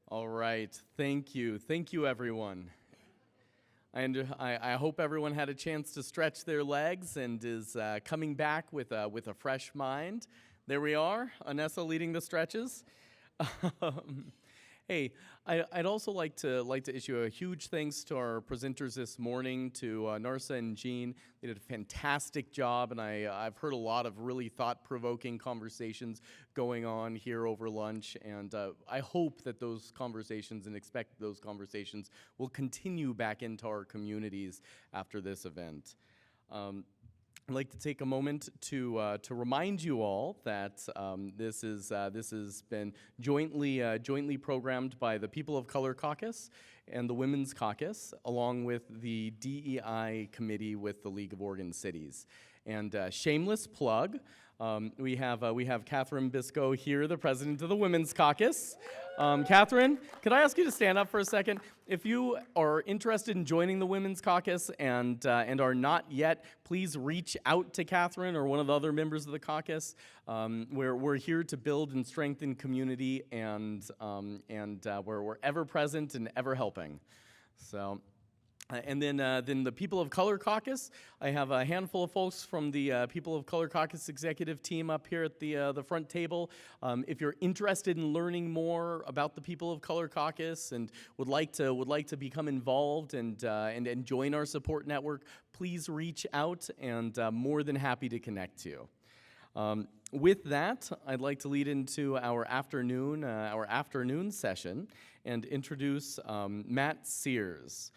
All right, thank you. Thank you, everyone. I hope everyone had a chance to stretch their legs and is coming back with a fresh mind. There we are, Anessa leading the stretches. Hey, I'd also like to issue a huge thanks to our presenters this morning, to Narsa and Jean. They did a fantastic job, and I've heard a lot of really thought-provoking conversations going on here over lunch, and I hope that those conversations and expect those conversations will continue back into our communities after this event. I'd like to take a moment to remind you all that this has been jointly programmed by the People of Color Caucus and the Women's Caucus, along with the DEI committee with the League of Oregon Cities. And shameless plug, we have Catherine Biscoe here, the president of the Women's Caucus. Catherine, could I ask you to stand up for a second? If you are interested in joining the Women's Caucus and are not yet, please reach out to Catherine or one of the other members of the caucus. We're here to build and strengthen community, and we're ever present and ever helping. So. And then the People of Color Caucus, I have a handful of folks from the People of Color Caucus executive team up here at the front table. If you're interested in learning more about the People of Color Caucus and would like to become involved and join our support network, please reach out, and more than happy to connect you. With that, I'd like to lead into our afternoon session and introduce Matt Sears.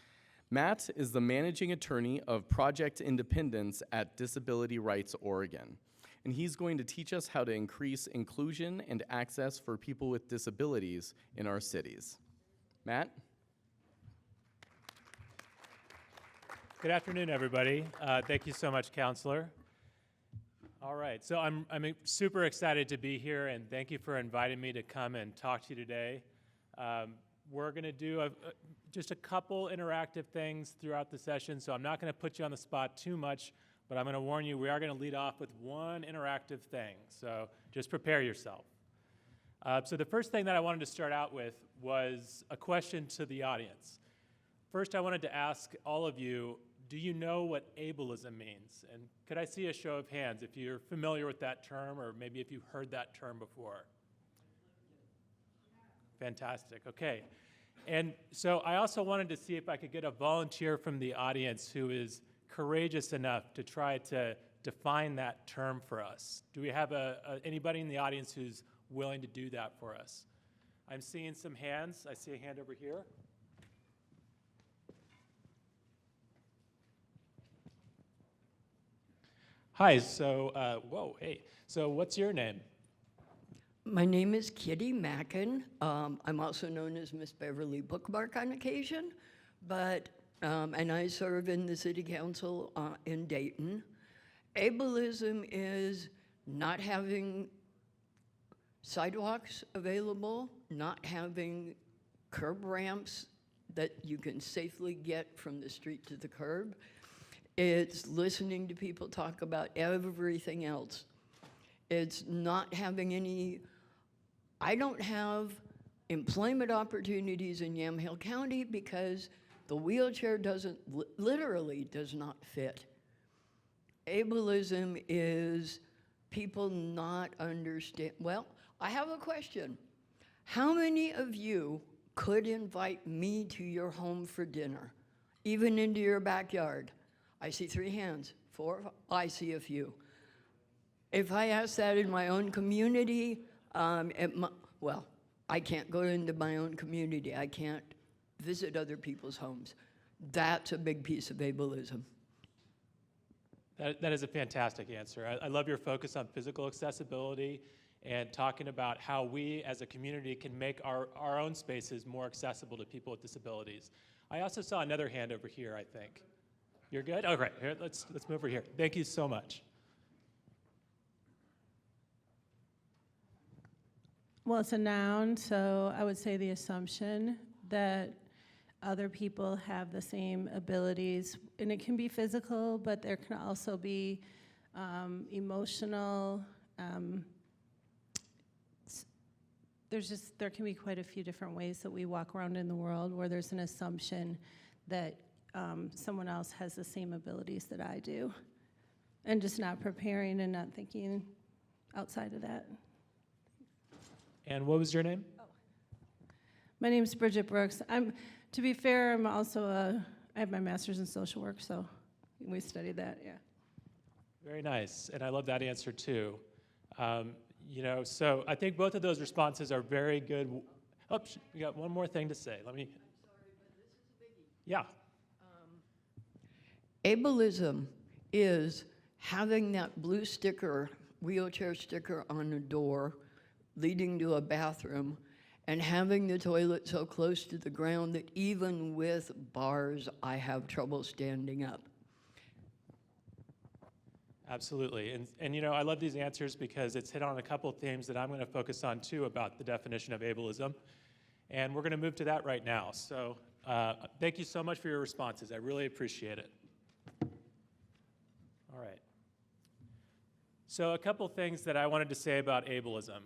Matt is the managing attorney of Project Independence at Disability Rights Oregon, and he's going to teach us how to increase inclusion and access for people with disabilities in our cities. Matt? Good afternoon, everybody. Thank you so much, Counselor. All right, so I'm super excited to be here, and thank you for inviting me to come and talk to you today. We're going to do just a couple interactive things throughout the session, so I'm not going to put you on the spot too much, but I'm going to warn you, we are going to lead off with one interactive thing, so just prepare yourself. So the first thing that I wanted to start out with was a question to the audience. First, I wanted to ask all of you, do you know what ableism means? And could I see a show of hands if you're familiar with that term, or maybe if you've heard that term before? Fantastic, okay. And so I also wanted to see if I could get a volunteer from the audience who is courageous enough to try to define that term for us. Do we have anybody in the audience who's willing to do that for us? I'm seeing some hands. I see a hand over here. Hi, so, whoa, hey. So what's your name? My name is Kitty Mackin. I'm also known as Miss Beverly Bookmark on occasion, and I serve in the City Council in Dayton. Ableism is not having sidewalks available, not having curb ramps that you can safely get from the street to the curb. It's listening to people talk about everything else. It's not having any. I don't have employment opportunities in Yamhill County because the wheelchair literally does not fit. Ableism is people not understand. Well, I have a question. How many of you could invite me to your home for dinner, even into your backyard? I see 3 hands, 4, I see a few. If I ask that in my own community, well, I can't go into my own community. I can't visit other people's homes. That's a big piece of ableism. That is a fantastic answer. I love your focus on physical accessibility and talking about how we as a community can make our own spaces more accessible to people with disabilities. I also saw another hand over here, I think. You're good? All right, here, let's move over here. Thank you so much. Well, it's a noun, so I would say the assumption that other people have the same abilities, and it can be physical, but there can also be emotional, there can be quite a few different ways that we walk around in the world where there's an assumption that someone else has the same abilities that I do, and just not preparing and not thinking outside of that. And what was your name? My name is Bridget Brooks. To be fair, I'm also I have my master's in social work, so we studied that, yeah. Very nice, and I love that answer too. So I think both of those responses are very good. Oh, we got one more thing to say. Let me. I'm sorry, but this is a biggie. Yeah. Ableism is having that blue sticker, wheelchair sticker on the door leading to a bathroom, and having the toilet so close to the ground that even with bars, I have trouble standing up. Absolutely, and I love these answers because it's hit on a couple of themes that I'm going to focus on too about the definition of ableism, and we're going to move to that right now. So thank you so much for your responses. I really appreciate it. All right. So a couple things that I wanted to say about ableism.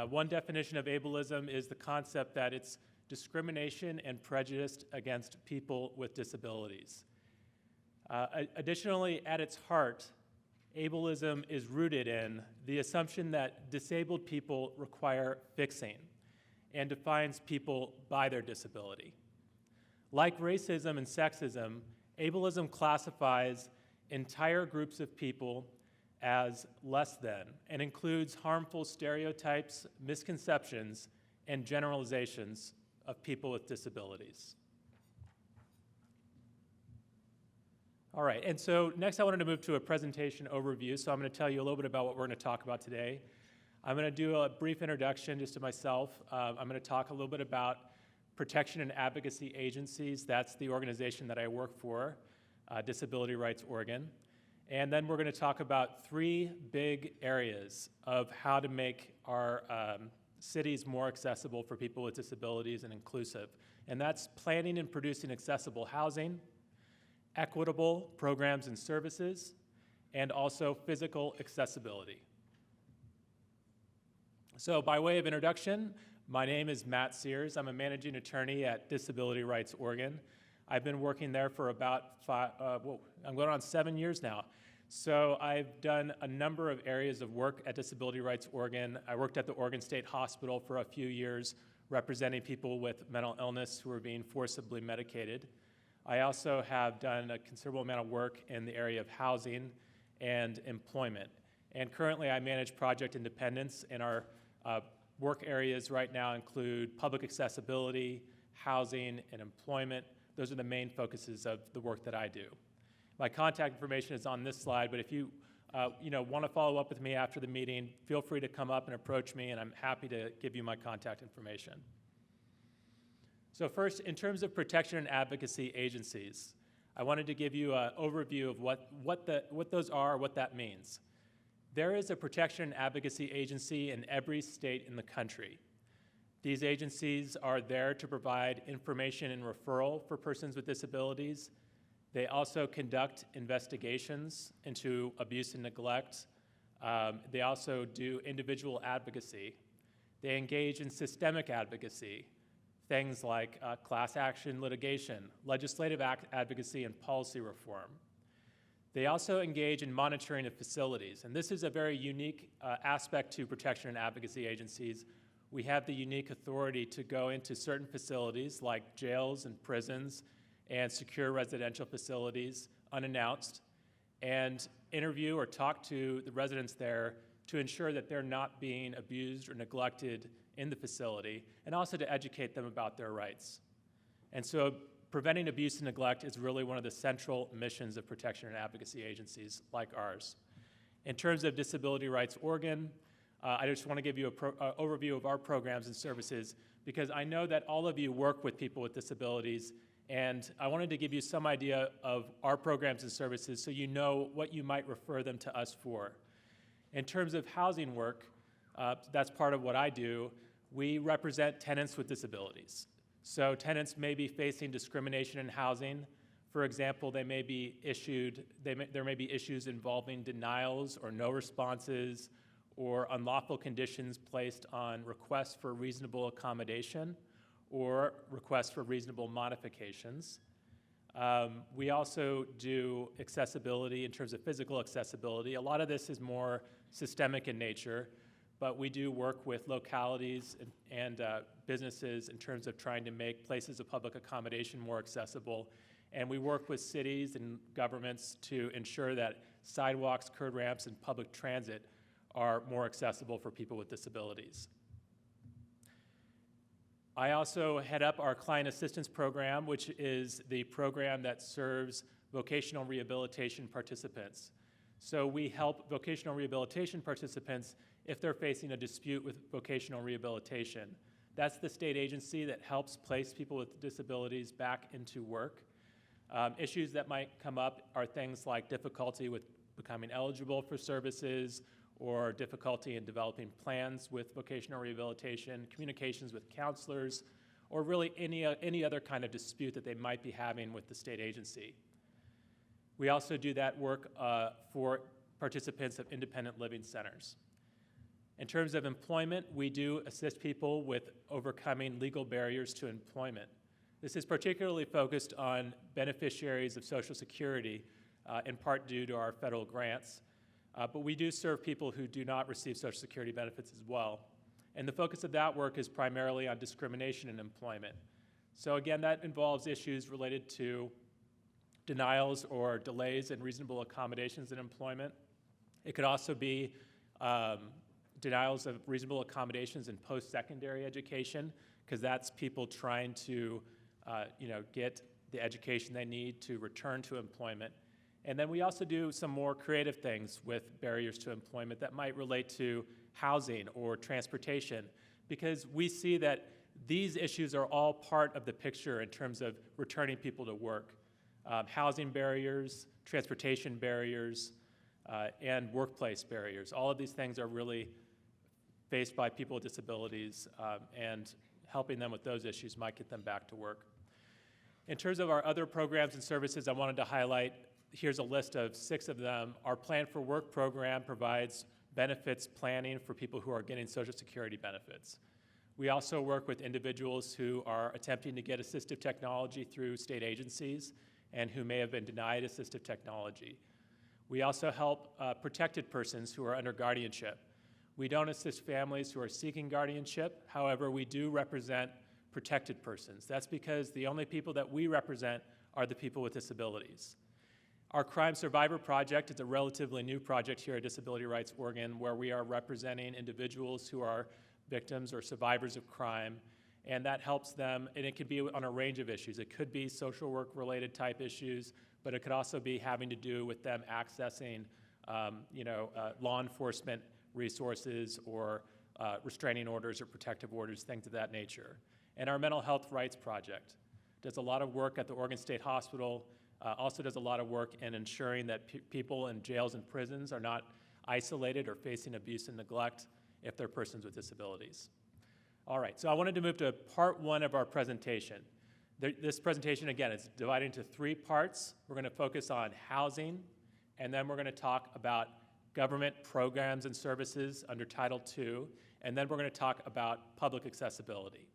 One definition of ableism is the concept that it's discrimination and prejudice against people with disabilities. Additionally, at its heart, ableism is rooted in the assumption that disabled people require fixing and defines people by their disability. Like racism and sexism, ableism classifies entire groups of people as less than and includes harmful stereotypes, misconceptions, and generalizations of people with disabilities. All right, and so next I wanted to move to a presentation overview. So I'm going to tell you a little bit about what we're going to talk about today. I'm going to do a brief introduction just to myself. I'm going to talk a little bit about protection and advocacy agencies. That's the organization that I work for, Disability Rights Oregon. And then we're going to talk about three big areas of how to make our cities more accessible for people with disabilities and inclusive. And that's planning and producing accessible housing, equitable programs and services, and also physical accessibility. So by way of introduction, my name is Matt Sears. I'm a managing attorney at Disability Rights Oregon. I've been working there for about I'm going on 7 years now. So I've done a number of areas of work at Disability Rights Oregon. I worked at the Oregon State Hospital for a few years, representing people with mental illness who are being forcibly medicated. I also have done a considerable amount of work in the area of housing and employment. And currently I manage Project Independence, and our work areas right now include public accessibility, housing, and employment. Those are the main focuses of the work that I do. My contact information is on this slide, but if you want to follow up with me after the meeting, feel free to come up and approach me, and I'm happy to give you my contact information. So first, in terms of protection and advocacy agencies, I wanted to give you an overview of what those are, what that means. There is a protection and advocacy agency in every state in the country. These agencies are there to provide information and referral for persons with disabilities. They also conduct investigations into abuse and neglect. They also do individual advocacy. They engage in systemic advocacy, things like class action litigation, legislative advocacy, and policy reform. They also engage in monitoring of facilities, and this is a very unique aspect to protection and advocacy agencies. We have the unique authority to go into certain facilities like jails and prisons and secure residential facilities unannounced and interview or talk to the residents there to ensure that they're not being abused or neglected in the facility, and also to educate them about their rights. And so preventing abuse and neglect is really one of the central missions of protection and advocacy agencies like ours. In terms of Disability Rights Oregon, I just want to give you an overview of our programs and services because I know that all of you work with people with disabilities, and I wanted to give you some idea of our programs and services so you know what you might refer them to us for. In terms of housing work, that's part of what I do. We represent tenants with disabilities. So tenants may be facing discrimination in housing. For example, there may be issues involving denials or no responses or unlawful conditions placed on requests for reasonable accommodation or requests for reasonable modifications. We also do accessibility in terms of physical accessibility. A lot of this is more systemic in nature, but we do work with localities and businesses in terms of trying to make places of public accommodation more accessible. And we work with cities and governments to ensure that sidewalks, curb ramps, and public transit are more accessible for people with disabilities. I also head up our client assistance program, which is the program that serves vocational rehabilitation participants. So we help vocational rehabilitation participants if they're facing a dispute with vocational rehabilitation. That's the state agency that helps place people with disabilities back into work. Issues that might come up are things like difficulty with becoming eligible for services, or difficulty in developing plans with vocational rehabilitation, communications with counselors, or really any other kind of dispute that they might be having with the state agency. We also do that work for participants of independent living centers. In terms of employment, we do assist people with overcoming legal barriers to employment. This is particularly focused on beneficiaries of Social Security, in part due to our federal grants. But we do serve people who do not receive Social Security benefits as well. And the focus of that work is primarily on discrimination in employment. So again, that involves issues related to denials or delays in reasonable accommodations in employment. It could also be denials of reasonable accommodations in post-secondary education, because that's people trying to get the education they need to return to employment. And then we also do some more creative things with barriers to employment that might relate to housing or transportation, because we see that these issues are all part of the picture in terms of returning people to work. Housing barriers, transportation barriers, and workplace barriers. All of these things are really faced by people with disabilities, and helping them with those issues might get them back to work. In terms of our other programs and services, I wanted to highlight, here's a list of 6 of them. Our Plan for Work program provides benefits planning for people who are getting Social Security benefits. We also work with individuals who are attempting to get assistive technology through state agencies and who may have been denied assistive technology. We also help protected persons who are under guardianship. We don't assist families who are seeking guardianship. However, we do represent protected persons. That's because the only people that we represent are the people with disabilities. Our Crime Survivor Project is a relatively new project here at Disability Rights Oregon, where we are representing individuals who are victims or survivors of crime, and that helps them, and it could be on a range of issues. It could be social work related type issues, but it could also be having to do with them accessing law enforcement resources or restraining orders or protective orders, things of that nature. And our Mental Health Rights Project does a lot of work at the Oregon State Hospital, also does a lot of work in ensuring that people in jails and prisons are not isolated or facing abuse and neglect if they're persons with disabilities. All right, so I wanted to move to part 1 of our presentation. This presentation, again, is divided into 3 parts. We're going to focus on housing, and then we're going to talk about government programs and services under Title II, and then we're going to talk about public accessibility.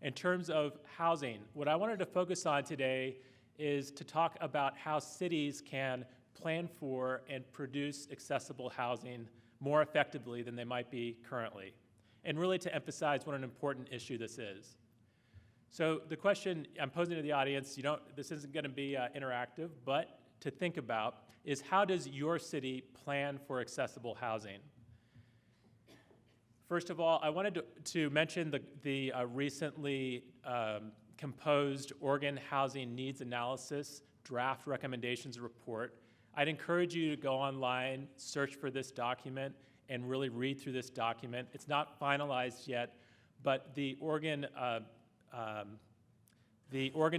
In terms of housing, what I wanted to focus on today is to talk about how cities can plan for and produce accessible housing more effectively than they might be currently, and really to emphasize what an important issue this is. So the question I'm posing to the audience, this isn't going to be interactive, but to think about is, how does your city plan for accessible housing? First of all, I wanted to mention the recently composed Oregon Housing Needs Analysis Draft Recommendations Report. I'd encourage you to go online, search for this document, and really read through this document. It's not finalized yet, but the Oregon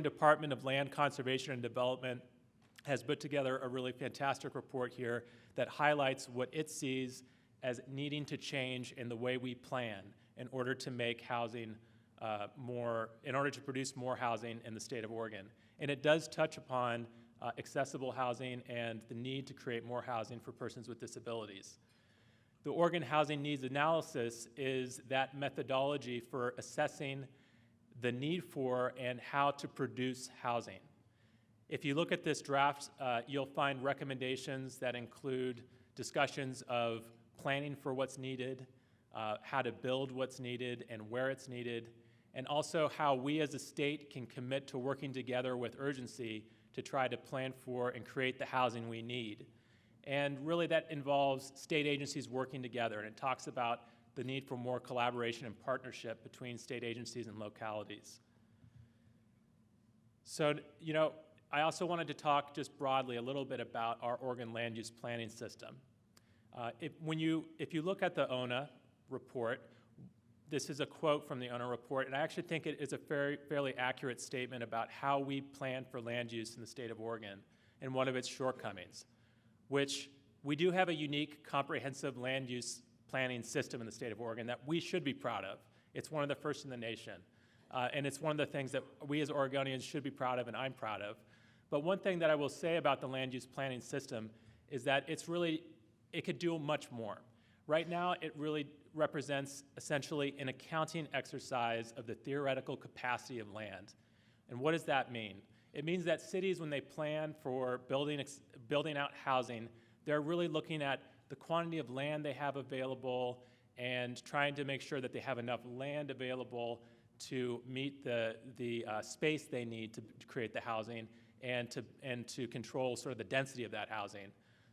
Department of Land Conservation and Development has put together a really fantastic report here that highlights what it sees as needing to change in the way we plan in order to make housing in order to produce more housing in the state of Oregon. And it does touch upon accessible housing and the need to create more housing for persons with disabilities. The Oregon Housing Needs Analysis is that methodology for assessing the need for and how to produce housing. If you look at this draft, you'll find recommendations that include discussions of planning for what's needed, how to build what's needed and where it's needed, and also how we as a state can commit to working together with urgency to try to plan for and create the housing we need. And really that involves state agencies working together, and it talks about the need for more collaboration and partnership between state agencies and localities. So, you know, I also wanted to talk just broadly a little bit about our Oregon land use planning system. If you look at the ONA report, this is a quote from the ONA report, and I actually think it is a fairly accurate statement about how we plan for land use in the state of Oregon and one of its shortcomings, which we do have a unique comprehensive land use planning system in the state of Oregon that we should be proud of. It's one of the first in the nation. And it's one of the things that we as Oregonians should be proud of and I'm proud of. But one thing that I will say about the land use planning system is that it could do much more. Right now, it really represents essentially an accounting exercise of the theoretical capacity of land. And what does that mean? It means that cities, when they plan for building out housing, they're really looking at the quantity of land they have available and trying to make sure that they have enough land available to meet the space they need to create the housing and to control sort of the density of that housing.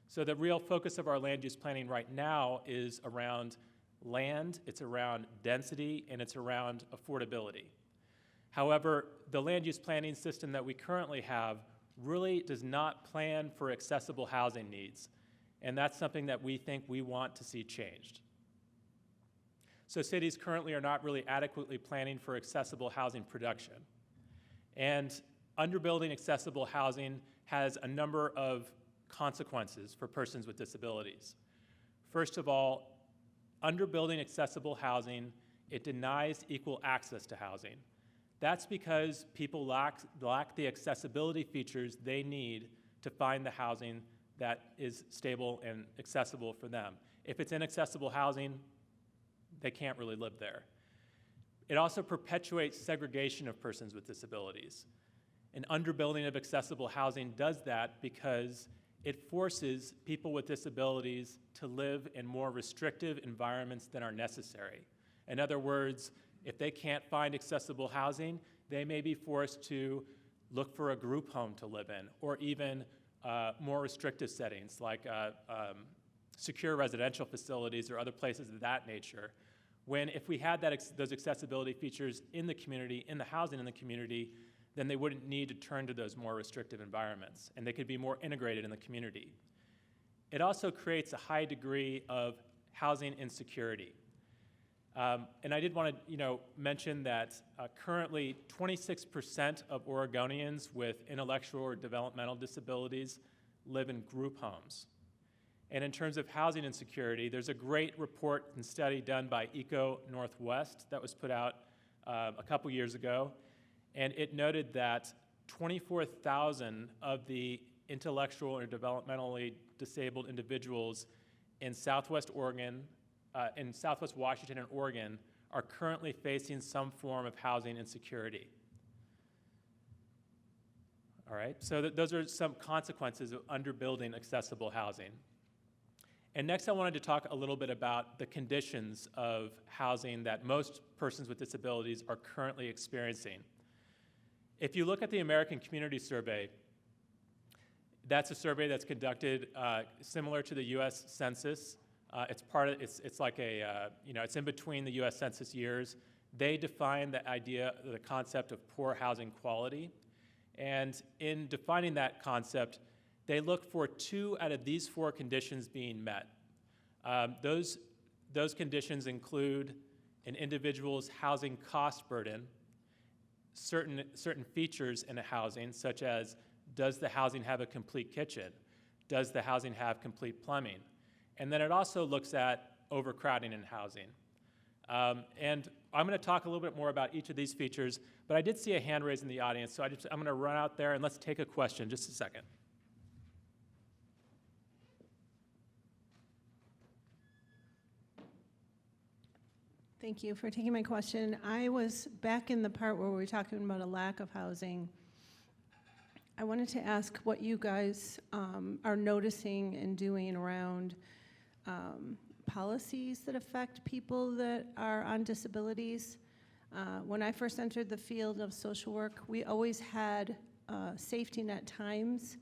So the real focus of our land use planning right now is around land, it's around density, and it's around affordability. However, the land use planning system that we currently have really does not plan for accessible housing needs, and that's something that we think we want to see changed. So cities currently are not really adequately planning for accessible housing production. And underbuilding accessible housing has a number of consequences for persons with disabilities. First of all, underbuilding accessible housing, it denies equal access to housing. That's because people lack the accessibility features they need to find the housing that is stable and accessible for them. If it's inaccessible housing, they can't really live there. It also perpetuates segregation of persons with disabilities. An underbuilding of accessible housing does that because it forces people with disabilities to live in more restrictive environments than are necessary. In other words, if they can't find accessible housing, they may be forced to look for a group home to live in, or even more restrictive settings like secure residential facilities or other places of that nature. When if we had those accessibility features in the community, in the housing in the community, then they wouldn't need to turn to those more restrictive environments, and they could be more integrated in the community. It also creates a high degree of housing insecurity. And I did want to mention that currently 26% of Oregonians with intellectual or developmental disabilities live in group homes. And in terms of housing insecurity, there's a great report and study done by Eco Northwest that was put out a couple years ago, and it noted that 24,000 of the intellectual or developmentally disabled individuals in Southwest Oregon, in Southwest Washington and Oregon, are currently facing some form of housing insecurity. All right, so those are some consequences of underbuilding accessible housing. And next I wanted to talk a little bit about the conditions of housing that most persons with disabilities are currently experiencing. If you look at the American Community Survey, that's a survey that's conducted similar to the U.S. Census. It's like a, it's in between the U.S. Census years. They define the concept of poor housing quality. And in defining that concept, they look for 2 out of these 4 conditions being met. Those conditions include an individual's housing cost burden, certain features in a housing, such as, does the housing have a complete kitchen? Does the housing have complete plumbing? And then it also looks at overcrowding in housing. And I'm going to talk a little bit more about each of these features, but I did see a hand raised in the audience, so I'm going to run out there and let's take a question, just a second. Thank you for taking my question. I was back in the part where we were talking about a lack of housing. I wanted to ask what you guys are noticing and doing around policies that affect people that are on disabilities. When I first entered the field of social work, we always had safety net times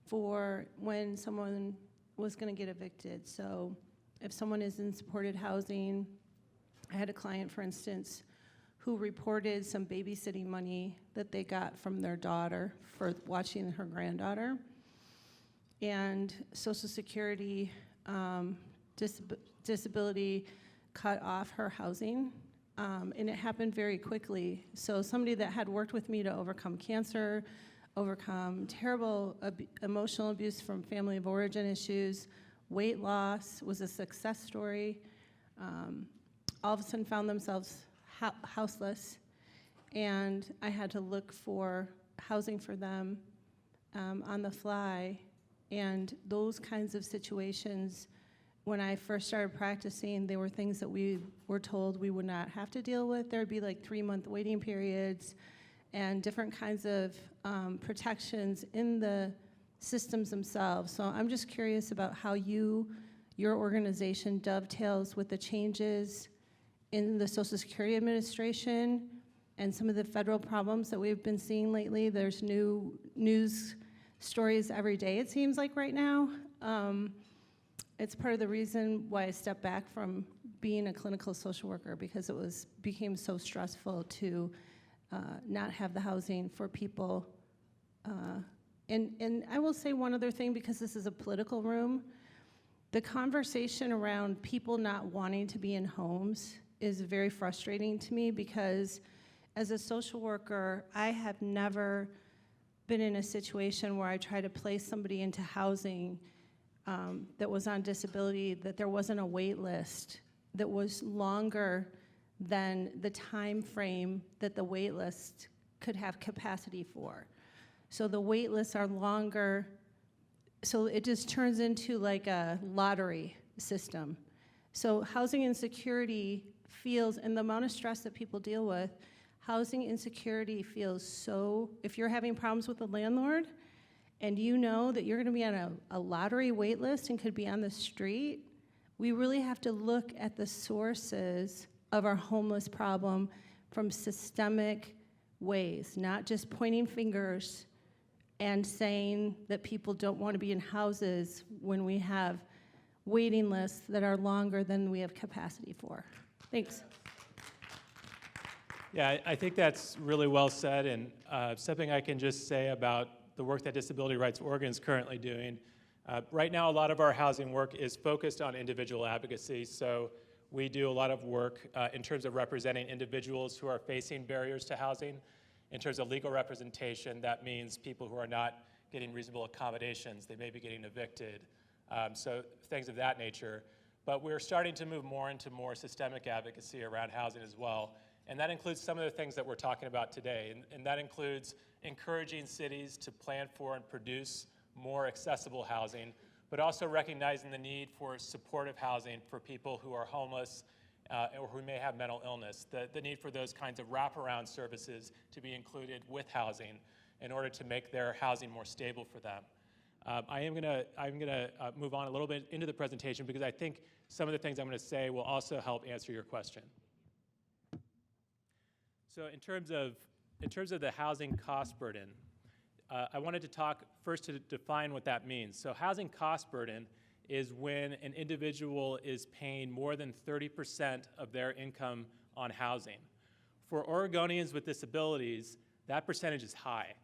for when someone was going to get evicted. So if someone is in supported housing, I had a client, for instance, who reported some babysitting money that they got from their daughter for watching her granddaughter. And Social Security disability cut off her housing, and it happened very quickly. So somebody that had worked with me to overcome cancer, overcome terrible emotional abuse from family of origin issues, weight loss, was a success story, all of a sudden found themselves houseless, and I had to look for housing for them on the fly. And those kinds of situations, when I first started practicing, they were things that we were told we would not have to deal with. There would be like 3-month waiting periods and different kinds of protections in the systems themselves. So I'm just curious about how your organization dovetails with the changes in the Social Security Administration and some of the federal problems that we've been seeing lately. There's new news stories every day, it seems like right now. It's part of the reason why I stepped back from being a clinical social worker, because it became so stressful to not have the housing for people. And I will say one other thing, because this is a political room. The conversation around people not wanting to be in homes is very frustrating to me, because as a social worker, I have never been in a situation where I try to place somebody into housing that was on disability, that there wasn't a wait list that was longer than the time frame that the wait list could have capacity for. So the wait lists are longer, so it just turns into like a lottery system. So housing insecurity feels, and the amount of stress that people deal with, housing insecurity feels so, if you're having problems with the landlord and you know that you're gonna be on a lottery wait list and could be on the street, we really have to look at the sources of our homeless problem from systemic ways, not just pointing fingers and saying that people don't want to be in houses when we have waiting lists that are longer than we have capacity for. Thanks. Yeah, I think that's really well said, and something I can just say about the work that Disability Rights Oregon is currently doing. Right now, a lot of our housing work is focused on individual advocacy, so we do a lot of work in terms of representing individuals who are facing barriers to housing. In terms of legal representation, that means people who are not getting reasonable accommodations. They may be getting evicted, so things of that nature. But we're starting to move more into more systemic advocacy around housing as well. And that includes some of the things that we're talking about today. And that includes encouraging cities to plan for and produce more accessible housing, but also recognizing the need for supportive housing for people who are homeless or who may have mental illness, the need for those kinds of wraparound services to be included with housing in order to make their housing more stable for them. I'm gonna move on a little bit into the presentation, because I think some of the things I'm gonna say will also help answer your question. So in terms of the housing cost burden, I wanted to talk first to define what that means. So housing cost burden is when an individual is paying more than 30% of their income on housing. For Oregonians with disabilities, that percentage is high.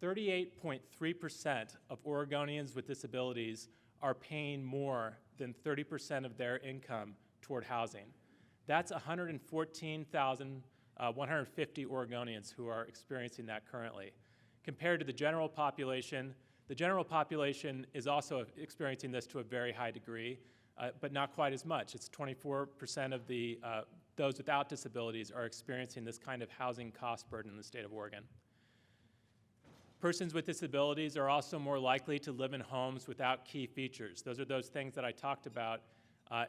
38.3% of Oregonians with disabilities are paying more than 30% of their income toward housing. That's 114,150 Oregonians who are experiencing that currently. Compared to the general population is also experiencing this to a very high degree, but not quite as much. It's 24% of those without disabilities are experiencing this kind of housing cost burden in the state of Oregon. Persons with disabilities are also more likely to live in homes without key features. Those are those things that I talked about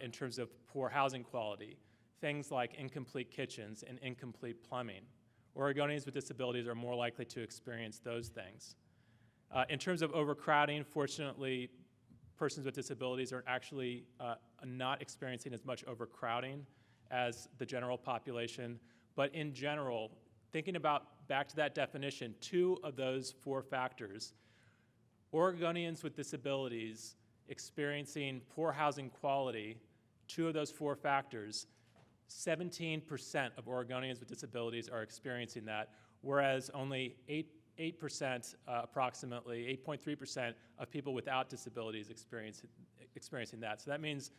in terms of poor housing quality. things like incomplete kitchens and incomplete plumbing. Oregonians with disabilities are more likely to experience those things. In terms of overcrowding, fortunately, persons with disabilities are actually not experiencing as much overcrowding as the general population. But in general, thinking about back to that definition, 2 of those 4 factors, Oregonians with disabilities experiencing poor housing quality, 2 of those 4 factors, 17% of Oregonians with disabilities are experiencing that, whereas only 8%, approximately 8.3% of people without disabilities experiencing that. So that means,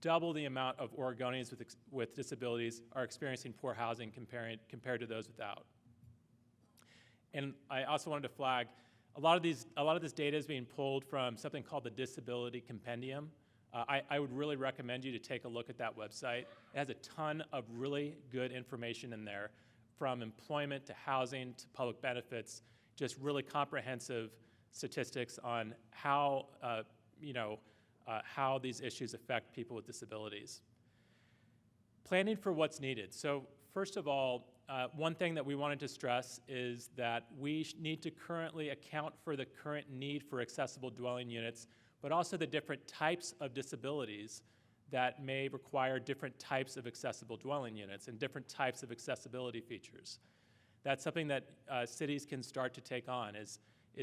double the amount of Oregonians with disabilities are experiencing poor housing compared to those without. And I also wanted to flag, a lot of this data is being pulled from something called the Disability Compendium. I would really recommend you to take a look at that website. It has a ton of really good information in there, from employment to housing to public benefits, just really comprehensive statistics on how these issues affect people with disabilities. Planning for what's needed. So first of all, one thing that we wanted to stress is that we need to currently account for the current need for accessible dwelling units, but also the different types of disabilities that may require different types of accessible dwelling units and different types of accessibility features. That's something that cities can start to take on, is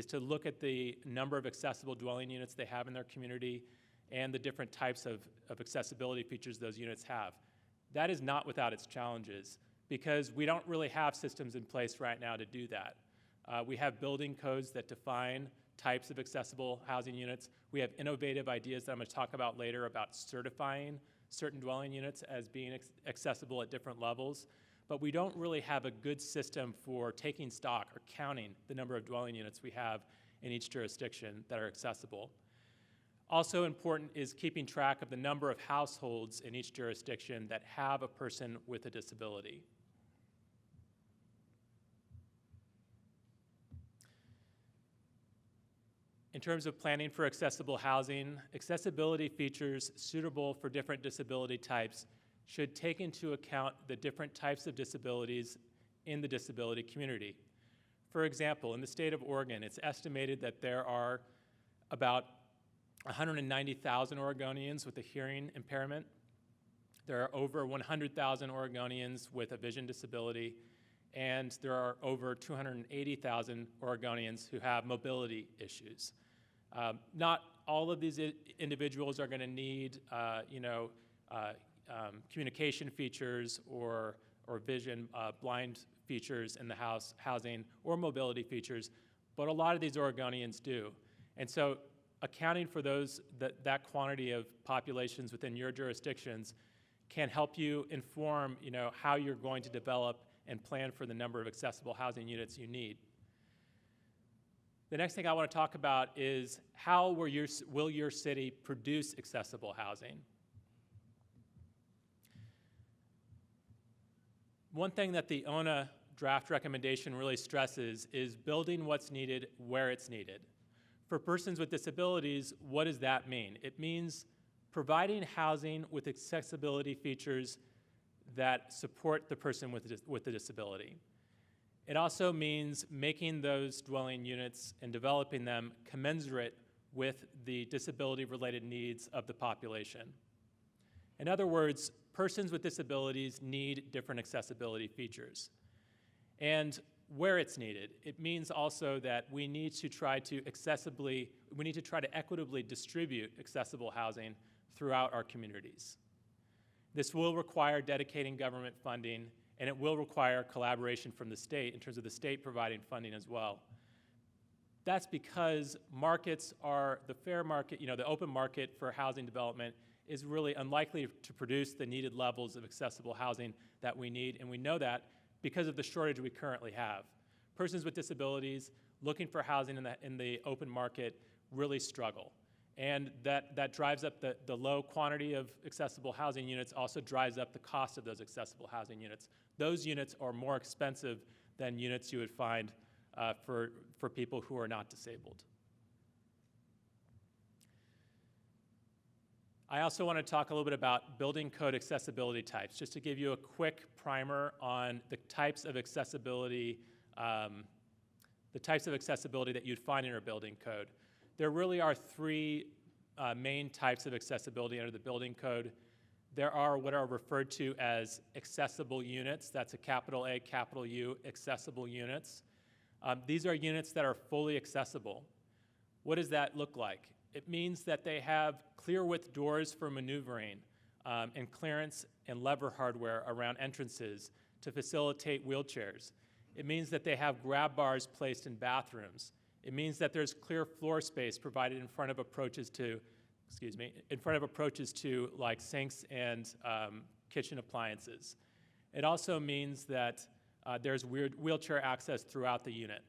to look at the number of accessible dwelling units they have in their community and the different types of accessibility features those units have. That is not without its challenges, because we don't really have systems in place right now to do that. We have building codes that define types of accessible housing units. We have innovative ideas that I'm going to talk about later about certifying certain dwelling units as being accessible at different levels. But we don't really have a good system for taking stock or counting the number of dwelling units we have in each jurisdiction that are accessible. Also important is keeping track of the number of households in each jurisdiction that have a person with a disability. In terms of planning for accessible housing, accessibility features suitable for different disability types should take into account the different types of disabilities in the disability community. For example, in the state of Oregon, it's estimated that there are about 190,000 Oregonians with a hearing impairment. There are over 100,000 Oregonians with a vision disability, and there are over 280,000 Oregonians who have mobility issues. Not all of these individuals are going to need, communication features or vision blind features in the housing or mobility features, but a lot of these Oregonians do. And so accounting for that quantity of populations within your jurisdictions can help you inform, how you're going to develop and plan for the number of accessible housing units you need. The next thing I want to talk about is how will your city produce accessible housing? One thing that the ONA draft recommendation really stresses is building what's needed where it's needed. For persons with disabilities, what does that mean? It means providing housing with accessibility features that support the person with the disability. It also means making those dwelling units and developing them commensurate with the disability-related needs of the population. In other words, persons with disabilities need different accessibility features. And where it's needed, it means also that we need to try to equitably distribute accessible housing throughout our communities. This will require dedicating government funding, and it will require collaboration from the state in terms of the state providing funding as well. That's because markets are, the fair market, the open market for housing development is really unlikely to produce the needed levels of accessible housing that we need, and we know that because of the shortage we currently have. Persons with disabilities looking for housing in the open market really struggle. And that drives up the low quantity of accessible housing units, also drives up the cost of those accessible housing units. Those units are more expensive than units you would find for people who are not disabled. I also want to talk a little bit about building code accessibility types, just to give you a quick primer on the types of accessibility that you'd find in our building code. There really are three main types of accessibility under the building code. There are what are referred to as accessible units. That's a capital A, capital U, accessible units. These are units that are fully accessible. What does that look like? It means that they have clear width doors for maneuvering and clearance and lever hardware around entrances to facilitate wheelchairs. It means that they have grab bars placed in bathrooms. It means that there's clear floor space provided in front of approaches to, like sinks and kitchen appliances. It also means that there's wheelchair access throughout the unit.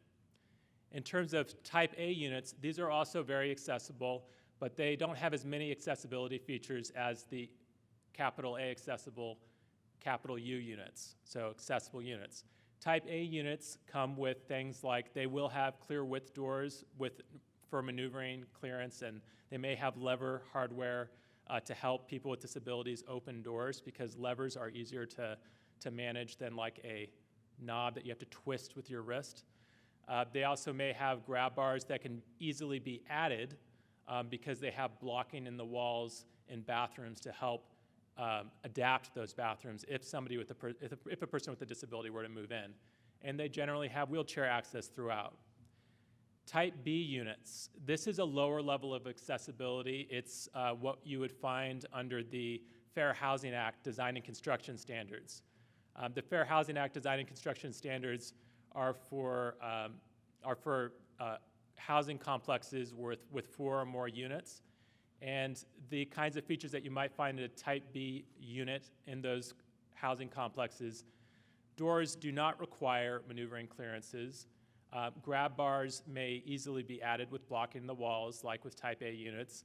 In terms of type A units, these are also very accessible, but they don't have as many accessibility features as the capital A accessible, capital U units, so accessible units. Type A units come with things like they will have clear width doors for maneuvering, clearance, and they may have lever hardware to help people with disabilities open doors, because levers are easier to manage than like a knob that you have to twist with your wrist. They also may have grab bars that can easily be added because they have blocking in the walls in bathrooms to help adapt those bathrooms if a person with a disability were to move in. And they generally have wheelchair access throughout. Type B units. This is a lower level of accessibility. It's what you would find under the Fair Housing Act Design and Construction Standards. The Fair Housing Act Design and Construction Standards are for housing complexes with 4 or more units. And the kinds of features that you might find in a Type B unit in those housing complexes: doors do not require maneuvering clearances. Grab bars may easily be added with blocking the walls, like with Type A units.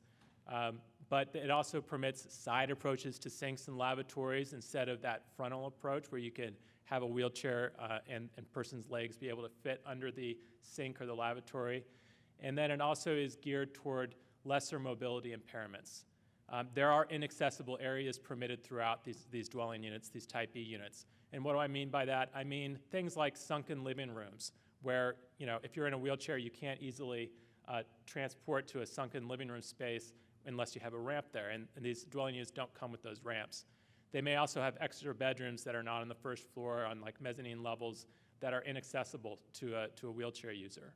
But it also permits side approaches to sinks and lavatories instead of that frontal approach where you can have a wheelchair and person's legs be able to fit under the sink or the lavatory. And then it also is geared toward lesser mobility impairments. There are inaccessible areas permitted throughout these dwelling units, these Type B units. And what do I mean by that? I mean things like sunken living rooms, where if you're in a wheelchair, you can't easily transport to a sunken living room space unless you have a ramp there, and these dwelling units don't come with those ramps. They may also have extra bedrooms that are not on the first floor, on like mezzanine levels, that are inaccessible to a wheelchair user.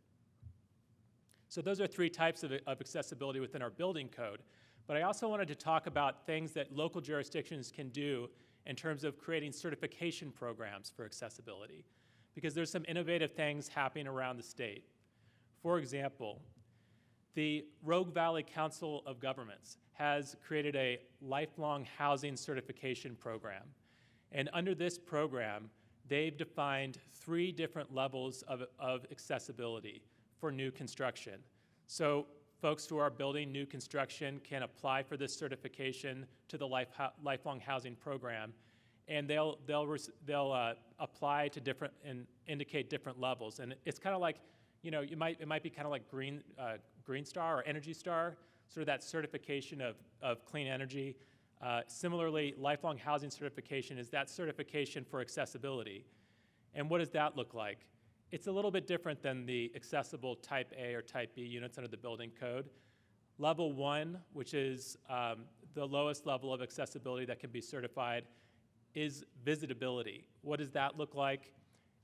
So those are 3 types of accessibility within our building code. But I also wanted to talk about things that local jurisdictions can do in terms of creating certification programs for accessibility, because there's some innovative things happening around the state. For example, the Rogue Valley Council of Governments has created a lifelong housing certification program. And under this program, they've defined 3 different levels of accessibility for new construction. So folks who are building new construction can apply for this certification to the lifelong housing program, and they'll apply to different and indicate different levels. And it's kind of like, it might be kind of like Green Star or Energy Star, sort of that certification of clean energy. Similarly, lifelong housing certification is that certification for accessibility. And what does that look like? It's a little bit different than the accessible Type A or Type B units under the building code. Level 1, which is the lowest level of accessibility that can be certified, is visitability. What does that look like?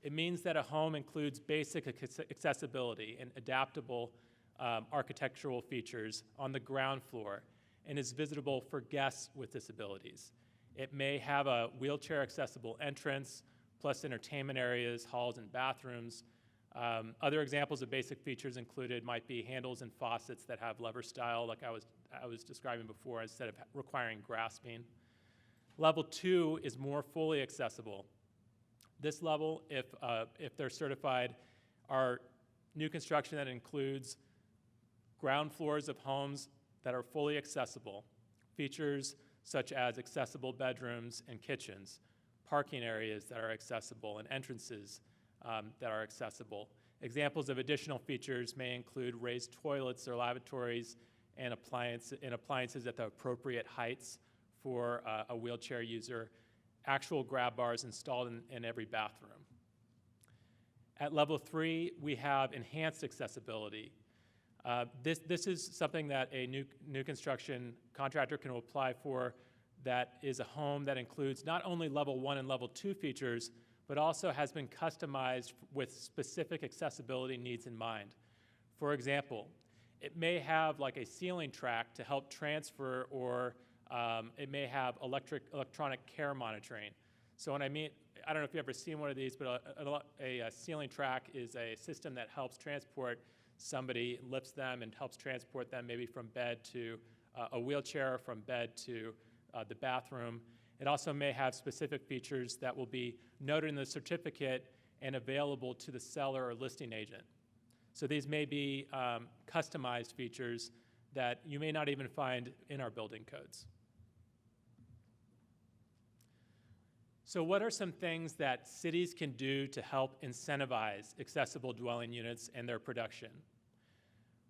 It means that a home includes basic accessibility and adaptable architectural features on the ground floor and is visitable for guests with disabilities. It may have a wheelchair accessible entrance, plus entertainment areas, halls, and bathrooms. Other examples of basic features included might be handles and faucets that have lever style, like I was describing before, instead of requiring grasping. Level 2 is more fully accessible. This level, if they're certified, are new construction that includes ground floors of homes that are fully accessible, features such as accessible bedrooms and kitchens, parking areas that are accessible, and entrances that are accessible. Examples of additional features may include raised toilets or lavatories and appliances at the appropriate heights for a wheelchair user, actual grab bars installed in every bathroom. At level 3, we have enhanced accessibility. This is something that a new construction contractor can apply for, that is a home that includes not only level 1 and level 2 features, but also has been customized with specific accessibility needs in mind. For example, it may have like a ceiling track to help transfer, or it may have electronic care monitoring. So when I mean, I don't know if you've ever seen one of these, but a ceiling track is a system that helps transport somebody, lifts them and helps transport them maybe from bed to a wheelchair, from bed to the bathroom. It also may have specific features that will be noted in the certificate and available to the seller or listing agent. So these may be customized features that you may not even find in our building codes. So what are some things that cities can do to help incentivize accessible dwelling units and their production?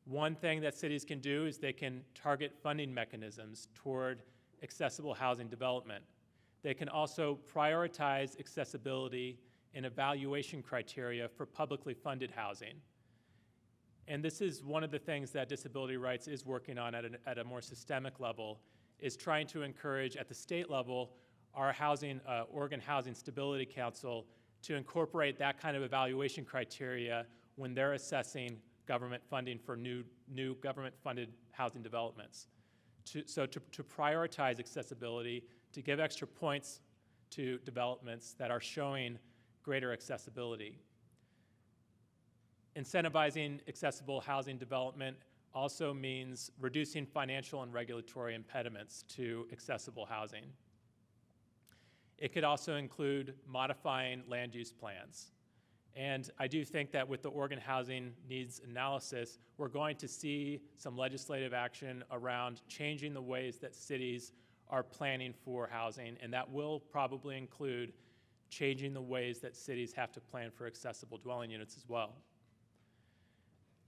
One thing that cities can do is they can target funding mechanisms toward accessible housing development. They can also prioritize accessibility and evaluation criteria for publicly funded housing. And this is one of the things that Disability Rights is working on at a more systemic level, is trying to encourage at the state level our Oregon Housing Stability Council to incorporate that kind of evaluation criteria when they're assessing government funding for new government-funded housing developments. To prioritize accessibility, to give extra points to developments that are showing greater accessibility. Incentivizing accessible housing development also means reducing financial and regulatory impediments to accessible housing. It could also include modifying land use plans. And I do think that with the Oregon Housing Needs Analysis, we're going to see some legislative action around changing the ways that cities are planning for housing, and that will probably include changing the ways that cities have to plan for accessible dwelling units as well.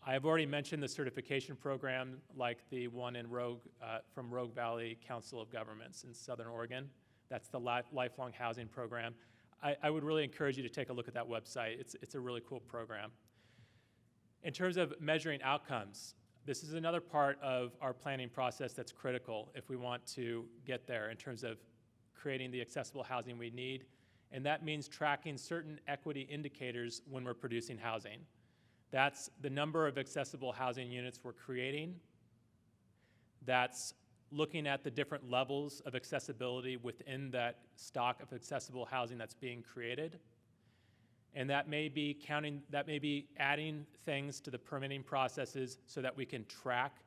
I have already mentioned the certification program, like the one in from Rogue Valley Council of Governments in Southern Oregon. That's the Lifelong Housing Program. I would really encourage you to take a look at that website. It's a really cool program. In terms of measuring outcomes, this is another part of our planning process that's critical if we want to get there in terms of creating the accessible housing we need. And that means tracking certain equity indicators when we're producing housing. That's the number of accessible housing units we're creating. That's looking at the different levels of accessibility within that stock of accessible housing that's being created. And that may be adding things to the permitting processes so that we can track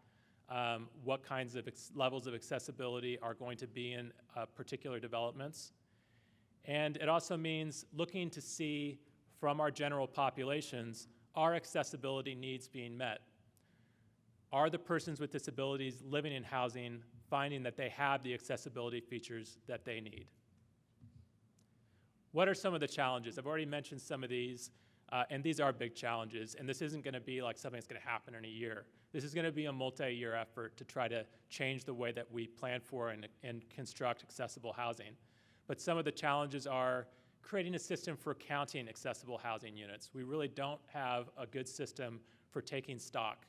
what kinds of levels of accessibility are going to be in particular developments. And it also means looking to see from our general populations, are accessibility needs being met? Are the persons with disabilities living in housing finding that they have the accessibility features that they need? What are some of the challenges? I've already mentioned some of these, and these are big challenges, and this isn't going to be like something that's going to happen in a year. This is going to be a multi-year effort to try to change the way that we plan for and construct accessible housing. But some of the challenges are creating a system for counting accessible housing units. We really don't have a good system for taking stock.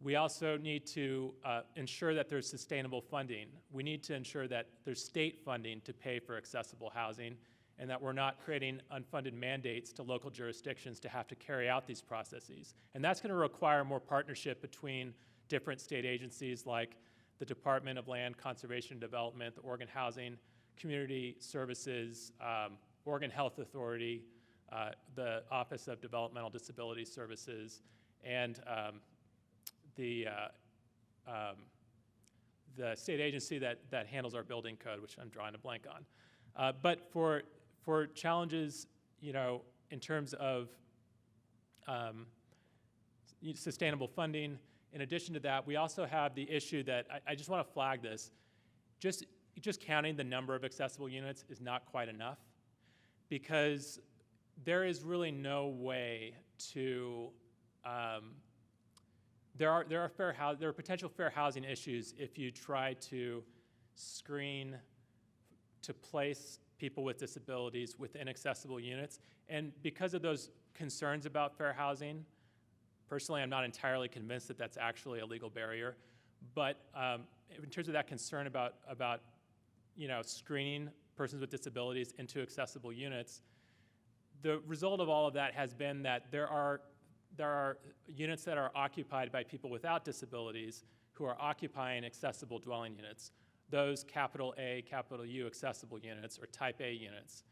We also need to ensure that there's sustainable funding. We need to ensure that there's state funding to pay for accessible housing, and that we're not creating unfunded mandates to local jurisdictions to have to carry out these processes. And that's going to require more partnership between different state agencies like the Department of Land Conservation and Development, the Oregon Housing Community Services, Oregon Health Authority, the Office of Developmental Disability Services, and the state agency that handles our building code, which I'm drawing a blank on. But for challenges, in terms of sustainable funding, in addition to that, we also have the issue that I just want to flag this. Just counting the number of accessible units is not quite enough, because there is really no way to there are potential fair housing issues if you try to screen to place people with disabilities within accessible units. And because of those concerns about fair housing, personally, I'm not entirely convinced that that's actually a legal barrier. But in terms of that concern about screening persons with disabilities into accessible units, the result of all of that has been that there are units that are occupied by people without disabilities who are occupying accessible dwelling units. Those capital A, capital U accessible units, or type A units.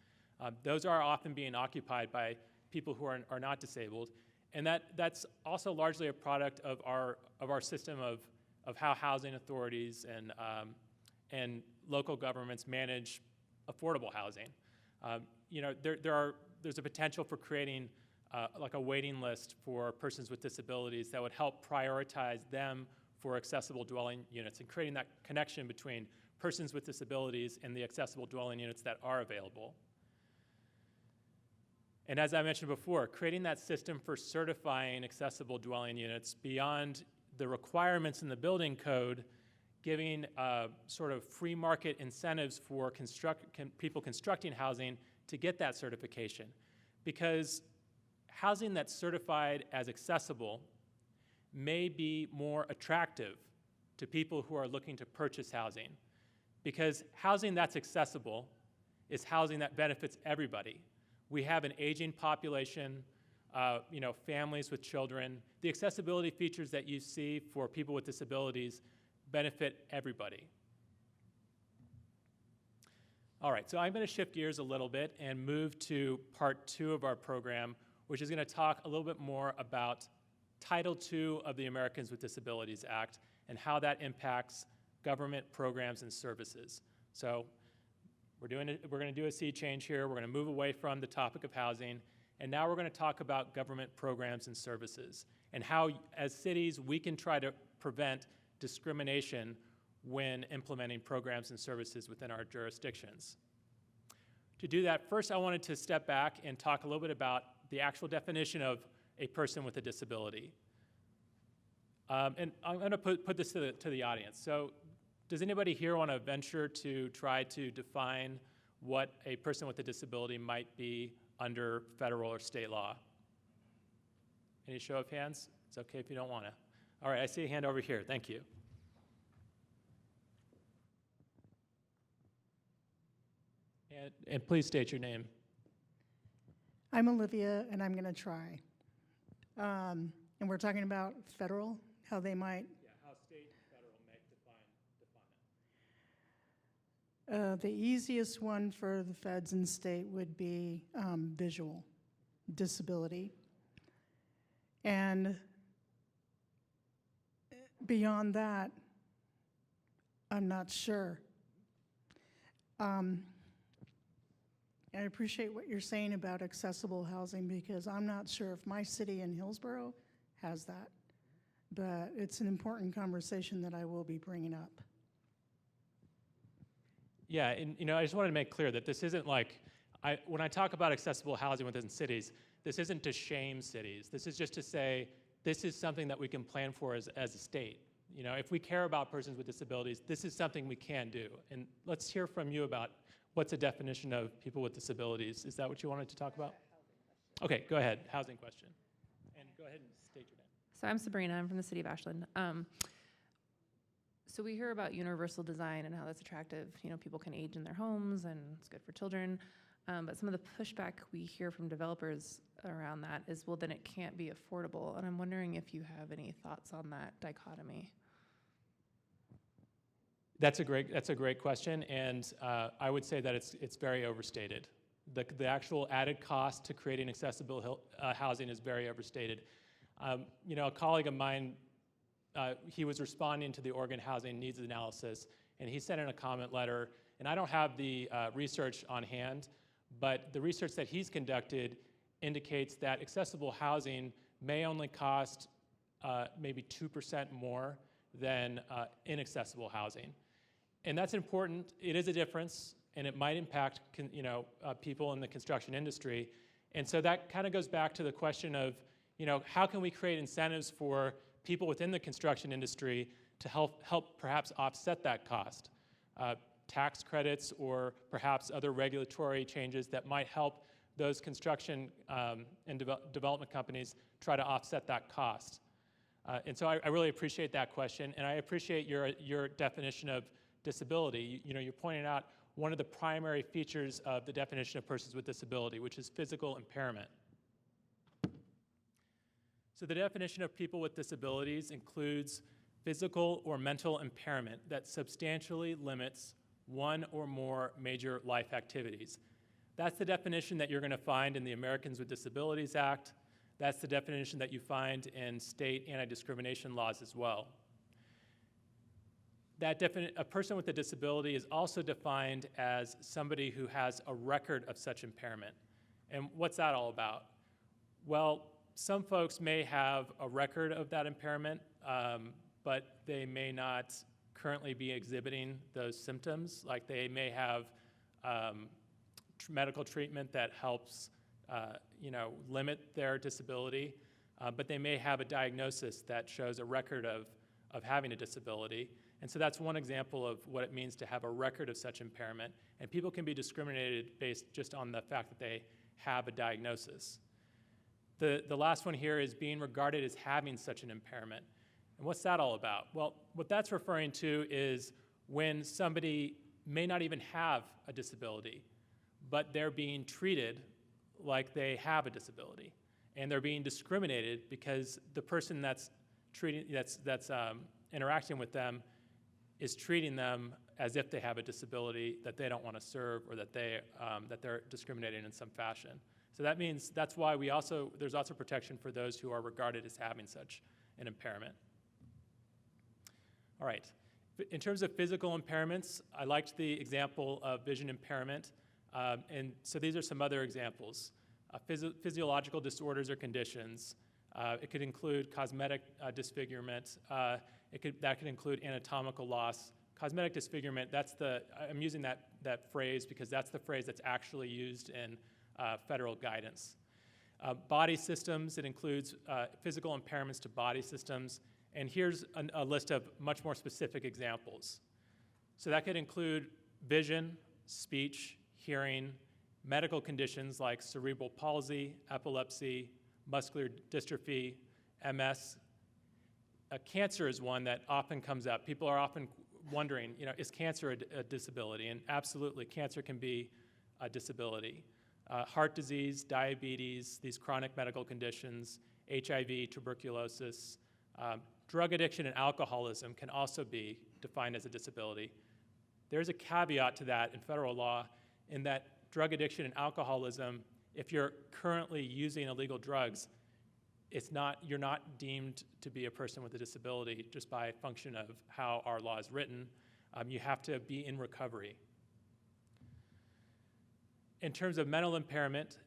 Those are often being occupied by people who are not disabled. And that's also largely a product of our system of how housing authorities and local governments manage affordable housing. There's a potential for creating like a waiting list for persons with disabilities that would help prioritize them for accessible dwelling units and creating that connection between persons with disabilities and the accessible dwelling units that are available. And as I mentioned before, creating that system for certifying accessible dwelling units beyond the requirements in the building code, giving sort of free market incentives for people constructing housing to get that certification. Because housing that's certified as accessible may be more attractive to people who are looking to purchase housing. Because housing that's accessible is housing that benefits everybody. We have an aging population, families with children. The accessibility features that you see for people with disabilities benefit everybody. All right, so I'm going to shift gears a little bit and move to part 2 of our program, which is going to talk a little bit more about Title II of the Americans with Disabilities Act and how that impacts government programs and services. So we're going to do a sea change here. We're going to move away from the topic of housing, and now we're going to talk about government programs and services and how, as cities, we can try to prevent discrimination when implementing programs and services within our jurisdictions. To do that, first I wanted to step back and talk a little bit about the actual definition of a person with a disability. And I'm going to put this to the audience. So does anybody here want to venture to try to define what a person with a disability might be under federal or state law? Any show of hands? It's okay if you don't want to. All right, I see a hand over here. Thank you. And please state your name. I'm Olivia, and I'm going to try. And we're talking about federal, how they might. Yeah, how state and federal may define it. The easiest one for the feds and state would be visual disability. And beyond that, I'm not sure. I appreciate what you're saying about accessible housing because I'm not sure if my city in Hillsborough has that. But it's an important conversation that I will be bringing up. Yeah, and I just wanted to make clear that this isn't like, when I talk about accessible housing within cities, this isn't to shame cities. This is just to say this is something that we can plan for as a state. If we care about persons with disabilities, this is something we can do. And let's hear from you about what's the definition of people with disabilities. Is that what you wanted to talk about? Okay, go ahead, housing question. And go ahead and state your name. So I'm Sabrina, I'm from the city of Ashland. So we hear about universal design and how that's attractive. People can age in their homes and it's good for children. But some of the pushback we hear from developers around that is, well, then it can't be affordable. And I'm wondering if you have any thoughts on that dichotomy. That's a great question, and I would say that it's very overstated. The actual added cost to creating accessible housing is very overstated. A colleague of mine, he was responding to the Oregon Housing Needs Analysis, and he sent in a comment letter, and I don't have the research on hand, but the research that he's conducted indicates that accessible housing may only cost maybe 2% more than inaccessible housing. And that's important. It is a difference, and it might impact people in the construction industry. And so that kind of goes back to the question of, how can we create incentives for people within the construction industry to help perhaps offset that cost. Tax credits or perhaps other regulatory changes that might help those construction and development companies try to offset that cost. And so I really appreciate that question, and I appreciate your definition of disability. You're pointing out one of the primary features of the definition of persons with disability, which is physical impairment. So the definition of people with disabilities includes physical or mental impairment that substantially limits one or more major life activities. That's the definition that you're going to find in the Americans with Disabilities Act. That's the definition that you find in state anti-discrimination laws as well. A person with a disability is also defined as somebody who has a record of such impairment. And what's that all about? Well, some folks may have a record of that impairment, but they may not currently be exhibiting those symptoms. Like they may have medical treatment that helps limit their disability, but they may have a diagnosis that shows a record of having a disability. And so that's one example of what it means to have a record of such impairment. And people can be discriminated based just on the fact that they have a diagnosis. The last one here is being regarded as having such an impairment. And what's that all about? Well, what that's referring to is when somebody may not even have a disability, but they're being treated like they have a disability. And they're being discriminated because the person that's interacting with them is treating them as if they have a disability that they don't want to serve, or that they're discriminating in some fashion. So that means that's why there's also protection for those who are regarded as having such an impairment. All right. In terms of physical impairments, I liked the example of vision impairment. And so these are some other examples. Physiological disorders or conditions. It could include cosmetic disfigurement. That could include anatomical loss. Cosmetic disfigurement, I'm using that phrase because that's the phrase that's actually used in federal guidance. Body systems, it includes physical impairments to body systems. And here's a list of much more specific examples. So that could include vision, speech, hearing, medical conditions like cerebral palsy, epilepsy, muscular dystrophy, MS. Cancer is one that often comes up. People are often wondering, is cancer a disability? And absolutely, cancer can be a disability. Heart disease, diabetes, these chronic medical conditions, HIV, tuberculosis, drug addiction and alcoholism can also be defined as a disability. There's a caveat to that in federal law in that drug addiction and alcoholism, if you're currently using illegal drugs, you're not deemed to be a person with a disability just by function of how our law is written. You have to be in recovery. In terms of mental impairment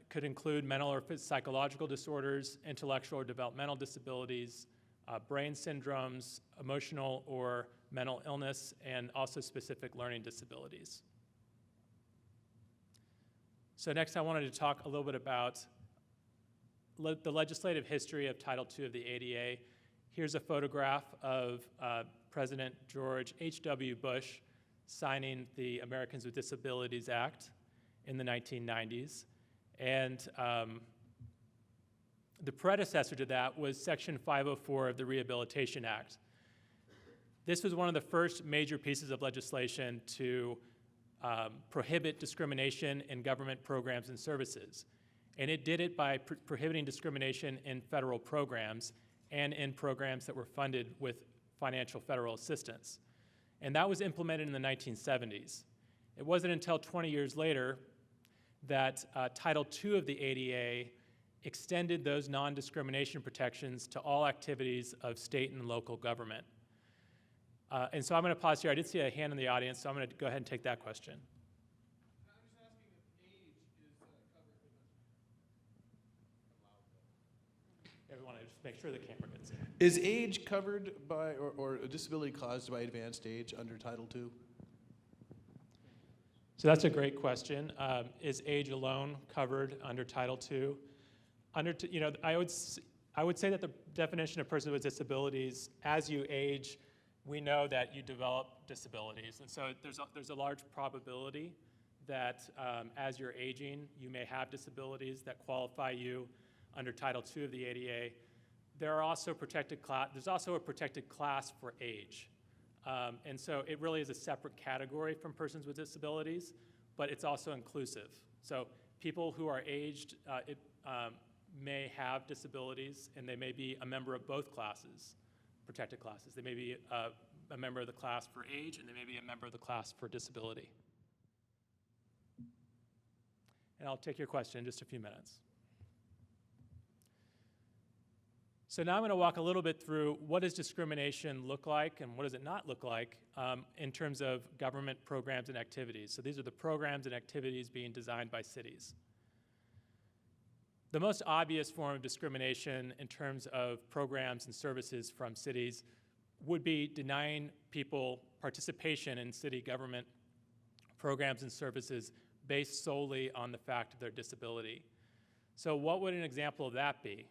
could include mental or psychological disorders, intellectual or developmental disabilities, brain syndromes, emotional or mental illness, and also specific learning disabilities. So next I wanted to talk a little bit about the legislative history of Title II of the ADA. Here's a photograph of President George H.W. Bush signing the Americans with Disabilities Act in the 1990s. And the predecessor to that was Section 504 of the Rehabilitation Act. This was one of the first major pieces of legislation to prohibit discrimination in government programs and services. And it did it by prohibiting discrimination in federal programs and in programs that were funded with financial federal assistance. And that was implemented in the 1970s. It wasn't until 20 years later that Title II of the ADA extended those non-discrimination protections to all activities of state and local government. And so I'm going to pause here. I did see a hand in the audience, so I'm going to go ahead and take that question. Everyone, just make sure the camera gets in. Is age covered by, or a disability caused by advanced age under Title II? So that's a great question. Is age alone covered under Title II? I I would say that the definition of person with disabilities, as you age, we know that you develop disabilities. And so there's a large probability that as you're aging, you may have disabilities that qualify you under Title II of the ADA. There's also a protected class for age. And so it really is a separate category from persons with disabilities, but it's also inclusive. So people who are aged may have disabilities, and they may be a member of both classes, protected classes. They may be a member of the class for age, and they may be a member of the class for disability. And I'll take your question in just a few minutes. So now I'm going to walk a little bit through what does discrimination look like and what does it not look like in terms of government programs and activities. So these are the programs and activities being designed by cities. The most obvious form of discrimination in terms of programs and services from cities would be denying people participation in city government programs and services based solely on the fact of their disability. So what would an example of that be?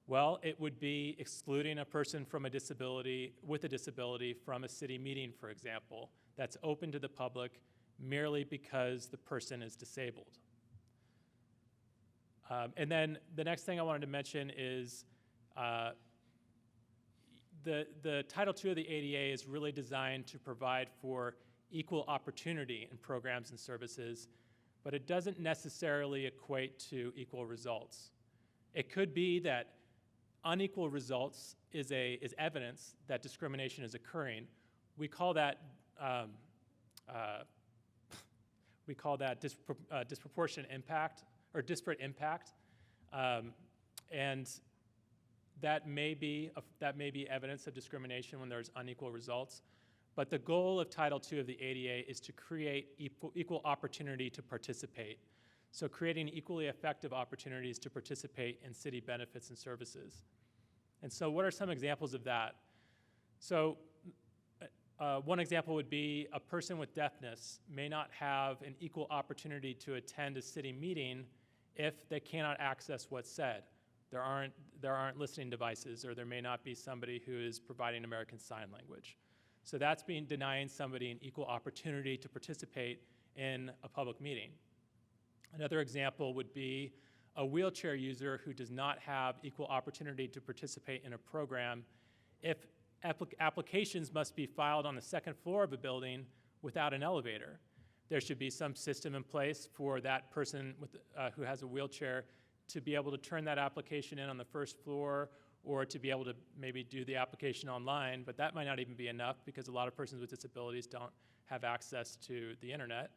Well, it would be excluding a person with a disability from a city meeting, for example, that's open to the public merely because the person is disabled. And then the next thing I wanted to mention is the Title II of the ADA is really designed to provide for equal opportunity in programs and services, but it doesn't necessarily equate to equal results. It could be that unequal results is evidence that discrimination is occurring. We call that disproportionate impact or disparate impact, and that may be evidence of discrimination when there's unequal results. But the goal of Title II of the ADA is to create equal opportunity to participate. So creating equally effective opportunities to participate in city benefits and services. And so what are some examples of that? So one example would be a person with deafness may not have an equal opportunity to attend a city meeting if they cannot access what's said. There aren't listening devices, or there may not be somebody who is providing American Sign Language. So that's denying somebody an equal opportunity to participate in a public meeting. Another example would be a wheelchair user who does not have equal opportunity to participate in a program if applications must be filed on the second floor of a building without an elevator. There should be some system in place for that person who has a wheelchair to be able to turn that application in on the first floor, or to be able to maybe do the application online, but that might not even be enough because a lot of persons with disabilities don't have access to the internet.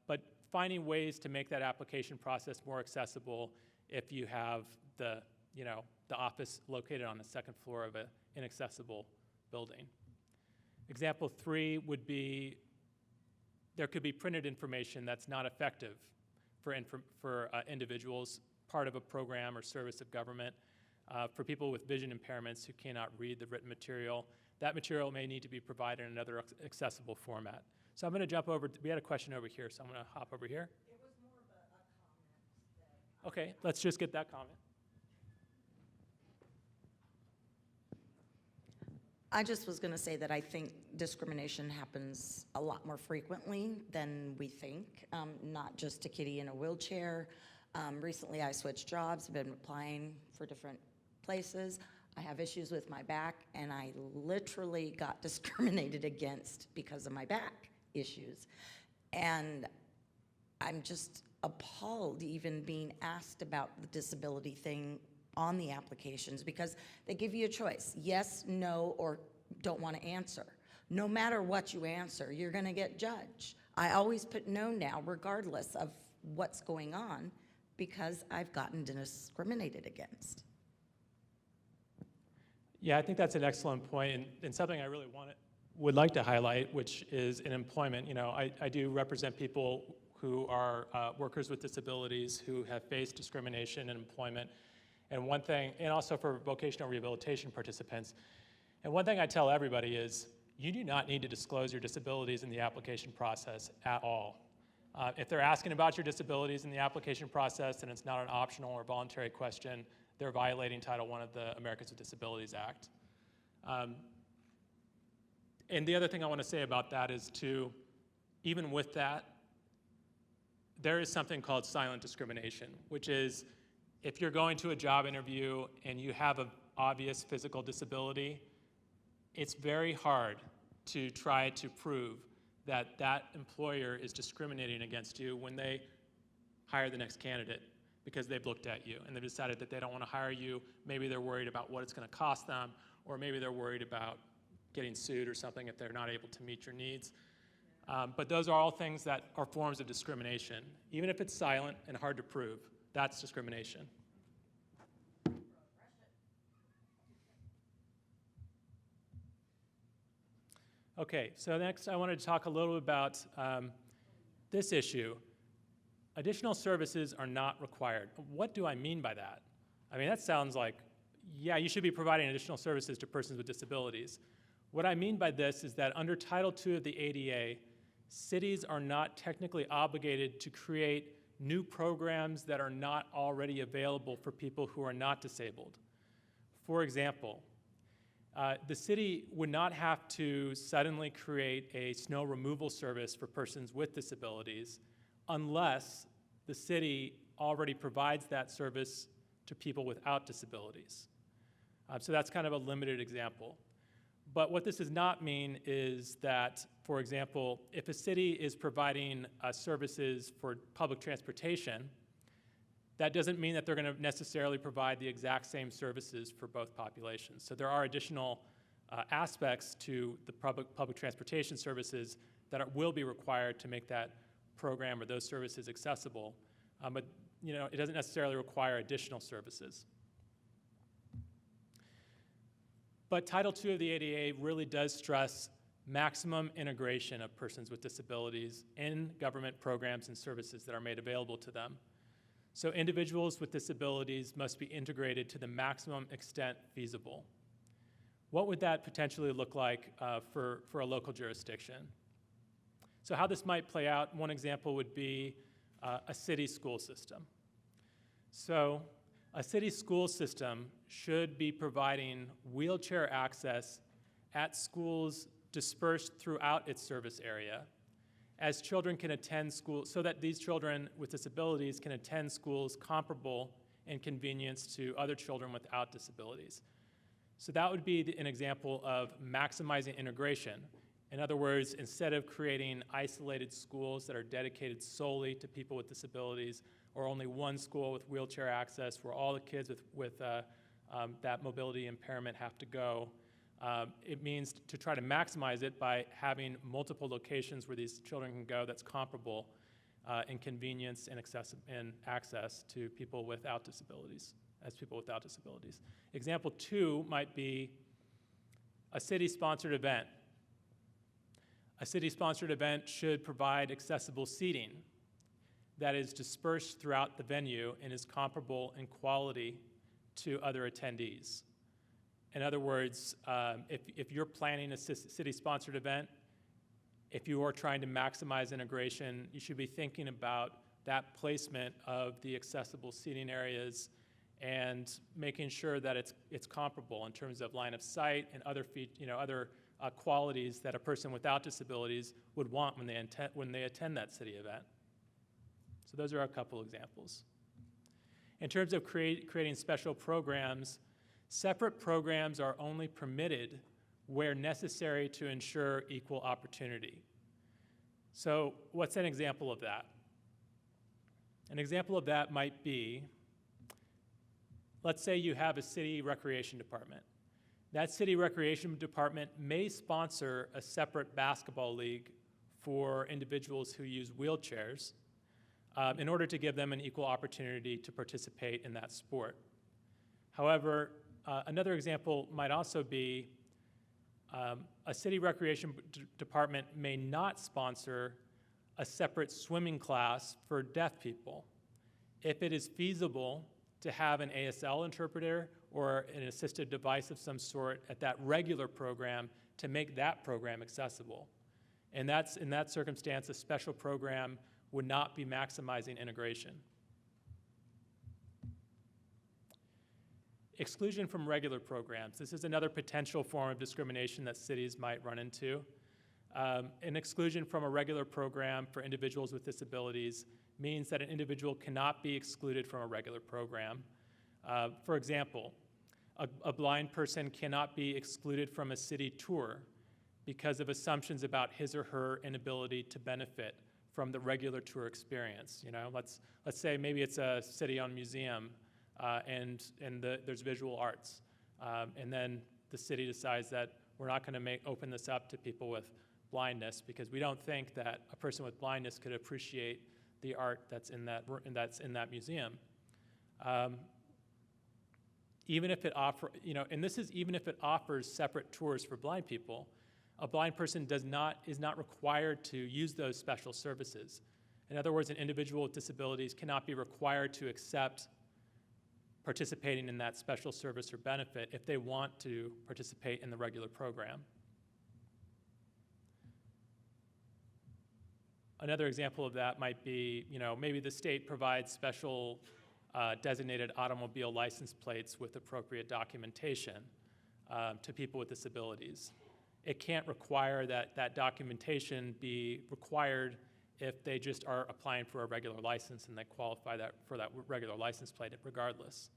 But finding ways to make that application process more accessible if you have the office located on the second floor of an inaccessible building. Example 3 would be there could be printed information that's not effective for individuals, part of a program or service of government. For people with vision impairments who cannot read the written material, that material may need to be provided in another accessible format. So I'm going to jump over. We had a question over here, so I'm going to hop over here. It was more of a comment. Okay, let's just get that comment. I just was going to say that I think discrimination happens a lot more frequently than we think, not just to Kitty in a wheelchair. Recently, I switched jobs, been applying for different places. I have issues with my back, and I literally got discriminated against because of my back issues. And I'm just appalled even being asked about the disability thing on the applications, because they give you a choice, yes, no, or don't want to answer. No matter what you answer, you're going to get judged. I always put no now, regardless of what's going on, because I've gotten discriminated against. Yeah, I think that's an excellent point, and something I really would like to highlight, which is in employment. I do represent people who are workers with disabilities who have faced discrimination in employment, and also for vocational rehabilitation participants. And one thing I tell everybody is, you do not need to disclose your disabilities in the application process at all. If they're asking about your disabilities in the application process and it's not an optional or voluntary question, they're violating Title I of the Americans with Disabilities Act. And the other thing I want to say about that is even with that, there is something called silent discrimination, which is if you're going to a job interview and you have an obvious physical disability, it's very hard to try to prove that that employer is discriminating against you when they hire the next candidate because they've looked at you and they've decided that they don't want to hire you. Maybe they're worried about what it's going to cost them, or maybe they're worried about getting sued or something if they're not able to meet your needs. But those are all things that are forms of discrimination. Even if it's silent and hard to prove, that's discrimination. Okay, so next I wanted to talk a little about this issue. Additional services are not required. What do I mean by that? I mean, that sounds like, yeah, you should be providing additional services to persons with disabilities. What I mean by this is that under Title II of the ADA, cities are not technically obligated to create new programs that are not already available for people who are not disabled. For example, the city would not have to suddenly create a snow removal service for persons with disabilities unless the city already provides that service to people without disabilities. So that's kind of a limited example. But what this does not mean is that, for example, if a city is providing services for public transportation, that doesn't mean that they're going to necessarily provide the exact same services for both populations. So there are additional aspects to the public transportation services that will be required to make that program or those services accessible, but it doesn't necessarily require additional services. But Title II of the ADA really does stress maximum integration of persons with disabilities in government programs and services that are made available to them. So individuals with disabilities must be integrated to the maximum extent feasible. What would that potentially look like for a local jurisdiction? So how this might play out, one example would be a city school system. So a city school system should be providing wheelchair access at schools dispersed throughout its service area, as children can attend school, so that these children with disabilities can attend schools comparable in convenience to other children without disabilities. So that would be an example of maximizing integration. In other words, instead of creating isolated schools that are dedicated solely to people with disabilities, or only one school with wheelchair access where all the kids with that mobility impairment have to go, it means to try to maximize it by having multiple locations where these children can go that's comparable in convenience and access to people without disabilities, Example 2 might be a city-sponsored event. A city-sponsored event should provide accessible seating that is dispersed throughout the venue and is comparable in quality to other attendees. In other words, if you're planning a city-sponsored event, if you are trying to maximize integration, you should be thinking about that placement of the accessible seating areas and making sure that it's comparable in terms of line of sight and other qualities that a person without disabilities would want when they attend that city event. So those are a couple examples. In terms of creating special programs, separate programs are only permitted where necessary to ensure equal opportunity. So what's an example of that? An example of that might be, let's say you have a city recreation department. That city recreation department may sponsor a separate basketball league for individuals who use wheelchairs in order to give them an equal opportunity to participate in that sport. However, another example might also be a city recreation department may not sponsor a separate swimming class for deaf people if it is feasible to have an ASL interpreter or an assistive device of some sort at that regular program to make that program accessible. And in that circumstance, a special program would not be maximizing integration. Exclusion from regular programs. This is another potential form of discrimination that cities might run into. An exclusion from a regular program for individuals with disabilities means that an individual cannot be excluded from a regular program. For example, a blind person cannot be excluded from a city tour because of assumptions about his or her inability to benefit from the regular tour experience. You know, let's say maybe it's a city-owned museum and there's visual arts, and then the city decides that we're not going to open this up to people with blindness because we don't think that a person with blindness could appreciate the art that's in that museum. Even if it and this is even if it offers separate tours for blind people, a blind person is not required to use those special services. In other words, an individual with disabilities cannot be required to accept participating in that special service or benefit if they want to participate in the regular program. Another example of that might be, maybe the state provides special designated automobile license plates with appropriate documentation to people with disabilities. It can't require that documentation be required if they just are applying for a regular license and they qualify for that regular license plate regardless.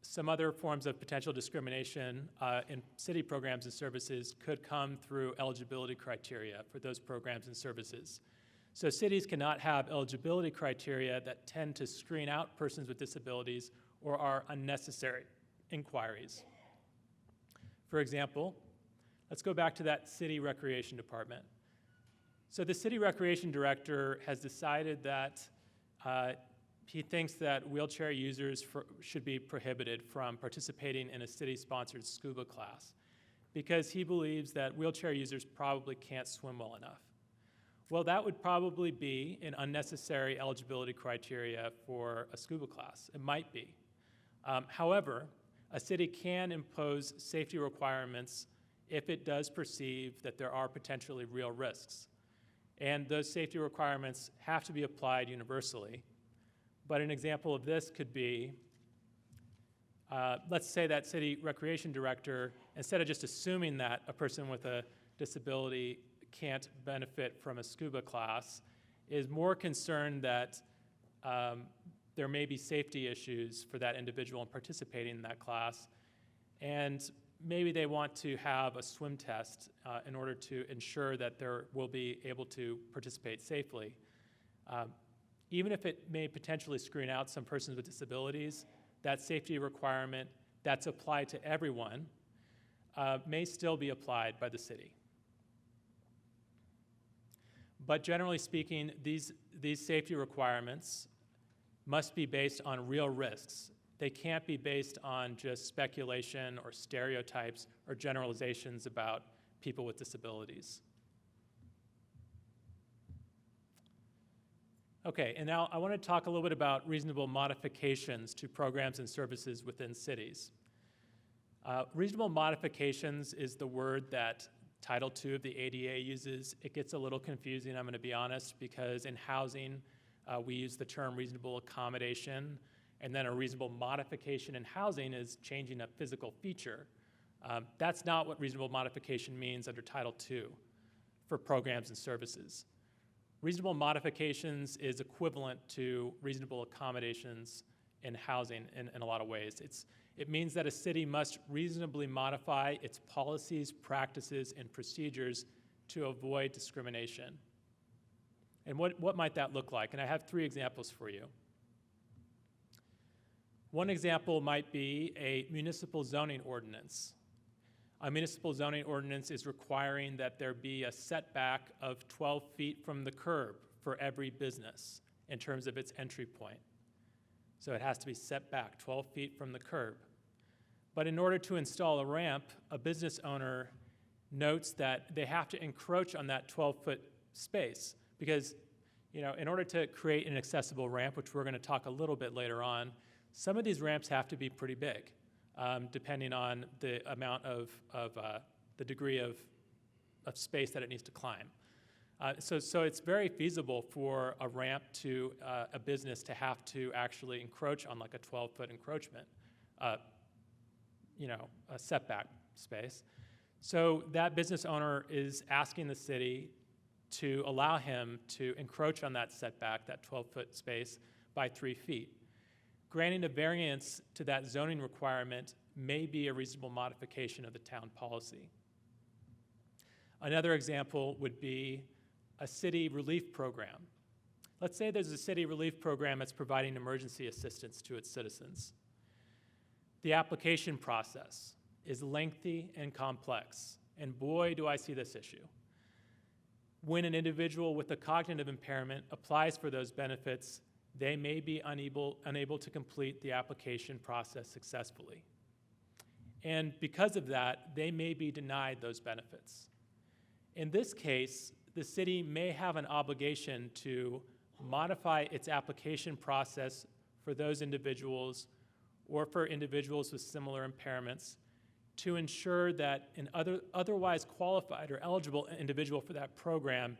Some other forms of potential discrimination in city programs and services could come through eligibility criteria for those programs and services. So cities cannot have eligibility criteria that tend to screen out persons with disabilities or are unnecessary inquiries. For example, let's go back to that city recreation department. So the city recreation director has decided that he thinks that wheelchair users should be prohibited from participating in a city-sponsored scuba class because he believes that wheelchair users probably can't swim well enough. Well, that would probably be an unnecessary eligibility criteria for a scuba class. It might be. However, a city can impose safety requirements if it does perceive that there are potentially real risks. And those safety requirements have to be applied universally. But an example of this could be, let's say that city recreation director, instead of just assuming that a person with a disability can't benefit from a scuba class, is more concerned that there may be safety issues for that individual in participating in that class. And maybe they want to have a swim test in order to ensure that they will be able to participate safely. Even if it may potentially screen out some persons with disabilities, that safety requirement that's applied to everyone may still be applied by the city. But generally speaking, these safety requirements must be based on real risks. They can't be based on just speculation or stereotypes or generalizations about people with disabilities. Okay, and now I want to talk a little bit about reasonable modifications to programs and services within cities. Reasonable modifications is the word that Title II of the ADA uses. It gets a little confusing, I'm going to be honest, because in housing, we use the term reasonable accommodation, and then a reasonable modification in housing is changing a physical feature. That's not what reasonable modification means under Title II for programs and services. Reasonable modifications is equivalent to reasonable accommodations in housing in a lot of ways. It means that a city must reasonably modify its policies, practices, and procedures to avoid discrimination. And what might that look like? And I have 3 examples for you. One example might be a municipal zoning ordinance. A municipal zoning ordinance is requiring that there be a setback of 12 feet from the curb for every business in terms of its entry point. So it has to be set back 12 feet from the curb. But in order to install a ramp, a business owner notes that they have to encroach on that 12-foot space because, in order to create an accessible ramp, which we're going to talk a little bit later on, some of these ramps have to be pretty big, depending on the amount of the degree of space that it needs to climb. So it's very feasible for a ramp to a business to have to actually encroach on like a 12-foot encroachment, a setback space. So that business owner is asking the city to allow him to encroach on that setback, that 12-foot space, by 3 feet. Granting a variance to that zoning requirement may be a reasonable modification of the town policy. Another example would be a city relief program. Let's say there's a city relief program that's providing emergency assistance to its citizens. The application process is lengthy and complex, and boy, do I see this issue. When an individual with a cognitive impairment applies for those benefits, they may be unable to complete the application process successfully. And because of that, they may be denied those benefits. In this case, the city may have an obligation to modify its application process for those individuals or for individuals with similar impairments to ensure that an otherwise qualified or eligible individual for that program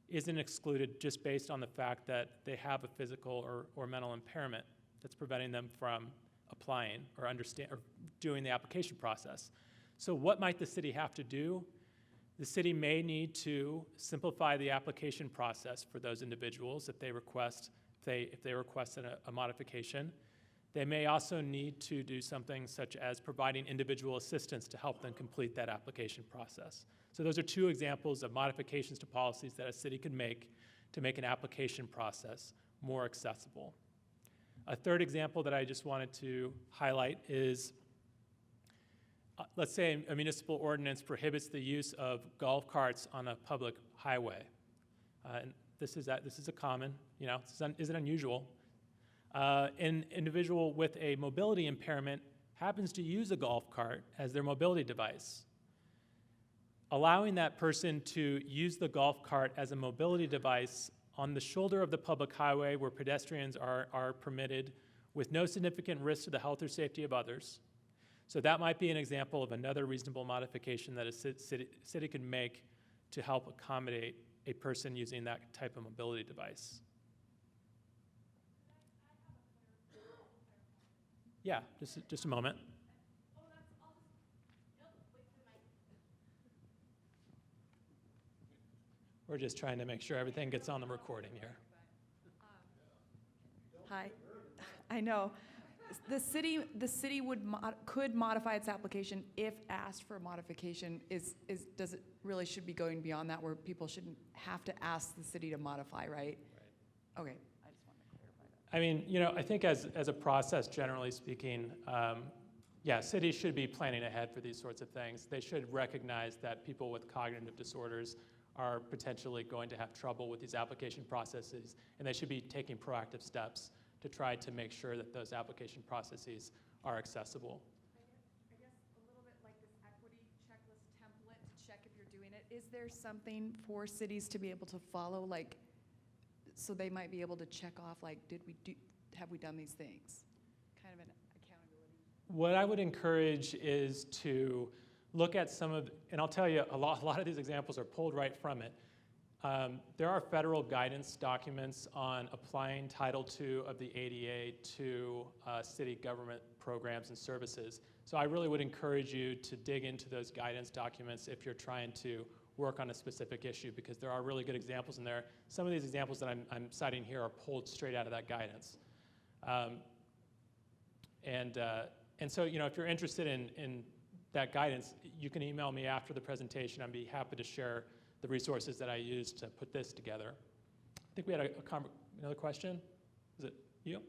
isn't excluded just based on the fact that they have a physical or mental impairment that's preventing them from applying or doing the application process. So what might the city have to do? The city may need to simplify the application process for those individuals if they request a modification. They may also need to do something such as providing individual assistance to help them complete that application process. So those are 2 examples of modifications to policies that a city could make to make an application process more accessible. A third example that I just wanted to highlight is, let's say a municipal ordinance prohibits the use of golf carts on a public highway. And this is a common, isn't unusual. An individual with a mobility impairment happens to use a golf cart as their mobility device. Allowing that person to use the golf cart as a mobility device on the shoulder of the public highway where pedestrians are permitted with no significant risk to the health or safety of others. So that might be an example of another reasonable modification that a city could make to help accommodate a person using that type of mobility device. Yeah, just a moment. We're just trying to make sure everything gets on the recording here. Hi, I know. The city could modify its application if asked for a modification. Does it really should be going beyond that, where people shouldn't have to ask the city to modify, right? Right. Okay, I just wanted to clarify that. I mean, I think as a process, generally speaking, cities should be planning ahead for these sorts of things. They should recognize that people with cognitive disorders are potentially going to have trouble with these application processes, and they should be taking proactive steps to try to make sure that those application processes are accessible. I guess a little bit like this equity checklist template to check if you're doing it. Is there something for cities to be able to follow, like, so they might be able to check off, like, have we done these things? Kind of an accountability. What I would encourage is to look at and I'll tell you, a lot of these examples are pulled right from it. There are federal guidance documents on applying Title II of the ADA to city government programs and services. So I really would encourage you to dig into those guidance documents if you're trying to work on a specific issue, because there are really good examples in there. Some of these examples that I'm citing here are pulled straight out of that guidance. And so, if you're interested in that guidance, you can email me after the presentation. I'd be happy to share the resources that I used to put this together. I think we had another question. Is it you?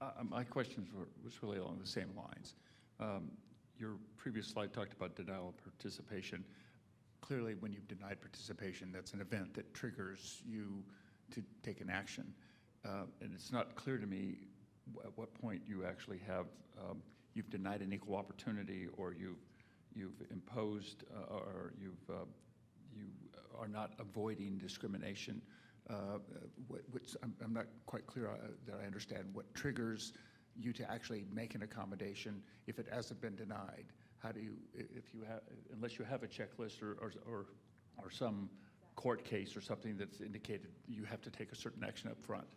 Yep. My question was really along the same lines. Your previous slide talked about denial of participation. Clearly, when you've denied participation, that's an event that triggers you to take an action. And it's not clear to me at what point you actually have, you've denied an equal opportunity, or you've imposed, or you are not avoiding discrimination. I'm not quite clear that I understand what triggers you to actually make an accommodation if it hasn't been denied. How do you, unless you have a checklist or some court case or something that's indicated you have to take a certain action up front.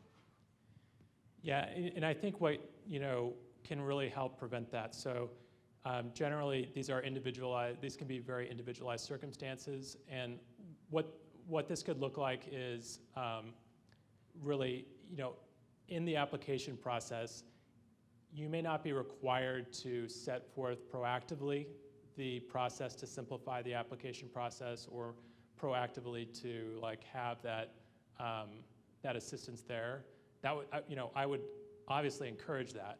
Yeah, and I think what, can really help prevent that. So generally, these can be very individualized circumstances. And what this could look like is really, in the application process, you may not be required to set forth proactively the process to simplify the application process or proactively to have that assistance there. That would, I would obviously encourage that.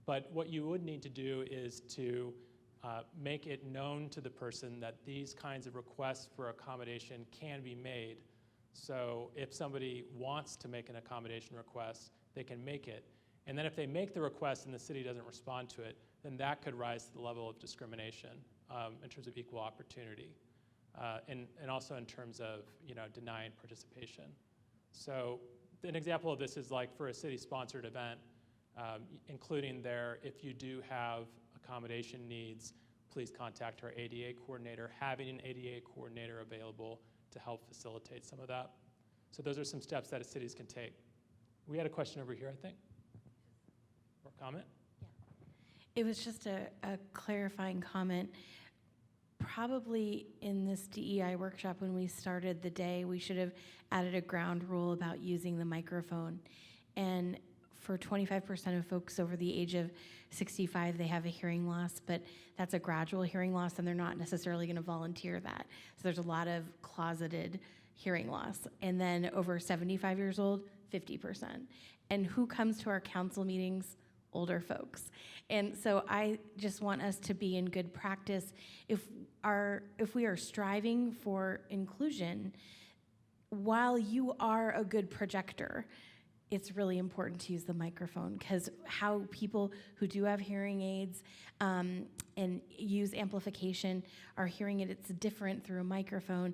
But what you would need to do is to make it known to the person that these kinds of requests for accommodation can be made. So if somebody wants to make an accommodation request, they can make it. And then if they make the request and the city doesn't respond to it, then that could rise to the level of discrimination in terms of equal opportunity. And also in terms of denying participation. So an example of this is for a city-sponsored event, including there, if you do have accommodation needs, please contact our ADA coordinator, having an ADA coordinator available to help facilitate some of that. So those are some steps that cities can take. We had a question over here, I think, or comment? Yeah. It was just a clarifying comment. Probably in this DEI workshop when we started the day, we should have added a ground rule about using the microphone. And for 25% of folks over the age of 65, they have a hearing loss, but that's a gradual hearing loss and they're not necessarily going to volunteer that. So there's a lot of closeted hearing loss. And then over 75 years old, 50%. And who comes to our council meetings? Older folks. And so I just want us to be in good practice. If we are striving for inclusion, while you are a good projector, it's really important to use the microphone, because how people who do have hearing aids and use amplification are hearing it, it's different through a microphone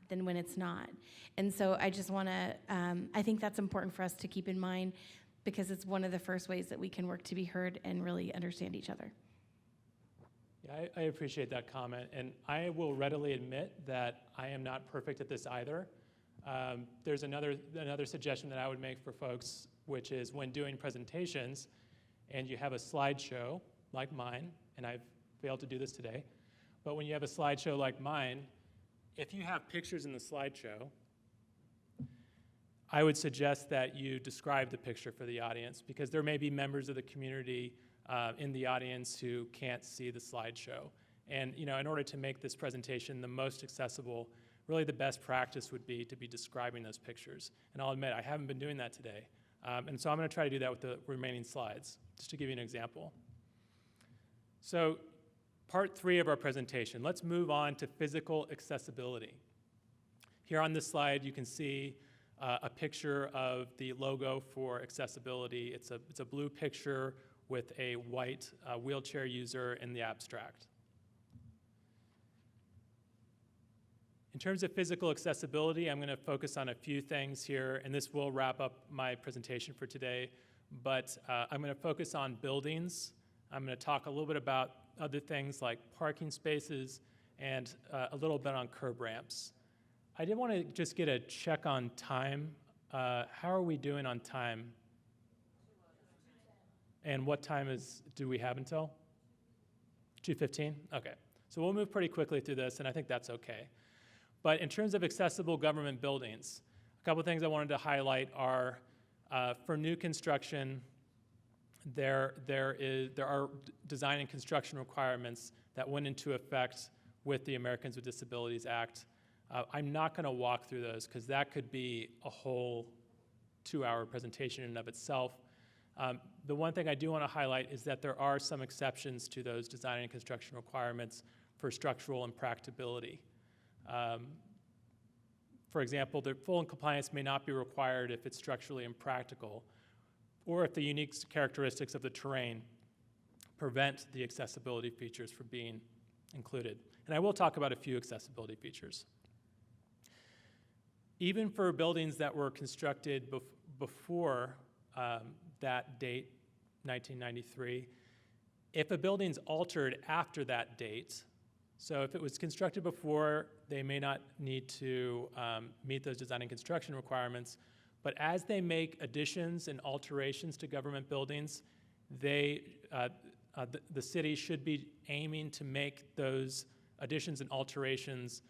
than when it's not. And so I just want to, I think that's important for us to keep in mind, because it's one of the first ways that we can work to be heard and really understand each other. Yeah, I appreciate that comment, and I will readily admit that I am not perfect at this either. There's another suggestion that I would make for folks, which is when doing presentations, and you have a slideshow like mine, and I've failed to do this today, but when you have a slideshow like mine, if you have pictures in the slideshow, I would suggest that you describe the picture for the audience, because there may be members of the community in the audience who can't see the slideshow. And in order to make this presentation the most accessible, really the best practice would be to be describing those pictures. And I'll admit, I haven't been doing that today. And so I'm going to try to do that with the remaining slides, just to give you an example. So part 3 of our presentation, let's move on to physical accessibility. Here on this slide, you can see a picture of the logo for accessibility. It's a blue picture with a white wheelchair user in the abstract. In terms of physical accessibility, I'm going to focus on a few things here, and this will wrap up my presentation for today. But I'm going to focus on buildings. I'm going to talk a little bit about other things like parking spaces and a little bit on curb ramps. I did want to just get a check on time. How are we doing on time? And what time do we have until? 2:15? Okay. So we'll move pretty quickly through this, and I think that's okay. But in terms of accessible government buildings, a couple of things I wanted to highlight are for new construction, there are design and construction requirements that went into effect with the Americans with Disabilities Act. I'm not going to walk through those because that could be a whole 2-hour presentation in and of itself. The one thing I do want to highlight is that there are some exceptions to those design and construction requirements for structural impracticability. For example, the full compliance may not be required if it's structurally impractical, or if the unique characteristics of the terrain prevent the accessibility features from being included. And I will talk about a few accessibility features. Even for buildings that were constructed before that date, 1993, if a building's altered after that date, So if it was constructed before, they may not need to meet those design and construction requirements. But as they make additions and alterations to government buildings, the city should be aiming to make those additions and alterations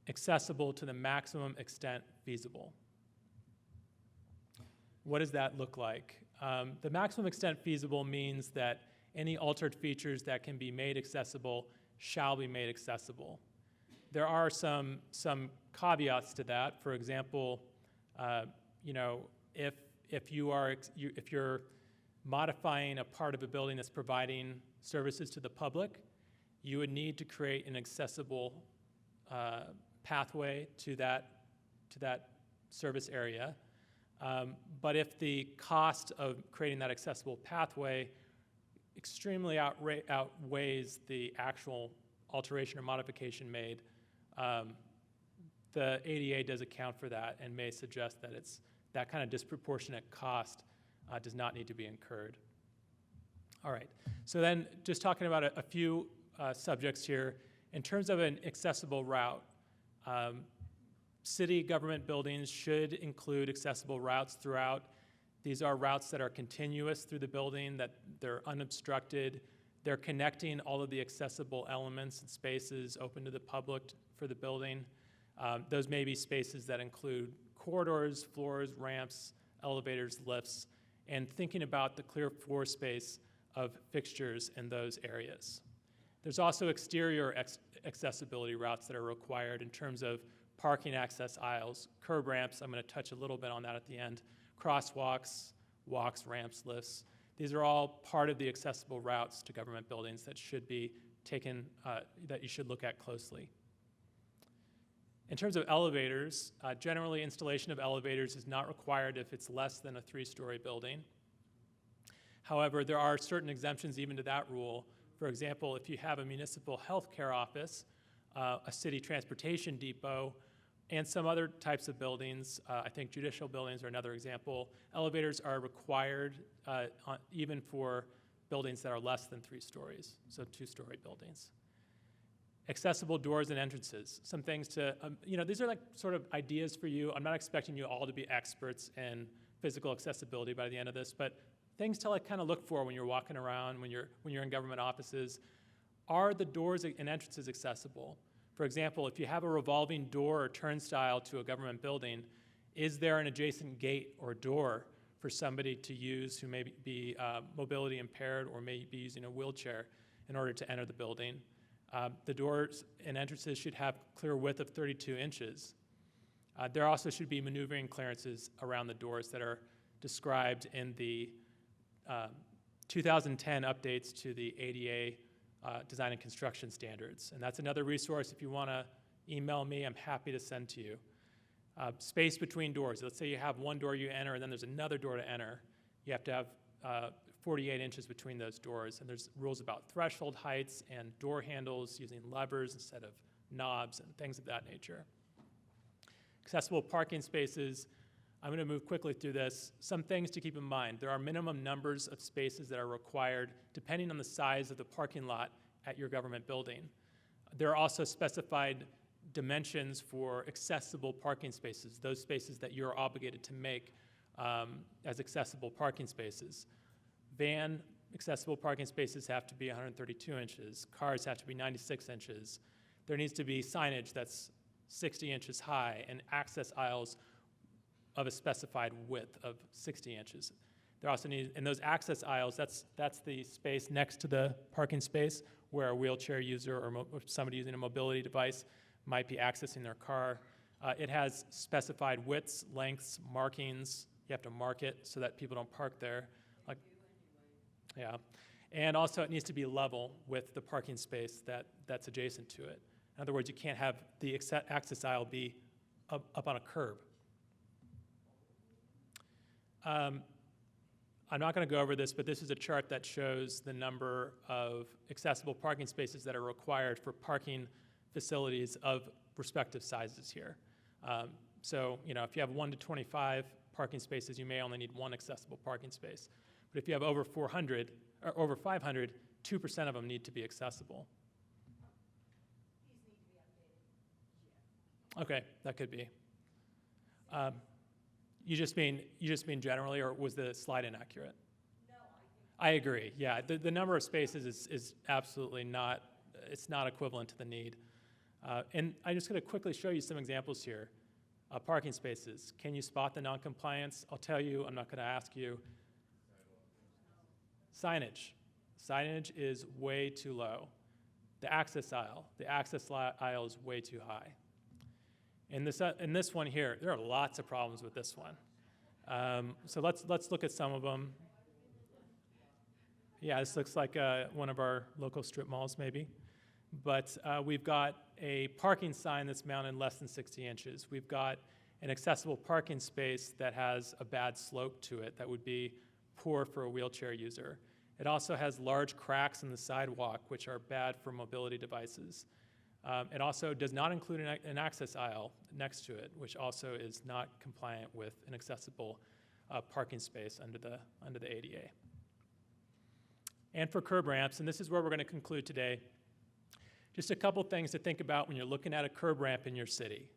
accessible to the maximum extent feasible. What does that look like? The maximum extent feasible means that any altered features that can be made accessible shall be made accessible. There are some caveats to that. For example, if you're modifying a part of a building that's providing services to the public, you would need to create an accessible pathway to that service area. But if the cost of creating that accessible pathway extremely outweighs the actual alteration or modification made, the ADA does account for that and may suggest that that kind of disproportionate cost does not need to be incurred. All right, so then just talking about a few subjects here. In terms of an accessible route, city government buildings should include accessible routes throughout. These are routes that are continuous through the building, that they're unobstructed. They're connecting all of the accessible elements and spaces open to the public for the building. Those may be spaces that include corridors, floors, ramps, elevators, lifts, and thinking about the clear floor space of fixtures in those areas. There's also exterior accessibility routes that are required in terms of parking access aisles, curb ramps, I'm going to touch a little bit on that at the end, crosswalks, walks, ramps, lifts. These are all part of the accessible routes to government buildings that should be taken, that you should look at closely. In terms of elevators, generally installation of elevators is not required if it's less than a 3-story building. However, there are certain exemptions even to that rule. For example, if you have a municipal healthcare office, a city transportation depot, and some other types of buildings, I think judicial buildings are another example, elevators are required even for buildings that are less than 3 stories, so 2-story buildings. Accessible doors and entrances, some things to, these are like sort of ideas for you. I'm not expecting you all to be experts in physical accessibility by the end of this, but things to like kind of look for when you're walking around, when you're in government offices. Are the doors and entrances accessible? For example, if you have a revolving door or turnstile to a government building, is there an adjacent gate or door for somebody to use who may be mobility impaired or may be using a wheelchair in order to enter the building? The doors and entrances should have clear width of 32 inches. There also should be maneuvering clearances around the doors that are described in the 2010 updates to the ADA design and construction standards. And that's another resource. If you want to email me, I'm happy to send to you. Space between doors. Let's say you have one door you enter and then there's another door to enter. You have to have 48 inches between those doors. And there's rules about threshold heights and door handles using levers instead of knobs and things of that nature. Accessible parking spaces. I'm going to move quickly through this. Some things to keep in mind. There are minimum numbers of spaces that are required depending on the size of the parking lot at your government building. There are also specified dimensions for accessible parking spaces, those spaces that you're obligated to make as accessible parking spaces. Van accessible parking spaces have to be 132 inches. Cars have to be 96 inches. There needs to be signage that's 60 inches high and access aisles of a specified width of 60 inches. There also need, in those access aisles, that's the space next to the parking space where a wheelchair user or somebody using a mobility device might be accessing their car. It has specified widths, lengths, markings. You have to mark it so that people don't park there. Yeah. And also it needs to be level with the parking space that's adjacent to it. In other words, you can't have the access aisle be up on a curb. I'm not going to go over this, but this is a chart that shows the number of accessible parking spaces that are required for parking facilities of respective sizes here. So, if you have 1 to 25 parking spaces, you may only need 1 accessible parking space. But if you have over 400 or over 500, 2% of them need to be accessible. Okay, that could be. You just mean generally, or was the slide inaccurate? No, I agree. Yeah, the number of spaces is absolutely not. It's not equivalent to the need. And I'm just going to quickly show you some examples here. Parking spaces. Can you spot the noncompliance? I'll tell you. I'm not going to ask you. Signage. Signage is way too low. The access aisle. The access aisle is way too high. In this one here, there are lots of problems with this one. So let's look at some of them. Yeah, this looks like one of our local strip malls, maybe. But we've got a parking sign that's mounted less than 60 inches. We've got an accessible parking space that has a bad slope to it that would be poor for a wheelchair user. It also has large cracks in the sidewalk, which are bad for mobility devices. It also does not include an access aisle next to it, which also is not compliant with an accessible parking space under the ADA. And for curb ramps, and this is where we're going to conclude today, just a couple things to think about when you're looking at a curb ramp in your city.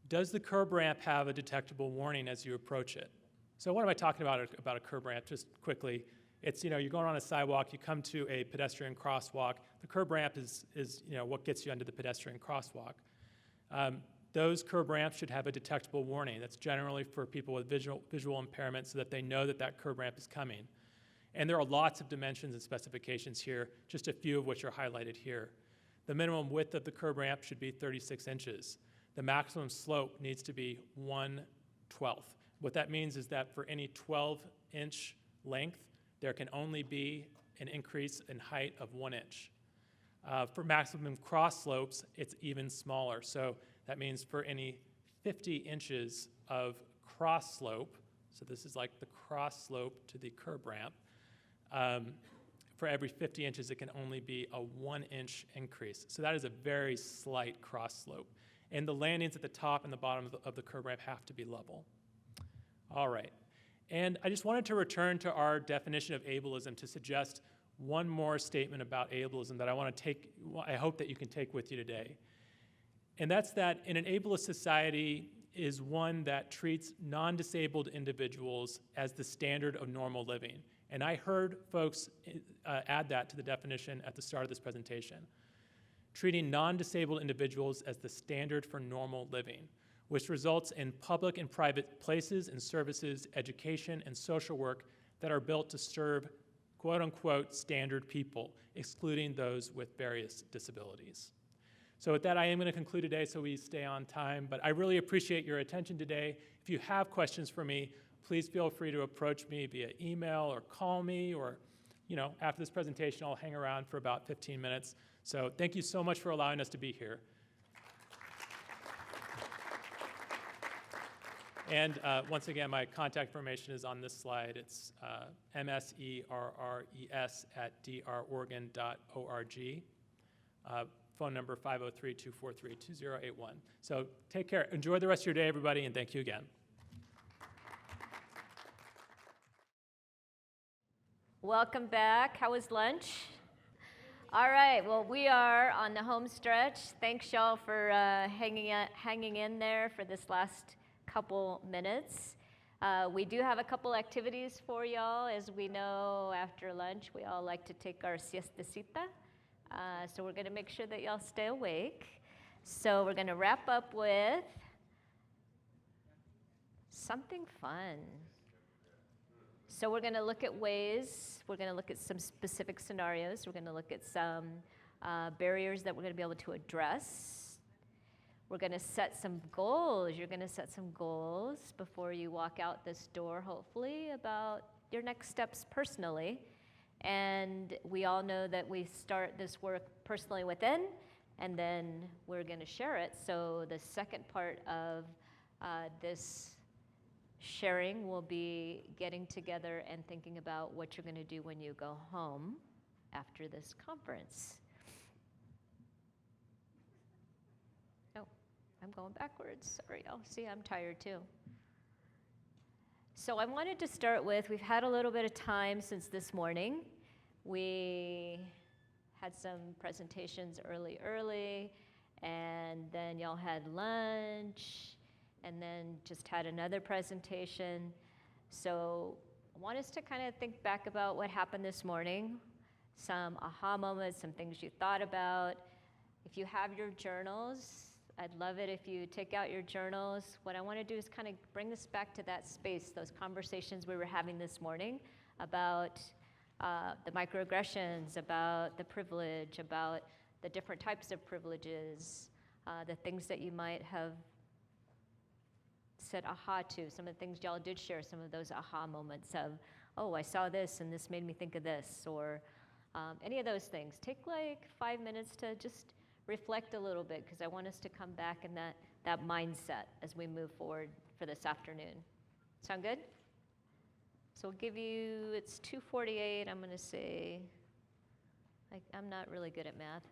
Does the curb ramp have a detectable warning as you approach it? So what am I talking about a curb ramp? Just quickly, it's, you're going on a sidewalk, you come to a pedestrian crosswalk. The curb ramp is what gets you under the pedestrian crosswalk. Those curb ramps should have a detectable warning. That's generally for people with visual impairment so that they know that that curb ramp is coming. And there are lots of dimensions and specifications here, just a few of which are highlighted here. The minimum width of the curb ramp should be 36 inches. The maximum slope needs to be 1/12. What that means is that for any 12-inch length, there can only be an increase in height of 1 inch. For maximum cross slopes, it's even smaller. So that means for any 50 inches of cross slope, so this is like the cross slope to the curb ramp, for every 50 inches, it can only be a 1-inch increase. So that is a very slight cross slope. And the landings at the top and the bottom of the curb ramp have to be level. All right. And I just wanted to return to our definition of ableism to suggest one more statement about ableism that I hope that you can take with you today. And that's that in an ableist society is one that treats non-disabled individuals as the standard of normal living. And I heard folks add that to the definition at the start of this presentation. Treating non-disabled individuals as the standard for normal living, which results in public and private places and services, education, and social work that are built to serve quote-unquote standard people, excluding those with various disabilities. So with that, I am going to conclude today so we stay on time, but I really appreciate your attention today. If you have questions for me, please feel free to approach me via email or call me, or after this presentation, I'll hang around for about 15 minutes. So thank you so much for allowing us to be here. And once again, my contact information is on this slide. It's mserres@droregon.org. Phone number 503-243-2081. So take care. Enjoy the rest of your day, everybody, and thank you again. Welcome back. How was lunch? All right. Well, we are on the home stretch. Thanks, y'all, for hanging in there for this last couple minutes. We do have a couple activities for y'all. As we know, after lunch, we all like to take our siestecita. So we're going to make sure that y'all stay awake. So we're going to wrap up with something fun. So we're going to look at ways, we're going to look at some specific scenarios, we're going to look at some barriers that we're going to be able to address. We're going to set some goals. You're going to set some goals before you walk out this door, hopefully, about your next steps personally. And we all know that we start this work personally within, and then we're going to share it. So the second part of this sharing will be getting together and thinking about what you're going to do when you go home after this conference. Oh, I'm going backwards. Sorry, y'all. See, I'm tired too. So I wanted to start with, we've had a little bit of time since this morning. We had some presentations early, and then y'all had lunch, and then just had another presentation. So I want us to kind of think back about what happened this morning, some aha moments, some things you thought about. If you have your journals, I'd love it if you take out your journals. What I want to do is kind of bring this back to that space, those conversations we were having this morning about the microaggressions, about the privilege, about the different types of privileges, the things that you might have said aha to, some of the things y'all did share, some of those aha moments of, oh, I saw this and this made me think of this, or any of those things. Take like 5 minutes to just reflect a little bit, because I want us to come back in that mindset as we move forward for this afternoon. Sound good? So we'll give you, it's 2:48, I'm gonna say, I'm not really good at math,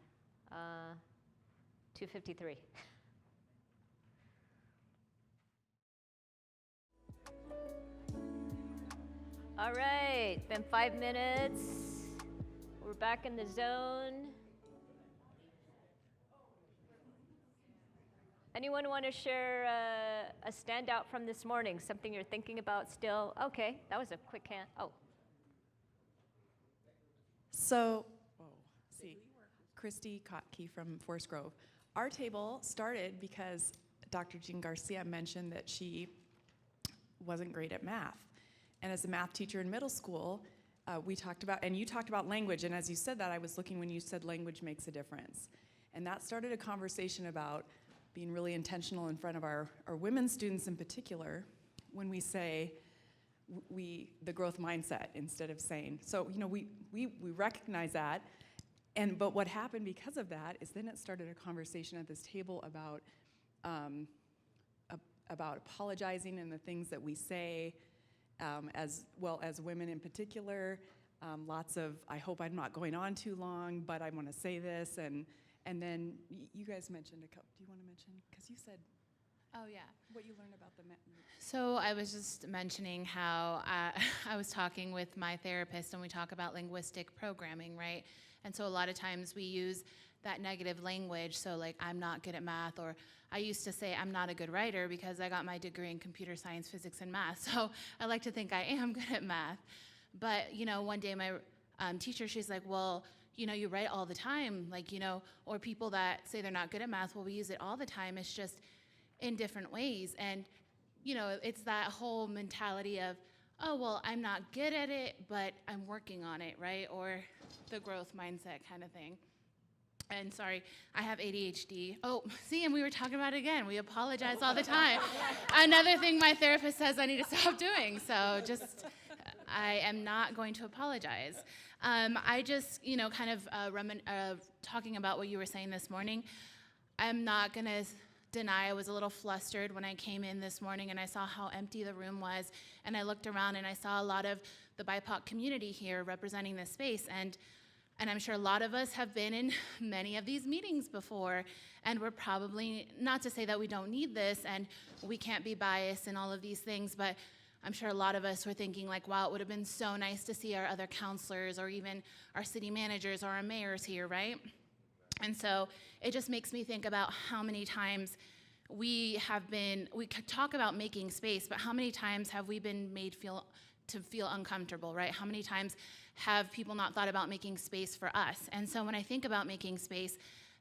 2:53. All right, been 5 minutes. We're back in the zone. Anyone want to share a standout from this morning? Something you're thinking about still? Okay, that was a quick hand. Oh. So, Christy Kotke from Forest Grove. Our table started because Dr. Jean Garcia mentioned that she wasn't great at math. And as a math teacher in middle school, we talked about, and you talked about language, and as you said that, I was looking when you said language makes a difference. And that started a conversation about being really intentional in front of our women students in particular when we say the growth mindset instead of saying. So, we recognize that, but what happened because of that is then it started a conversation at this table about apologizing and the things that we say, as well as women in particular. Lots of, I hope I'm not going on too long, but I want to say this, and then you guys mentioned a couple. Do you want to mention? Because you said, Oh, yeah. what you learned about the. So I was just mentioning how I was talking with my therapist, and we talk about linguistic programming, right? And so a lot of times we use that negative language. So like, I'm not good at math, or I used to say I'm not a good writer because I got my degree in computer science, physics, and math. So I like to think I am good at math. But, one day my teacher, she's like, well, you write all the time, like, or people that say they're not good at math, well, we use it all the time. It's just in different ways. And, it's that whole mentality of, oh, well, I'm not good at it, but I'm working on it, right? Or the growth mindset kind of thing. And sorry, I have ADHD. Oh, see, and we were talking about it again. We apologize all the time. Another thing my therapist says I need to stop doing. So just, I am not going to apologize. I just, kind of talking about what you were saying this morning, I'm not going to deny I was a little flustered when I came in this morning and I saw how empty the room was, and I looked around and I saw a lot of the BIPOC community here representing this space, and I'm sure a lot of us have been in many of these meetings before, and we're probably, not to say that we don't need this and we can't be biased and all of these things, but I'm sure a lot of us were thinking like, wow, it would have been so nice to see our other counselors or even our city managers or our mayors here, right? And so it just makes me think about how many times we could talk about making space, but how many times have we been made feel uncomfortable, right? How many times have people not thought about making space for us? And so when I think about making space,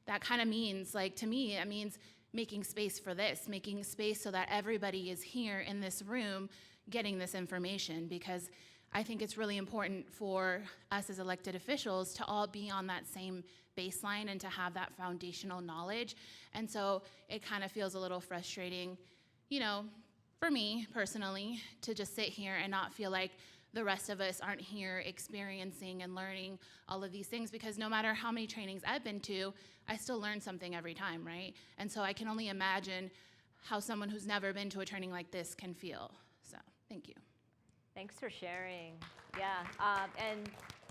that kind of means, like, to me, it means making space for this, making space so that everybody is here in this room getting this information, because I think it's really important for us as elected officials to all be on that same baseline and to have that foundational knowledge. And so it kind of feels a little frustrating, for me personally, to just sit here and not feel like the rest of us aren't here experiencing and learning all of these things, because no matter how many trainings I've been to, I still learn something every time, right? And so I can only imagine how someone who's never been to a training like this can feel. So, thank you. Thanks for sharing. Yeah, and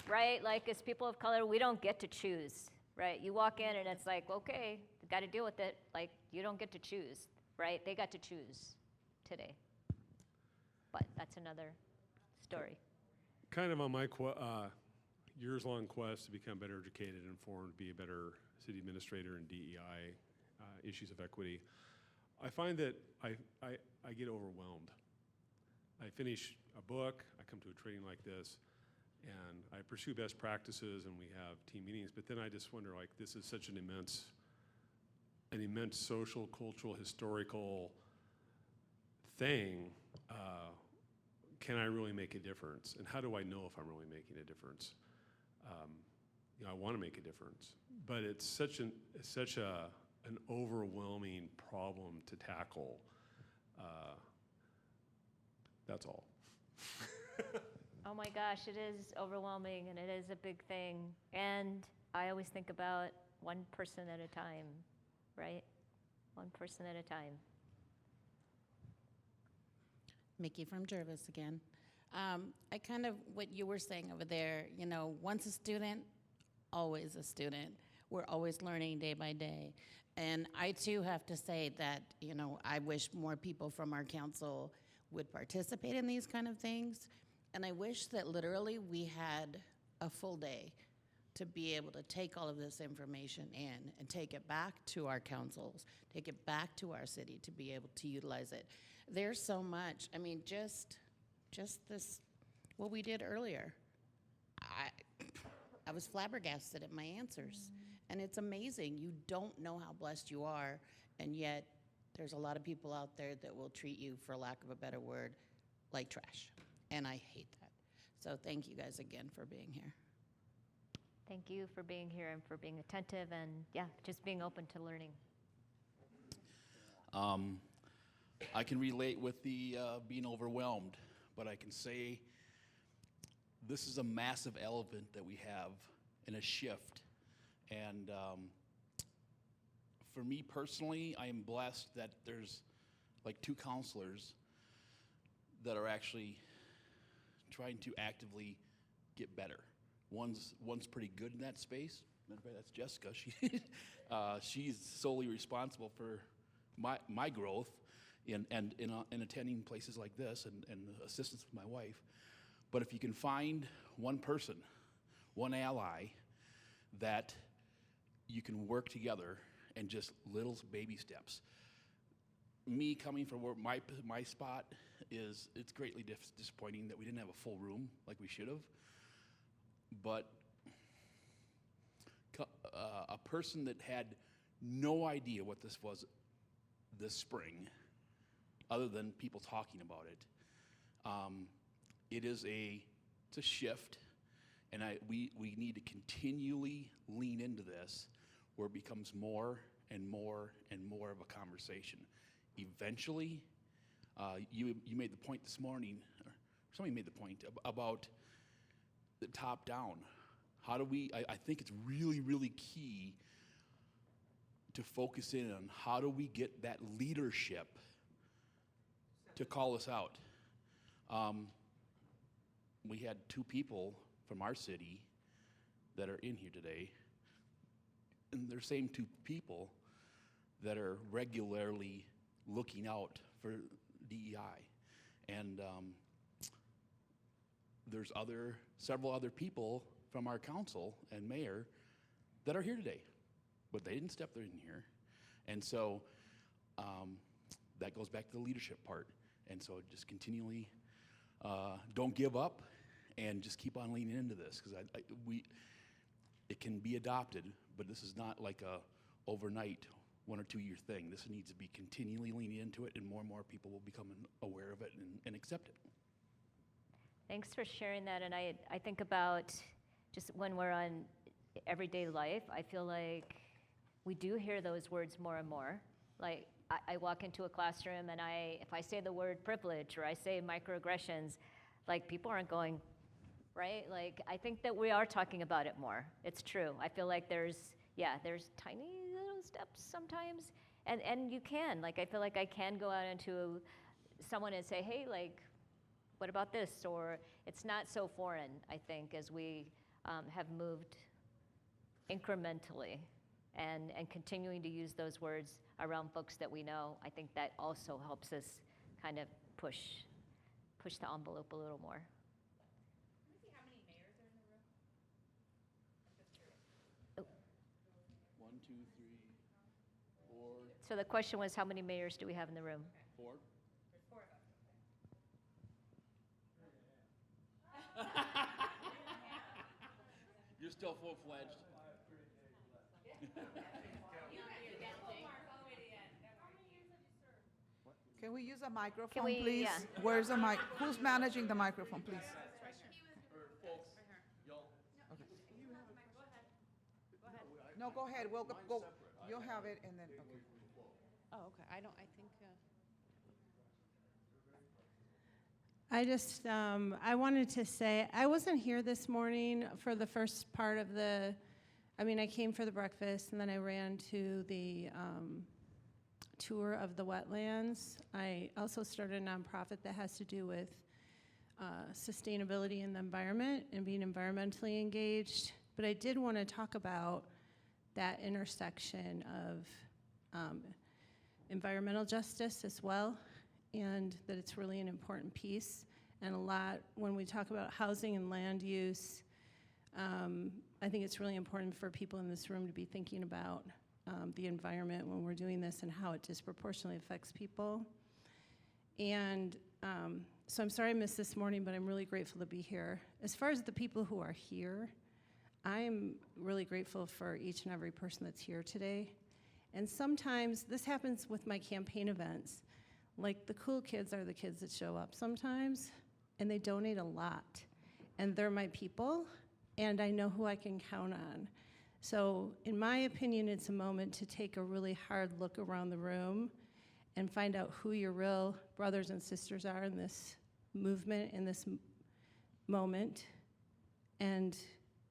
right, like as people of color, we don't get to choose, right? You walk in and it's like, okay, got to deal with it. Like, you don't get to choose, right? They got to choose today. But that's another story. Kind of on my years-long quest to become better educated and informed, be a better city administrator in DEI, issues of equity. I find that I get overwhelmed. I finish a book, I come to a training like this, and I pursue best practices, and we have team meetings, but then I just wonder, like, this is such an immense social, cultural, historical thing. Can I really make a difference? And how do I know if I'm really making a difference? I want to make a difference, but it's such an overwhelming problem to tackle. That's all. Oh my gosh, it is overwhelming and it is a big thing. And I always think about one person at a time, right? One person at a time. Mickey from Jervis again. I kind of, what you were saying over there, once a student, always a student. We're always learning day by day. And I too have to say that, I wish more people from our council would participate in these kind of things. And I wish that literally we had a full day to be able to take all of this information in and take it back to our councils, take it back to our city to be able to utilize it. There's so much. I mean, just this, what we did earlier. I was flabbergasted at my answers. And it's amazing. You don't know how blessed you are, and yet there's a lot of people out there that will treat you, for lack of a better word, like trash. And I hate that. So thank you guys again for being here. Thank you for being here and for being attentive and, yeah, just being open to learning. I can relate with the being overwhelmed, but I can say this is a massive elephant that we have in a shift. And for me personally, I am blessed that there's like 2 counselors that are actually trying to actively get better. One's pretty good in that space. Matter of fact, that's Jessica. She's solely responsible for my growth in attending places like this and assistance with my wife. But if you can find one person, one ally that you can work together and just little baby steps. Me coming from where my spot is, it's greatly disappointing that we didn't have a full room like we should have. But a person that had no idea what this was this spring, other than people talking about it, it's a shift, and we need to continually lean into this, where it becomes more and more and more of a conversation. Eventually, you made the point this morning, or somebody made the point about the top down. How do we, I think it's really, really key to focus in on how do we get that leadership to call us out. We had 2 people from our city that are in here today, and they're same 2 people that are regularly looking out for DEI. And there's several other people from our council and mayor that are here today, but they didn't step in here. And so that goes back to the leadership part. And so just continually don't give up and just keep on leaning into this, because it can be adopted, but this is not like a overnight 1 or 2 year thing. This needs to be continually leaning into it, and more people will become aware of it and accept it. Thanks for sharing that. And I think about just when we're on everyday life, I feel like we do hear those words more and more. Like I walk into a classroom and if I say the word privilege or I say microaggressions, like people aren't going, right? Like I think that we are talking about it more. It's true. I feel like there's tiny little steps sometimes. And you can, like I feel like I can go out into someone and say, hey, like, what about this? Or it's not so foreign, I think, as we have moved incrementally and continuing to use those words around folks that we know. I think that also helps us kind of push the envelope a little more. Can we see how many mayors are in the room? I'm just curious. 1, 2, 3, 4, So the question was, how many mayors do we have in the room? 4. You're still full-fledged. Can we use a microphone, Can we- please? yeah. Where's the mic? Who's managing the microphone, please? No, go ahead. We'll go. You'll have it, and then. Okay. Oh, okay. I think. I wanted to say, I wasn't here this morning for the first part of I came for the breakfast, and then I ran to the tour of the wetlands. I also started a nonprofit that has to do with sustainability in the environment and being environmentally engaged. But I did want to talk about that intersection of environmental justice as well, and that it's really an important piece. And a lot, when we talk about housing and land use, I think it's really important for people in this room to be thinking about the environment when we're doing this and how it disproportionately affects people. And so I'm sorry I missed this morning, but I'm really grateful to be here. As far as the people who are here, I'm really grateful for each and every person that's here today. And sometimes this happens with my campaign events. Like, the cool kids are the kids that show up sometimes, and they donate a lot. And they're my people, and I know who I can count on. So in my opinion, it's a moment to take a really hard look around the room and find out who your real brothers and sisters are in this movement, in this moment, and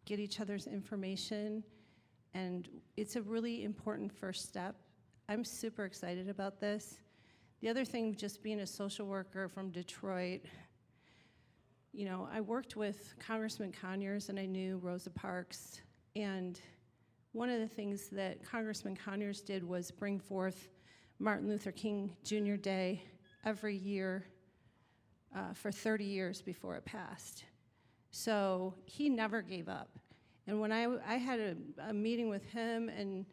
get each other's information. And it's a really important first step. I'm super excited about this. The other thing, just being a social worker from Detroit, I worked with Congressman Conyers, and I knew Rosa Parks. And one of the things that Congressman Conyers did was bring forth Martin Luther King Jr. Day every year for 30 years before it passed. So he never gave up. And when I had a meeting with him and,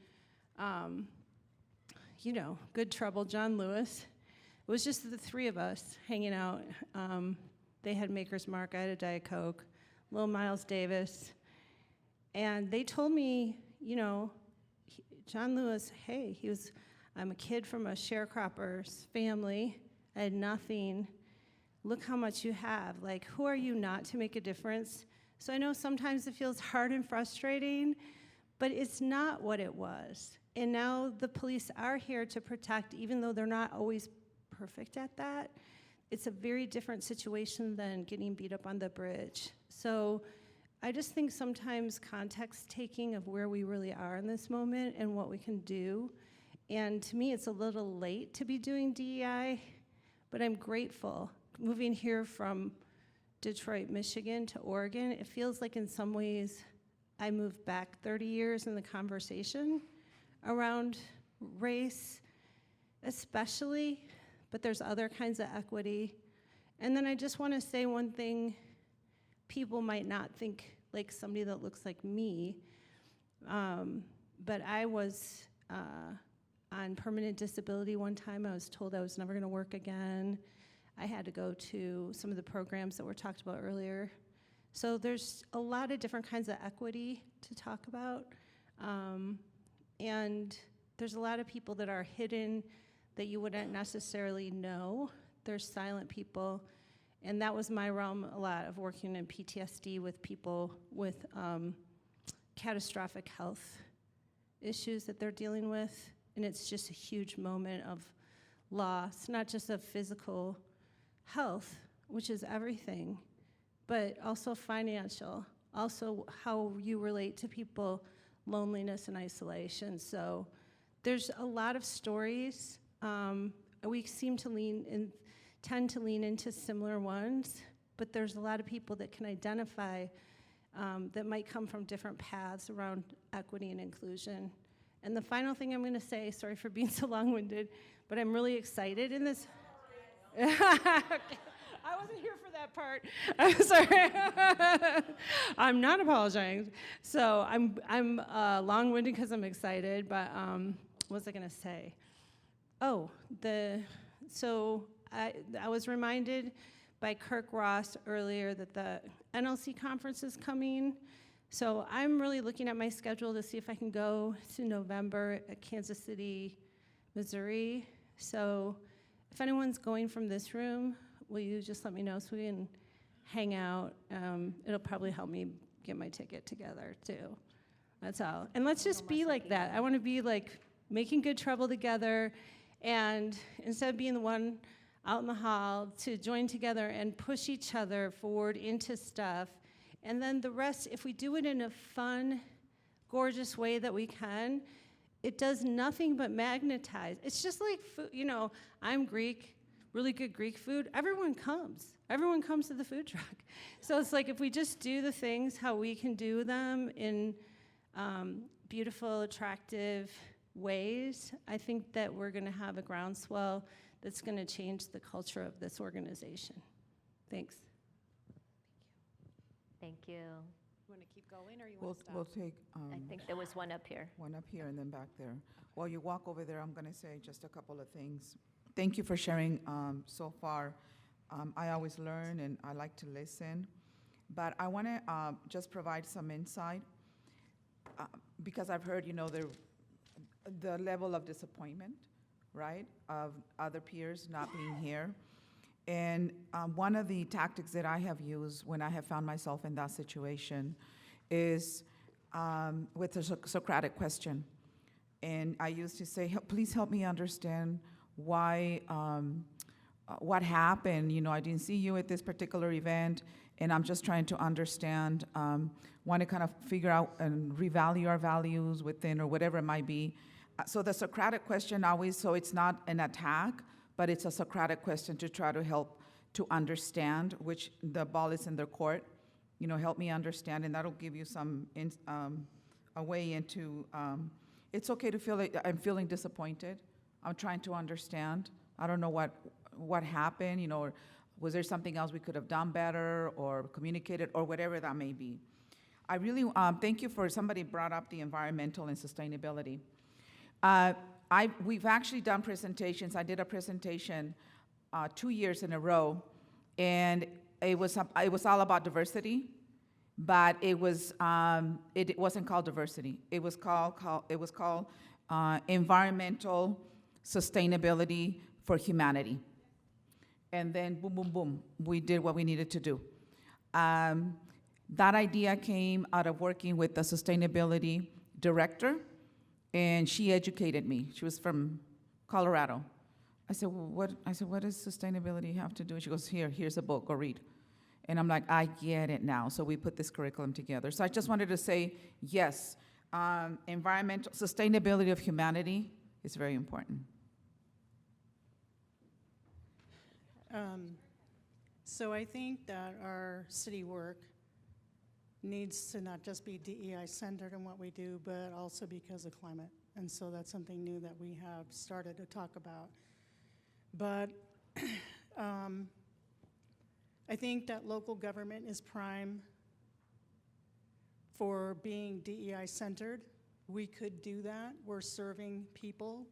good trouble, John Lewis, it was just the three of us hanging out. They had Maker's Mark, I had a Diet Coke, Lil Miles Davis. And they told me, John Lewis, hey, I'm a kid from a sharecropper's family. I had nothing. Look how much you have. Like, who are you not to make a difference? So I know sometimes it feels hard and frustrating, but it's not what it was. And now the police are here to protect, even though they're not always perfect at that. It's a very different situation than getting beat up on the bridge. So I just think sometimes context taking of where we really are in this moment and what we can do. And to me, it's a little late to be doing DEI, but I'm grateful. Moving here from Detroit, Michigan to Oregon, it feels like in some ways I moved back 30 years in the conversation around race, especially, but there's other kinds of equity. And then I just want to say one thing. People might not think like somebody that looks like me, but I was on permanent disability one time. I was told I was never going to work again. I had to go to some of the programs that were talked about earlier. So there's a lot of different kinds of equity to talk about. And there's a lot of people that are hidden that you wouldn't necessarily know. There's silent people. And that was my realm a lot of working in PTSD with people with catastrophic health issues that they're dealing with. And it's just a huge moment of loss, not just of physical health, which is everything, but also financial, also how you relate to people, loneliness and isolation. So there's a lot of stories. We seem to tend to lean into similar ones, but there's a lot of people that can identify that might come from different paths around equity and inclusion. And the final thing I'm going to say, sorry for being so long-winded, but I'm really excited in this. Okay. I wasn't here for that part. I'm sorry. I'm not apologizing. So I'm long-winded because I'm excited, but what was I going to say? Oh, so I was reminded by Kirk Ross earlier that the NLC conference is coming. So I'm really looking at my schedule to see if I can go to November at Kansas City, Missouri. So if anyone's going from this room, will you just let me know so we can hang out? It'll probably help me get my ticket together too. That's all. And let's just be like that. I want to be like making good trouble together, and instead of being the one out in the hall, to join together and push each other forward into stuff. And then the rest, if we do it in a fun, gorgeous way that we can, it does nothing but magnetize. It's just like food, you know, I'm Greek, really good Greek food. Everyone comes. Everyone comes to the food truck. So it's like if we just do the things how we can do them in beautiful, attractive ways, I think that we're going to have a groundswell that's going to change the culture of this organization. Thanks. Thank you. You want to keep going, or you We'll, want to stop? we'll take I think there was one up here. one up here and then back there. While you walk over there, I'm going to say just a couple of things. Thank you for sharing so far. I always learn and I like to listen, but I want to just provide some insight because I've heard, you know, the level of disappointment, right, of other peers not being here. And one of the tactics that I have used when I have found myself in that situation is with the Socratic question. And I used to say, please help me understand why, what happened. You know, I didn't see you at this particular event, and I'm just trying to understand, want to kind of figure out and revalue our values within or whatever it might be. So the Socratic question always, so it's not an attack, but it's a Socratic question to try to help to understand, which the ball is in their court. You know, help me understand, and that'll give you some a way into. It's okay to feel like I'm feeling disappointed. I'm trying to understand. I don't know what happened. You know, or was there something else we could have done better, or communicated, or whatever that may be. I really thank you for somebody brought up the environmental and sustainability. We've actually done presentations. I did a presentation 2 years in a row, and it was all about diversity, but it wasn't called diversity. It was called environmental sustainability for humanity. And then boom, boom, boom, we did what we needed to do. That idea came out of working with the sustainability director, and she educated me. She was from Colorado. I said, well, what does sustainability have to do? She goes, here's a book, go read. And I'm like, I get it now. So we put this curriculum together. So I just wanted to say, yes, environmental sustainability of humanity is very important. So I think that our city work needs to not just be DEI centered in what we do, but also because of climate. And so that's something new that we have started to talk about. But I think that local government is prime for being DEI centered. We could do that. We're serving people.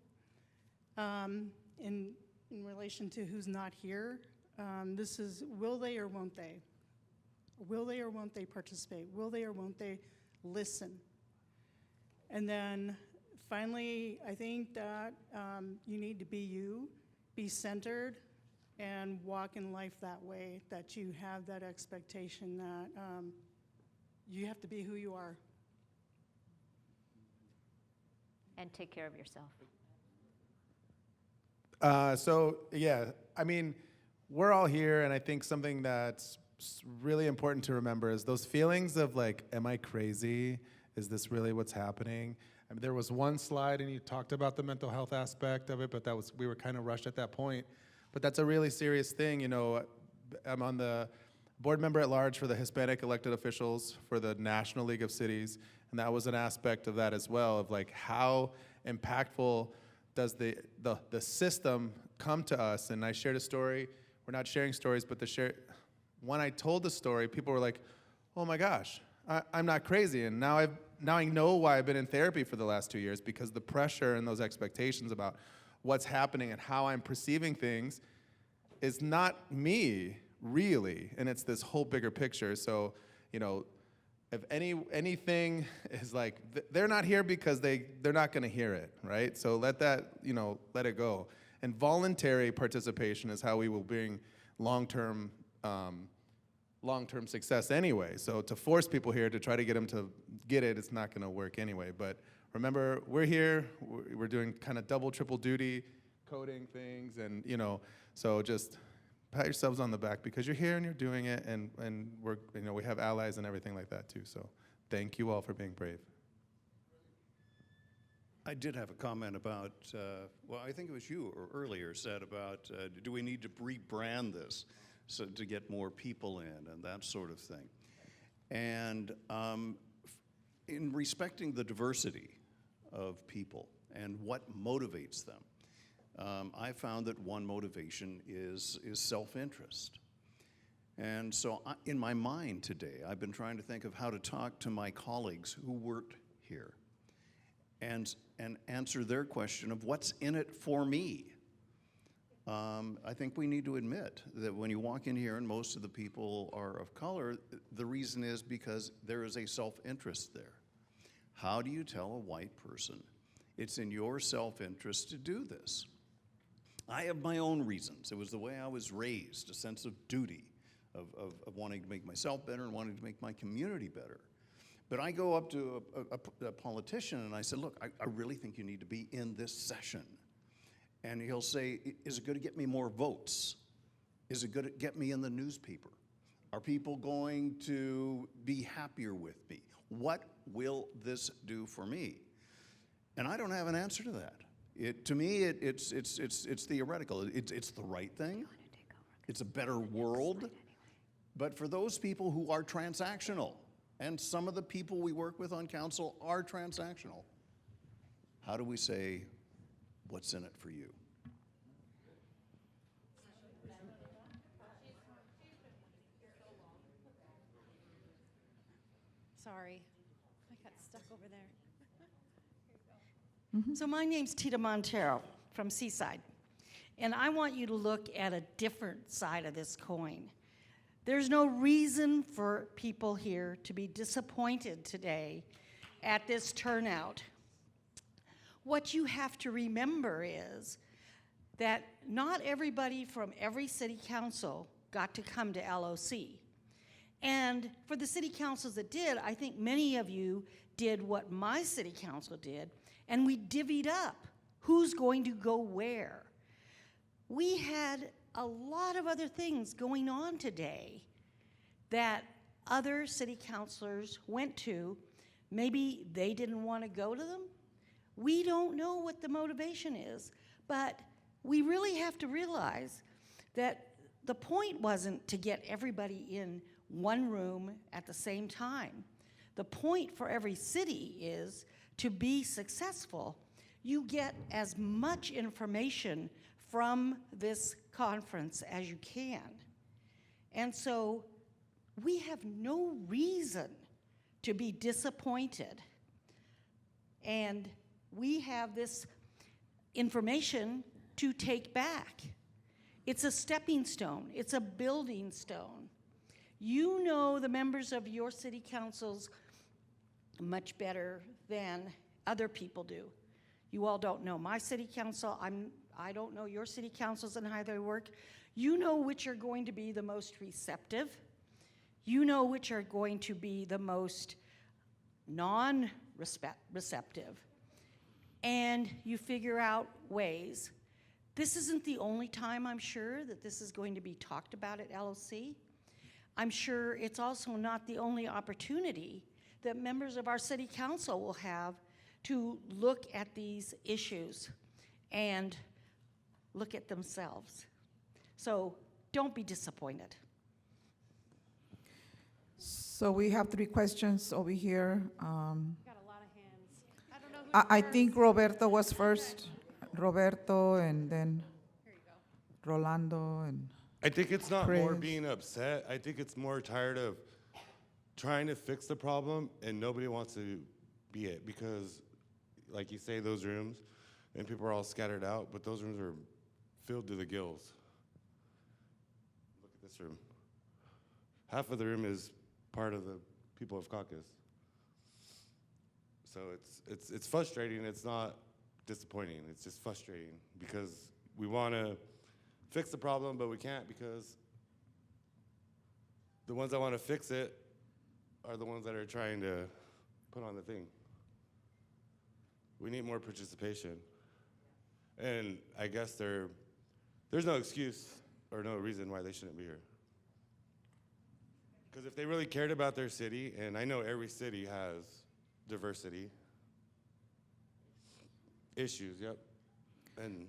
In relation to who's not here, this is will they or won't they? Will they or won't they participate? Will they or won't they listen? And then finally, I think that you need to be you, be centered, and walk in life that way, that you have that expectation that you have to be who you are. And take care of yourself. So, yeah, I mean, we're all here, and I think something that's really important to remember is those feelings of like, am I crazy? Is this really what's happening? I mean, there was one slide, and you talked about the mental health aspect of it, but we were kind of rushed at that point. But that's a really serious thing, you know. I'm on the board member at large for the Hispanic elected officials for the National League of Cities, and that was an aspect of that as well, of like how impactful does the system come to us. And I shared a story. We're not sharing stories, but when I told the story, people were like, oh my gosh, I'm not crazy. And now I know why I've been in therapy for the last 2 years, because the pressure and those expectations about, what's happening and how I'm perceiving things is not me, really, and it's this whole bigger picture. So, you know, if anything is like, they're not here because they're not gonna hear it, right? So let that, you know, let it go. And voluntary participation is how we will bring long-term success anyway. So to force people here to try to get them to get it, it's not gonna work anyway. But remember, we're here, we're doing kind of double, triple duty, coding things, and you know, so just pat yourselves on the back because you're here and you're doing it, and we're, you know, we have allies and everything like that too. So thank you all for being brave. I did have a comment about, well, I think it was you or earlier said about, do we need to rebrand this so to get more people in and that sort of thing. And in respecting the diversity of people and what motivates them, I found that one motivation is self-interest. And so in my mind today, I've been trying to think of how to talk to my colleagues who worked here and answer their question of what's in it for me. I think we need to admit that when you walk in here and most of the people are of color, the reason is because there is a self-interest there. How do you tell a white person it's in your self-interest to do this? I have my own reasons. It was the way I was raised, a sense of duty, of wanting to make myself better and wanting to make my community better. But I go up to a politician and I said, look, I really think you need to be in this session. And he'll say, is it going to get me more votes? Is it going to get me in the newspaper? Are people going to be happier with me? What will this do for me? And I don't have an answer to that. To me, it's theoretical. It's the right thing. It's a better world. But for those people who are transactional, and some of the people we work with on council are transactional, how do we say, what's in it for you? Sorry, I got stuck over there. So my name's Tita Montero from Seaside, and I want you to look at a different side of this coin. There's no reason for people here to be disappointed today at this turnout. What you have to remember is that not everybody from every city council got to come to LOC. And for the city councils that did, I think many of you did what my city council did, and we divvied up who's going to go where. We had a lot of other things going on today that other city councilors went to. Maybe they didn't want to go to them. We don't know what the motivation is, but we really have to realize that the point wasn't to get everybody in one room at the same time. The point for every city is to be successful. You get as much information from this conference as you can. And so we have no reason to be disappointed. And we have this information to take back. It's a stepping stone. It's a building stone. You know the members of your city councils much better than other people do. You all don't know my city council. I don't know your city councils and how they work. You know which are going to be the most receptive. You know which are going to be the most non-receptive. And you figure out ways. This isn't the only time, I'm sure, that this is going to be talked about at LOC. I'm sure it's also not the only opportunity that members of our city council will have to look at these issues and look at themselves. So don't be disappointed. So we have 3 questions over here. Got a lot of hands. I don't know who's I think Roberto was first. Roberto, and then Rolando, and I think it's not Chris. more being upset. I think it's more tired of trying to fix the problem and nobody wants to be it, because like you say, those rooms, and people are all scattered out, but those rooms are filled to the gills. Look at this room. Half of the room is part of the people of caucus. So it's frustrating. It's not disappointing. It's just frustrating because we want to fix the problem, but we can't because the ones that want to fix it are the ones that are trying to put on the thing. We need more participation. And I guess there's no excuse or no reason why they shouldn't be here. Because if they really cared about their city, and I know every city has diversity issues, yep. And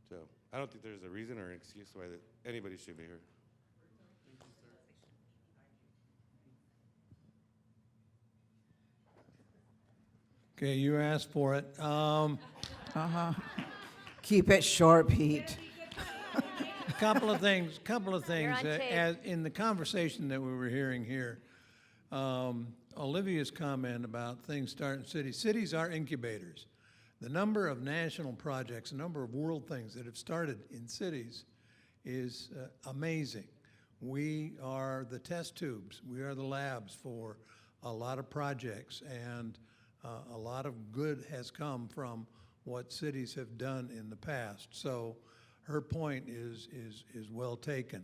so I don't think there's a reason or an excuse why that anybody should be here. Okay, you asked for it. Keep it short, Pete. Couple of things. You're on tape. As in the conversation that we were hearing here, Olivia's comment about things starting cities. Cities are incubators. The number of national projects, the number of world things that have started in cities is amazing. We are the test tubes. We are the labs for a lot of projects, and a lot of good has come from what cities have done in the past. So her point is well taken.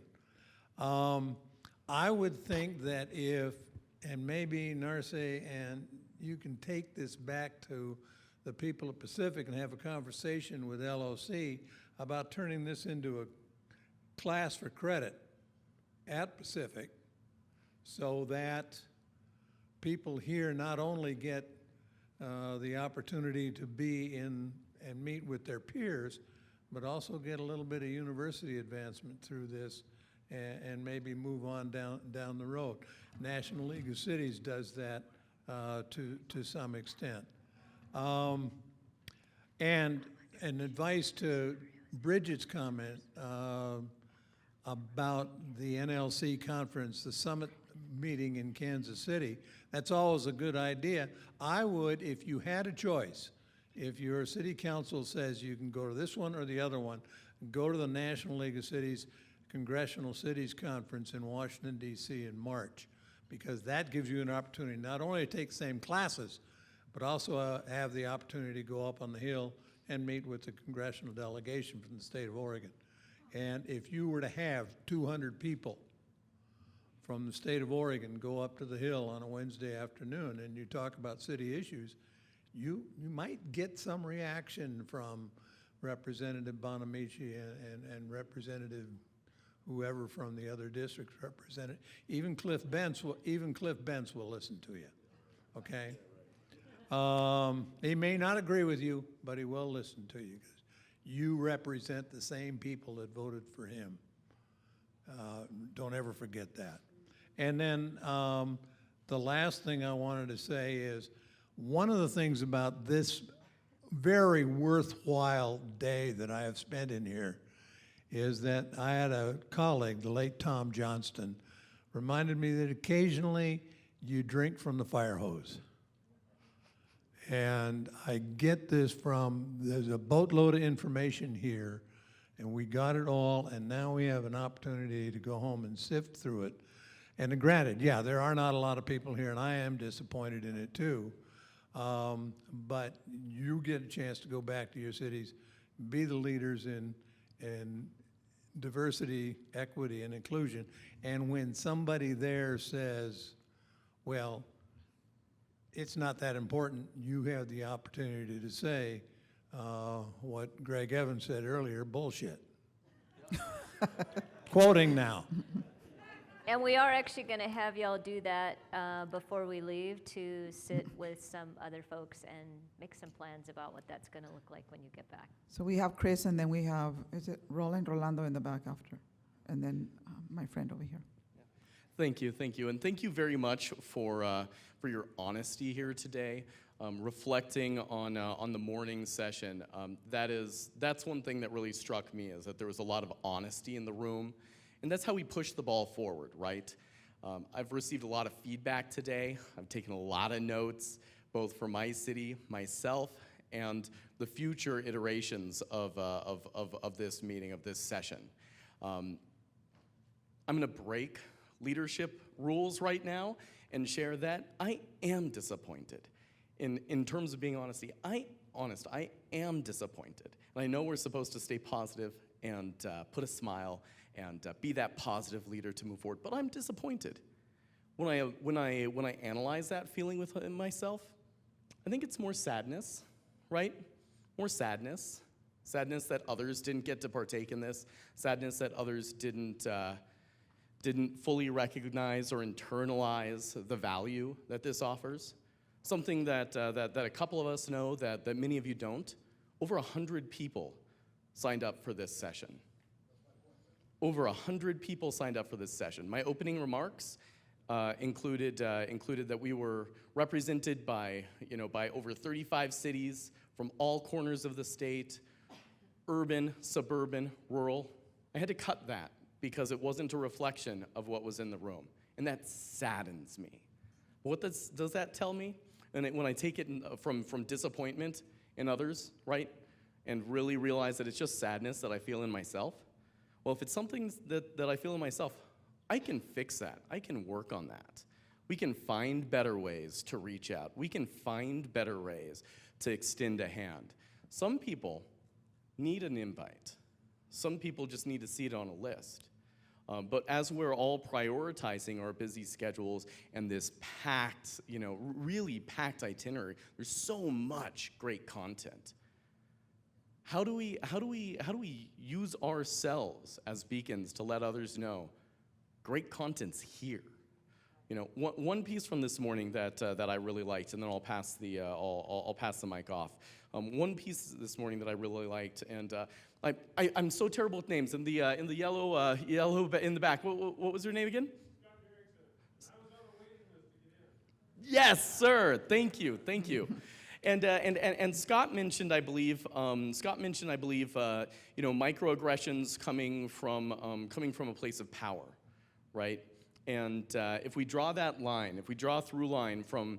I would think that if, and maybe Narce, and you can take this back to the people of Pacific and have a conversation with LOC about turning this into a class for credit at Pacific so that people here not only get the opportunity to be in and meet with their peers, but also get a little bit of university advancement through this and maybe move on down the road. National League of Cities does that to some extent. And an advice to Bridget's comment about the NLC conference, the summit meeting in Kansas City, that's always a good idea. I would, if you had a choice, if your city council says you can go to this one or the other one, go to the National League of Cities Congressional Cities Conference in Washington, D.C. in March, because that gives you an opportunity not only to take the same classes, but also have the opportunity to go up on the Hill and meet with the congressional delegation from the state of Oregon. And if you were to have 200 people from the state of Oregon go up to the Hill on a Wednesday afternoon and you talk about city issues, you might get some reaction from Representative Bonamici and Representative whoever from the other districts represented. Even Cliff Bentz will listen to you, okay? He may not agree with you, but he will listen to you because you represent the same people that voted for him. Don't ever forget that. And then the last thing I wanted to say is one of the things about this very worthwhile day that I have spent in here is that I had a colleague, the late Tom Johnston, reminded me that occasionally you drink from the fire hose. And I get this from, there's a boatload of information here, and we got it all, and now we have an opportunity to go home and sift through it. And granted, yeah, there are not a lot of people here, and I am disappointed in it too. But you get a chance to go back to your cities, be the leaders in diversity, equity, and inclusion. And when somebody there says, well, it's not that important, you have the opportunity to say what Greg Evans said earlier, bullshit. Quoting now. And we are actually going to have y'all do that before we leave, to sit with some other folks and make some plans about what that's going to look like when you get back. So we have Chris, and then we have, is it Rolando in the back after? And then my friend over here. Thank you, and thank you very much for your honesty here today, reflecting on the morning session. That's one thing that really struck me, is that there was a lot of honesty in the room, and that's how we push the ball forward, right? I've received a lot of feedback today. I've taken a lot of notes, both for my city, myself, and the future iterations of this meeting, of this session. I'm going to break leadership rules right now and share that I am disappointed. In terms of being I am disappointed. And I know we're supposed to stay positive and put a smile and be that positive leader to move forward, but I'm disappointed. When I analyze that feeling within myself, I think it's more sadness, right? More sadness. Sadness that others didn't get to partake in this. Sadness that others didn't fully recognize or internalize the value that this offers. Something that a couple of us know that many of you don't. Over 100 people signed up for this session. Over 100 people signed up for this session. My opening remarks included that we were represented by over 35 cities from all corners of the state, urban, suburban, rural. I had to cut that because it wasn't a reflection of what was in the room, and that saddens me. What does that tell me? And when I take it from disappointment in others, right, and really realize that it's just sadness that I feel in myself, well, if it's something that I feel in myself, I can fix that. I can work on that. We can find better ways to reach out. We can find better ways to extend a hand. Some people need an invite. Some people just need to see it on a list. But as we're all prioritizing our busy schedules and this packed, really packed itinerary, there's so much great content. How do we use ourselves as beacons to let others know great content's here? One piece from this morning that I really liked, and then I'll pass the mic off. One piece this morning that I really liked, and I'm so terrible with names. In the yellow in the back, what was her name again? Yes, sir. Thank you. And Scott mentioned, I believe, microaggressions coming from a place of power, right? And if we draw that line, if we draw a through line from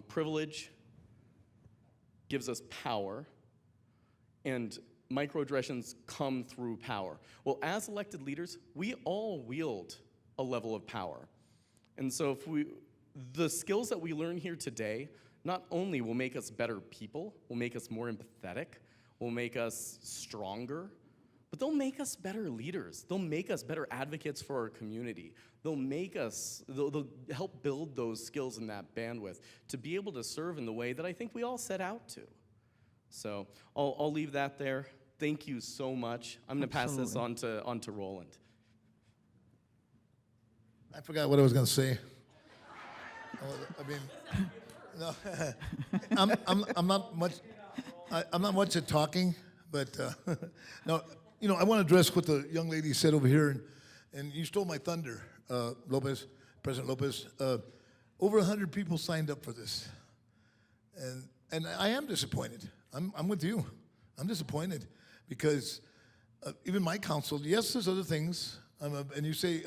privilege gives us power, and microaggressions come through power. Well, as elected leaders, we all wield a level of power. And so the skills that we learn here today not only will make us better people, will make us more empathetic, will make us stronger, but they'll make us better leaders. They'll make us better advocates for our community. They'll help build those skills and that bandwidth to be able to serve in the way that I think we all set out to. So I'll leave that there. Thank you so much. I'm going to pass this on to Roland. I forgot what I was going to say. No, I'm not much at talking, but no. I want to address what the young lady said over here, and you stole my thunder, President Lopez. Over 100 people signed up for this, and I am disappointed. I'm with you. I'm disappointed because even my council, yes, there's other things, and you say,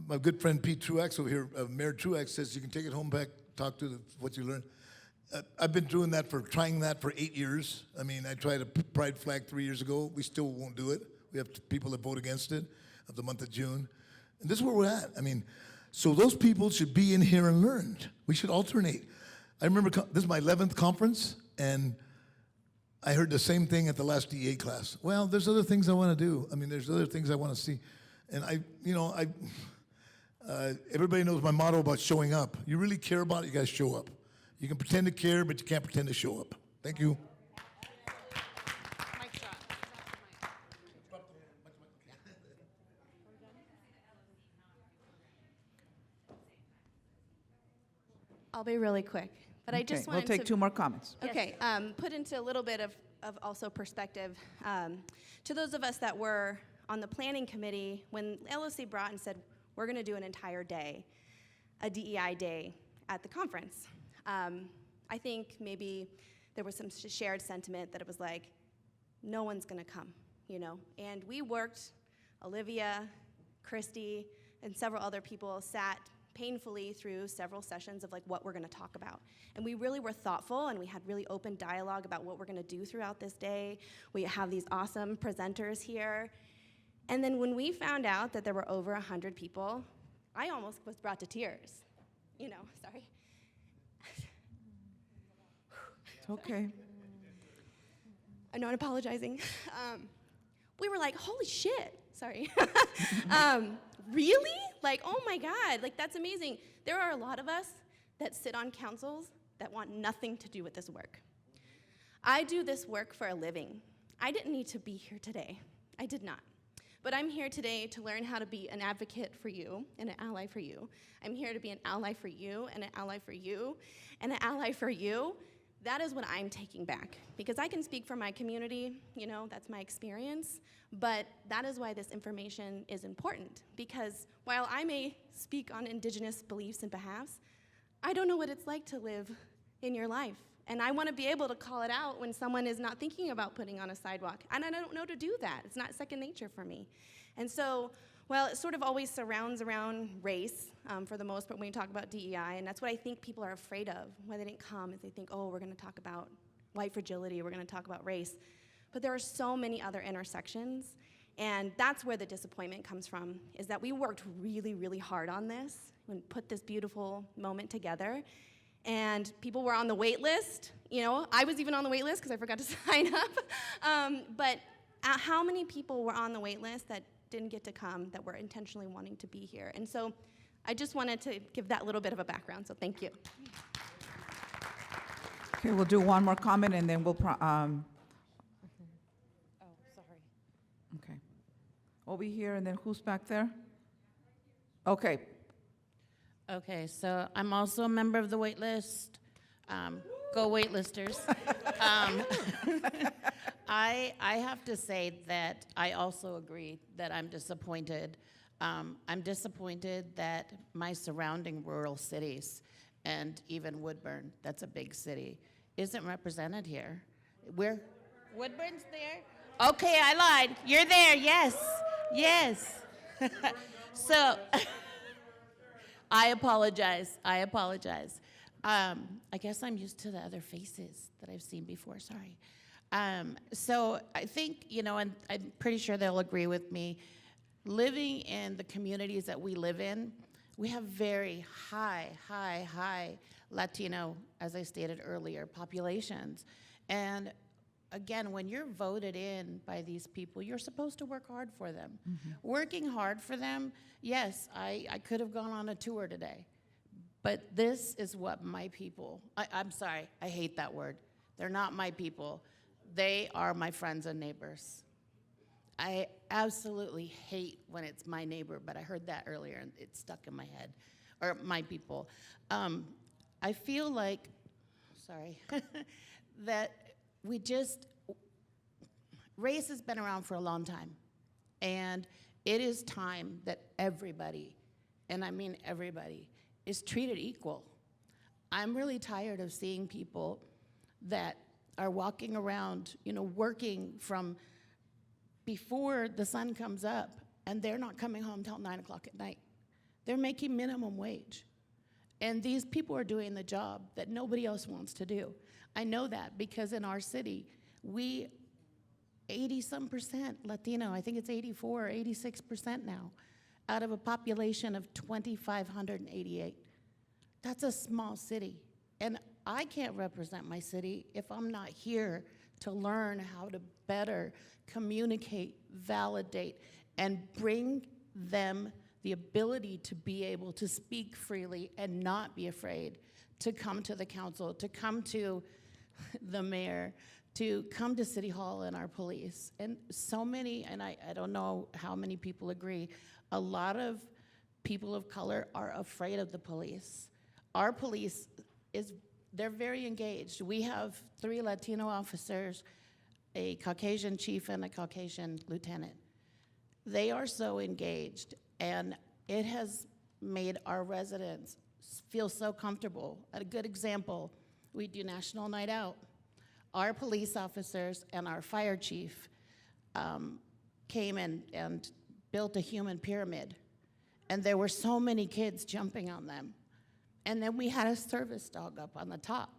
my good friend Pete Truax over here, Mayor Truax says you can take it home back, talk to what you learned. I've been trying that for 8 years. I mean, I tried a pride flag 3 years ago. We still won't do it. We have people that vote against it of the month of June. And this is where we're at. I mean, so those people should be in here and learn. We should alternate. I remember this is my 11th conference, and I heard the same thing at the last DEI class. Well, there's other things I want to do. I mean, there's other things I want to see. And everybody knows my motto about showing up. You really care about it, you guys show up. You can pretend to care, but you can't pretend to show up. Thank you. I'll be really quick, but I just wanted we'll take two more comments. Okay, put into a little bit of also perspective. To those of us that were on the planning committee, when LOC brought and said, we're going to do an entire day, a DEI day at the conference. I think maybe there was some shared sentiment that it was like, no one's going to come, And we worked, Olivia, Christy, and several other people sat painfully through several sessions of like what we're gonna talk about. And we really were thoughtful, and we had really open dialogue about what we're gonna do throughout this day. We have these awesome presenters here. And then when we found out that there were over 100 people, I almost was brought to tears. You know, sorry. It's okay. I'm not apologizing. We were like, holy shit, sorry. Really? Like, oh my God, like that's amazing. There are a lot of us that sit on councils that want nothing to do with this work. I do this work for a living. I didn't need to be here today. I did not. But I'm here today to learn how to be an advocate for you and an ally for you. I'm here to be an ally for you and an ally for you and an ally for you. That is what I'm taking back, because I can speak for my community, you know, that's my experience, but that is why this information is important, because while I may speak on Indigenous beliefs and behalves, I don't know what it's like to live in your life, and I want to be able to call it out when someone is not thinking about putting on a sidewalk, and I don't know to do that. It's not second nature for me. And so, well, it sort of always surrounds around race for the most part when you talk about DEI, and that's what I think people are afraid of. Why they didn't come is they think, oh, we're gonna talk about white fragility, we're gonna talk about race. But there are so many other intersections, and that's where the disappointment comes from, is that we worked really, really hard on this and put this beautiful moment together, and people were on the wait list. You know, I was even on the wait list because I forgot to sign up. But how many people were on the wait list that didn't get to come, that were intentionally wanting to be here? And so I just wanted to give that little bit of a background, so thank you. Okay, we'll do one more comment and then we'll, Oh, sorry. okay. Over here and then who's back there? Okay. Okay, so I'm also a member of the wait list. Go waitlisters. I have to say that I also agree that I'm disappointed. I'm disappointed that my surrounding rural cities, and even Woodburn, that's a big city, isn't represented here. Woodburn's there? Okay, I lied. You're there, yes, yes. So, I apologize. I guess I'm used to the other faces that I've seen before, sorry. So I think, you know, and I'm pretty sure they'll agree with me, living in the communities that we live in, we have very high Latino, as I stated earlier, populations. And again, when you're voted in by these people, you're supposed to work hard for them. Mm-hmm. Working hard for them, yes, I could have gone on a tour today, but this is what my people, I'm sorry, I hate that word. They're not my people. They are my friends and neighbors. I absolutely hate when it's my neighbor, but I heard that earlier and it stuck in my head, or my people. I feel like, sorry, that race has been around for a long time, and it is time that everybody, and I mean everybody, is treated equal. I'm really tired of seeing people that are walking around, you know, working from before the sun comes up, and they're not coming home till 9 o'clock at night. They're making minimum wage. And these people are doing the job that nobody else wants to do. I know that because in our city, we 80-some% Latino, I think it's 84 or 86% now, out of a population of 2,588. That's a small city. And I can't represent my city if I'm not here to learn how to better communicate, validate, and bring them the ability to be able to speak freely and not be afraid to come to the council, to come to the mayor, to come to City Hall and our police. And so many, and I don't know how many people agree, a lot of people of color are afraid of the police. Our police they're very engaged. We have 3 Latino officers, a Caucasian chief and a Caucasian lieutenant. They are so engaged, and it has made our residents feel so comfortable. A good example, we do National Night Out. Our police officers and our fire chief came and built a human pyramid. And there were so many kids jumping on them. And then we had a service dog up on the top.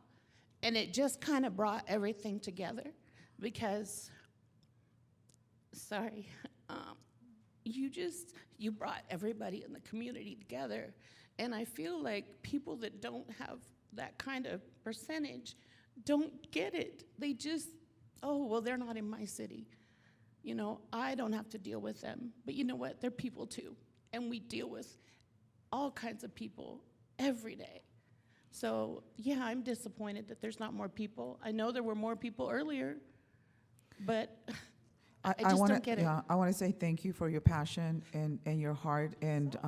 And it just kind of brought everything together because, sorry, you brought everybody in the community together. And I feel like people that don't have that kind of percentage don't get it. They just, oh, well, they're not in my city. You know, I don't have to deal with them. But you know what? They're people too. And we deal with all kinds of people every day. So, yeah, I'm disappointed that there's not more people. I know there were more people earlier, but I just don't get it. Yeah, I want to say thank you for your passion and your heart, and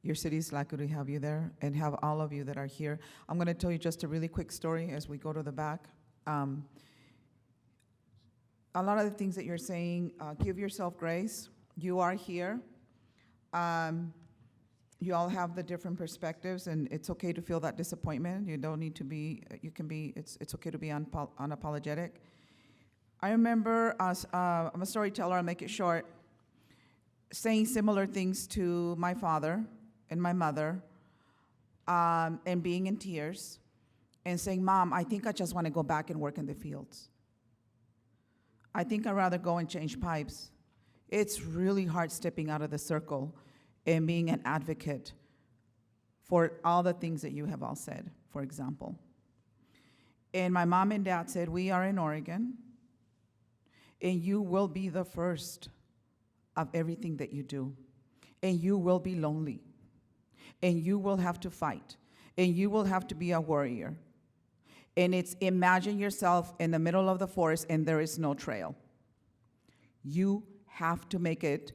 your city's lucky to have you there and have all of you that are here. I'm going to tell you just a really quick story as we go to the back. A lot of the things that you're saying, give yourself grace. You are here. You all have the different perspectives, and it's okay to feel that disappointment. You don't need to be, you can be, it's okay to be unapologetic. I remember, I'm a storyteller, I'll make it short, saying similar things to my father and my mother, and being in tears, and saying, Mom, I think I just want to go back and work in the fields. I think I'd rather go and change pipes. It's really hard stepping out of the circle and being an advocate for all the things that you have all said, for example. And my mom and dad said, we are in Oregon, and you will be the first of everything that you do. And you will be lonely. And you will have to fight. And you will have to be a warrior. And it's imagine yourself in the middle of the forest and there is no trail. You have to make it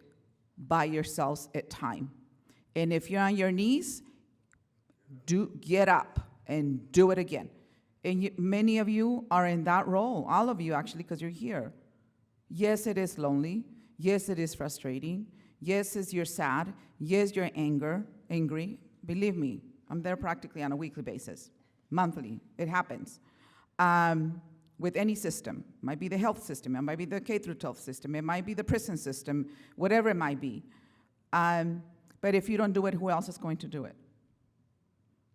by yourselves at time. And if you're on your knees, get up and do it again. And many of you are in that role, all of you actually, because you're here. Yes, it is lonely. Yes, it is frustrating. Yes, you're sad. Yes, you're angry. Believe me, I'm there practically on a weekly basis, monthly. It happens. With any system. It might be the health system, it might be the K-12 system, it might be the prison system, whatever it might be. But if you don't do it, who else is going to do it?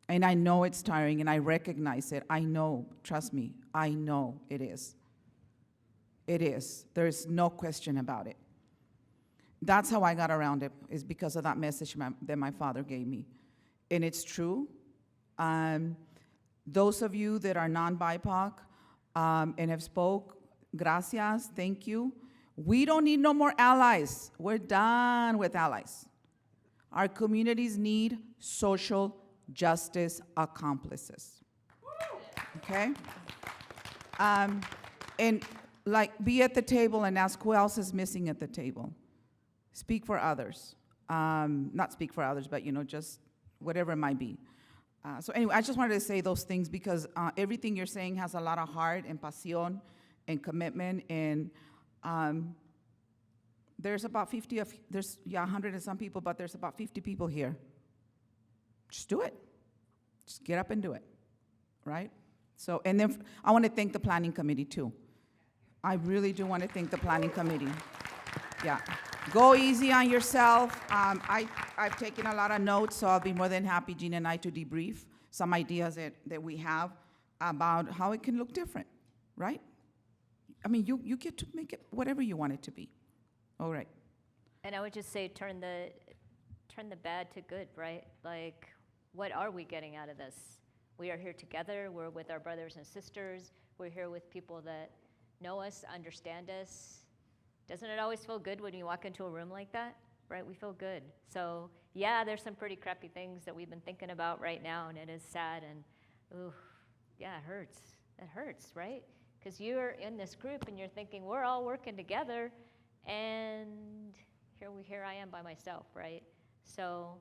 And I know it's tiring, and I recognize it. I know, trust me, I know it is. It is. There's no question about it. That's how I got around it, is because of that message that my father gave me. And it's true. Those of you that are non-BIPOC, and have spoke, gracias, thank you. We don't need no more allies. We're done with allies. Our communities need social justice accomplices. Okay? And like, be at the table and ask who else is missing at the table. Speak for others. Not speak for others, but just whatever it might be. So anyway, I just wanted to say those things because everything you're saying has a lot of heart and pasión and commitment. And there's about 100 and some people, but there's about 50 people here. Just do it. Just get up and do it, right? So, and then I want to thank the planning committee too. I really do want to thank the planning committee. Yeah. Go easy on yourself. I've taken a lot of notes, so I'll be more than happy, Gina and I, to debrief some ideas that we have about how it can look different, right? I mean, you get to make it whatever you want it to be. All right. And I would just say turn the bad to good, right? Like, what are we getting out of this? We are here together. We're with our brothers and sisters. We're here with people that know us, understand us. Doesn't it always feel good when you walk into a room like that, right? We feel good. So yeah, there's some pretty crappy things that we've been thinking about right now, and it is sad, and ooh, yeah, it hurts. It hurts, right? Because you're in this group and you're thinking we're all working together, and here I am by myself, right? So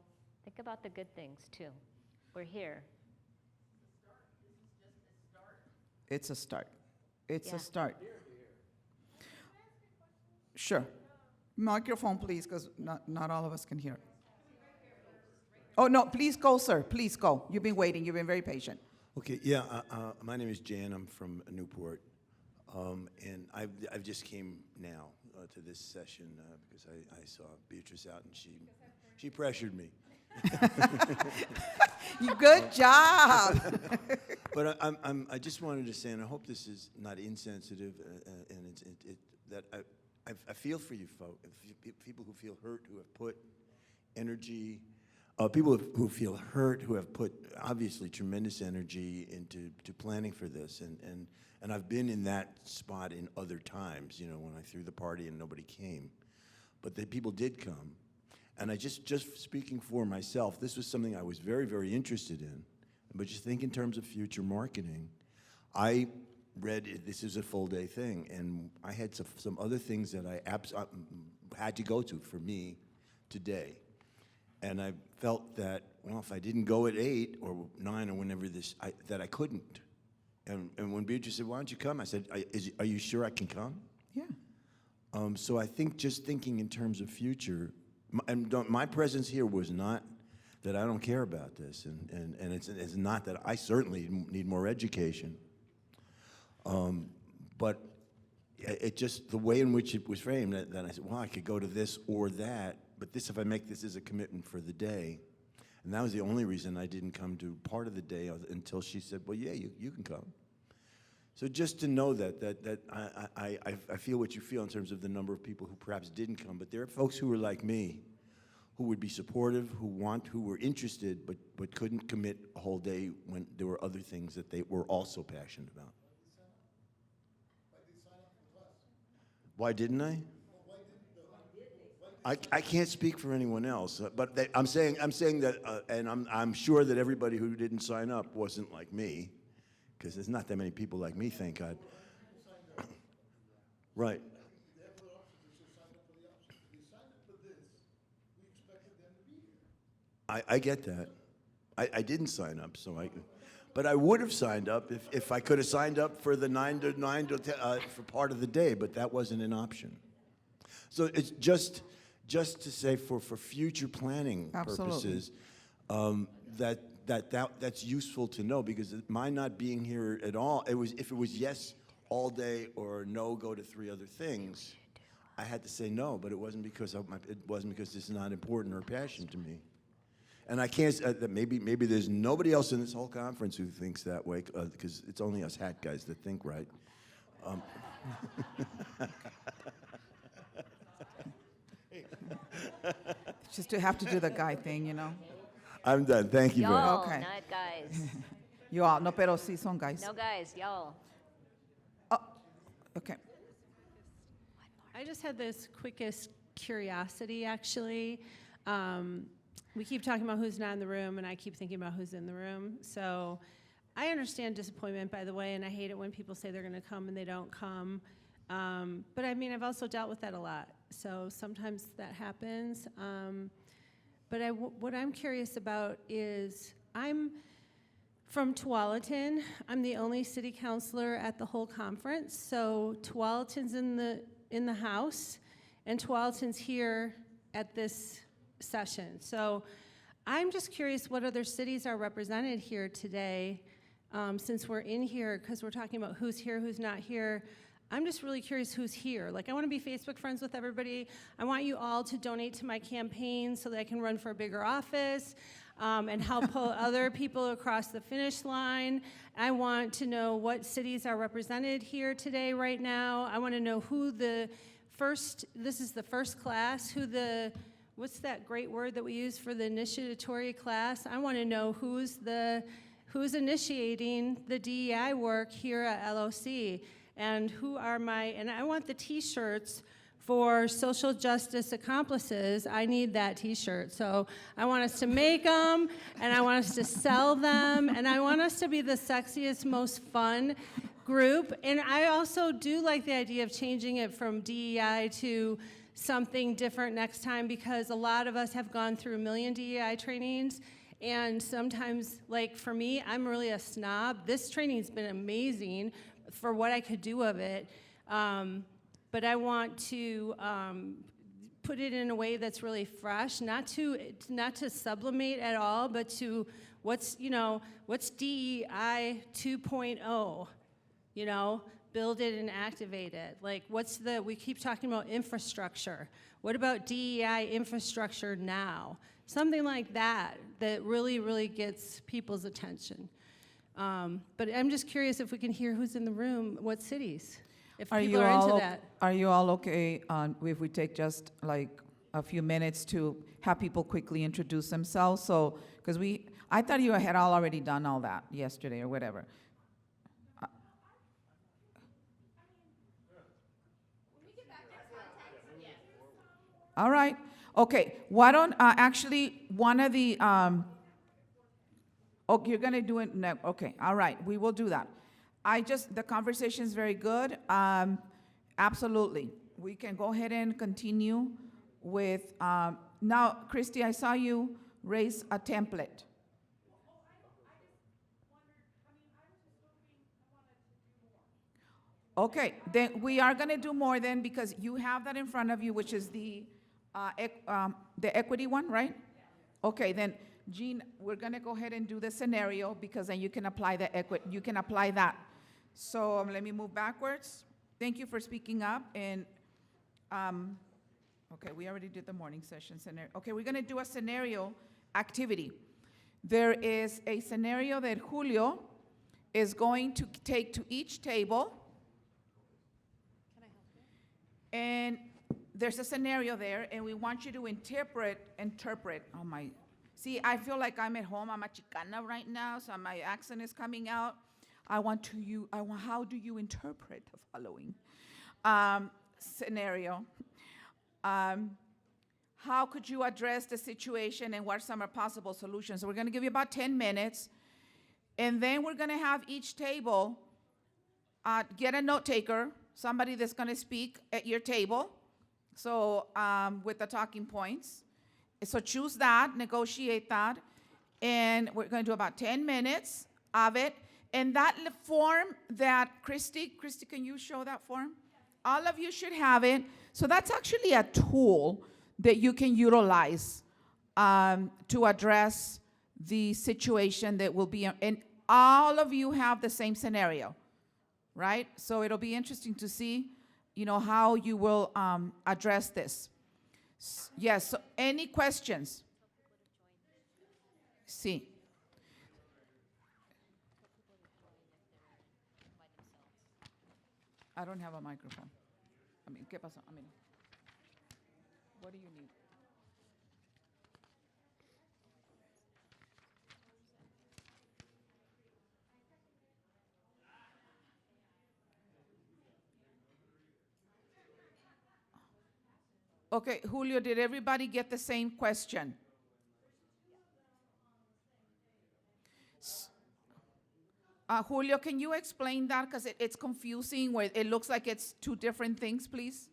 think about the good things too. We're here. It's a start. It's Yeah. a start. Sure. Microphone, please, because not all of us can hear. Oh, no, please go, sir. Please go. You've been waiting. You've been very patient. Okay, yeah, my name is Jan. I'm from Newport. And I've just came now to this session because I saw Beatrice out, and She pressured me. Good job. But I just wanted to say, and I hope this is not insensitive, and that I feel for you folks, people who feel hurt, who have put energy, people who feel hurt, who have put obviously tremendous energy into planning for this, and I've been in that spot in other times, you know, when I threw the party and nobody came, but the people did come, and I just speaking for myself, this was something I was very, very interested in, but just think in terms of future marketing. I read this is a full day thing, and I had some other things that I had to go to for me today. And I felt that, well, if I didn't go at 8 or 9 or whenever that I couldn't. And when Beatrice said, why don't you come? I said, are you sure I can come? Yeah. So I think just thinking in terms of future, my presence here was not that I don't care about this, and it's not that I certainly need more education. But it just, the way in which it was framed, that I said, well, I could go to this or that, but this, if I make this as a commitment for the day, and that was the only reason I didn't come to part of the day until she said, well, yeah, you can come. So just to know that I feel what you feel in terms of the number of people who perhaps didn't come, but there are folks who are like me, who would be supportive, who were interested, but couldn't commit a whole day when there were other things that they were also passionate about. Why didn't I? I can't speak for anyone else, but I'm saying that, and I'm sure that everybody who didn't sign up wasn't like me, because there's not that many people like me, thank God. Right. I get that. I didn't sign up, but I would have signed up if I could have signed up for the 9 to 10, for part of the day, but that wasn't an option. So it's just to say for future planning purposes, that's useful to know, because my not being here at all, if it was yes all day or no, go to 3 other things, I had to say no, but it wasn't because this is not important or passion to me. And I can't, maybe there's nobody else in this whole conference who thinks that way, because it's only us hat guys that think right. Just to have to do the guy thing, you know. I'm done. Thank you very much. Y'all, Okay. not guys. You all, no, pero sí son guys. No guys, y'all. Okay. I just had this quickest curiosity, actually. We keep talking about who's not in the room, and I keep thinking about who's in the room. So I understand disappointment, by the way, and I hate it when people say they're going to come and they don't come. But I mean, I've also dealt with that a lot. So sometimes that happens. But what I'm curious about is, I'm from Tualatin. I'm the only city councilor at the whole conference. So Tualatin's in the house, and Tualatin's here at this session. So I'm just curious what other cities are represented here today, since we're in here, because we're talking about who's here, who's not here. I'm just really curious who's here. Like, I want to be Facebook friends with everybody. I want you all to donate to my campaign so that I can run for a bigger office, and help pull other people across the finish line. I want to know what cities are represented here today, right now. I want to know who this is the first class, what's that great word that we use for the initiatory class? I want to know who's initiating the DEI work here at LOC, and and I want the t-shirts for social justice accomplices. I need that t-shirt. So I want us to make them, and I want us to sell them, and I want us to be the sexiest, most fun group. And I also do like the idea of changing it from DEI to something different next time, because a lot of us have gone through 1 million DEI trainings, and sometimes, like for me, I'm really a snob. This training's been amazing for what I could do of it, but I want to put it in a way that's really fresh, not to sublimate at all, but to what's DEI 2.0, build it and activate it. Like, we keep talking about infrastructure. What about DEI infrastructure now? Something like that really, really gets people's attention. But I'm just curious if we can hear who's in the room, what cities, if people are into that. Are you all okay if we take just like a few minutes to have people quickly introduce themselves? So, because I thought you had all already done all that yesterday or whatever. All right. Okay. Why don't actually one of the oh, you're gonna do it. No. Okay. All right. We will do that. The conversation is very good. Absolutely. We can go ahead and continue with now, Christy. I saw you raise a template. Okay, then we are going to do more then because you have that in front of you, which is the equity one, right? Okay, then Jean, we're going to go ahead and do the scenario because then you can apply the equity. You can apply that. So let me move backwards. Thank you for speaking up. And okay, we already did the morning session scenario. Okay, we're going to do a scenario activity. There is a scenario that Julio is going to take to each table. And there's a scenario there, and we want you to interpret. Oh my, see, I feel like I'm at home. I'm a Chicana right now, so my accent is coming out. How do you interpret the following scenario? How could you address the situation and what are some possible solutions? So we're gonna give you about 10 minutes, and then we're gonna have each table get a note taker, somebody that's going to speak at your table, so with the talking points. So choose that, negotiate that, and we're going to do about 10 minutes of it. And that form that, Christy, can you show that form? All of you should have it. So that's actually a tool that you can utilize to address the situation that will be, and all of you have the same scenario. Right? So it'll be interesting to see, how you will address this. Yes, so any questions? Sí. I don't have a microphone. ¿Qué pasó? What do you need? Okay, Julio, did everybody get the same question? Julio, can you explain that? Because it's confusing, where it looks like it's two different things, please.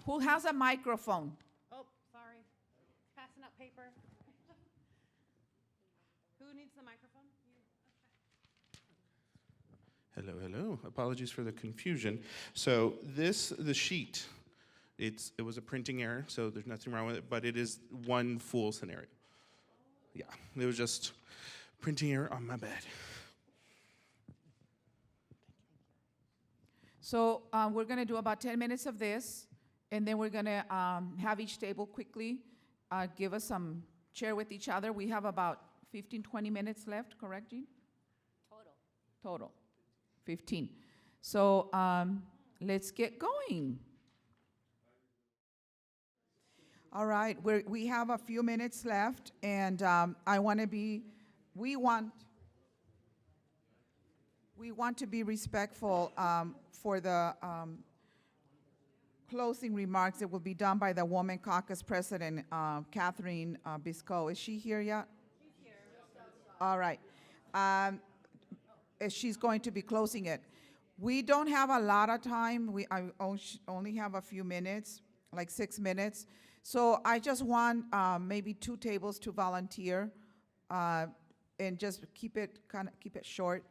Who has a microphone? Oh, sorry. Passing up paper. Who needs the microphone? Hello, hello. Apologies for the confusion. So the sheet, it was a printing error, so there's nothing wrong with it, but it is one full scenario. Yeah, it was just printing error on my bad. So we're going to do about 10 minutes of this, and then we're going to have each table quickly give us some, share with each other. We have about 15, 20 minutes left, correct, Jean? Total. 15. So let's get going. All right, we have a few minutes left, and we want to be respectful for the closing remarks that will be done by the Women Caucus President, Catherine Biscoe. Is she here yet? She's here. All right. She's going to be closing it. We don't have a lot of time. I only have a few minutes, like 6 minutes. So I just want maybe 2 tables to volunteer, and just keep it short,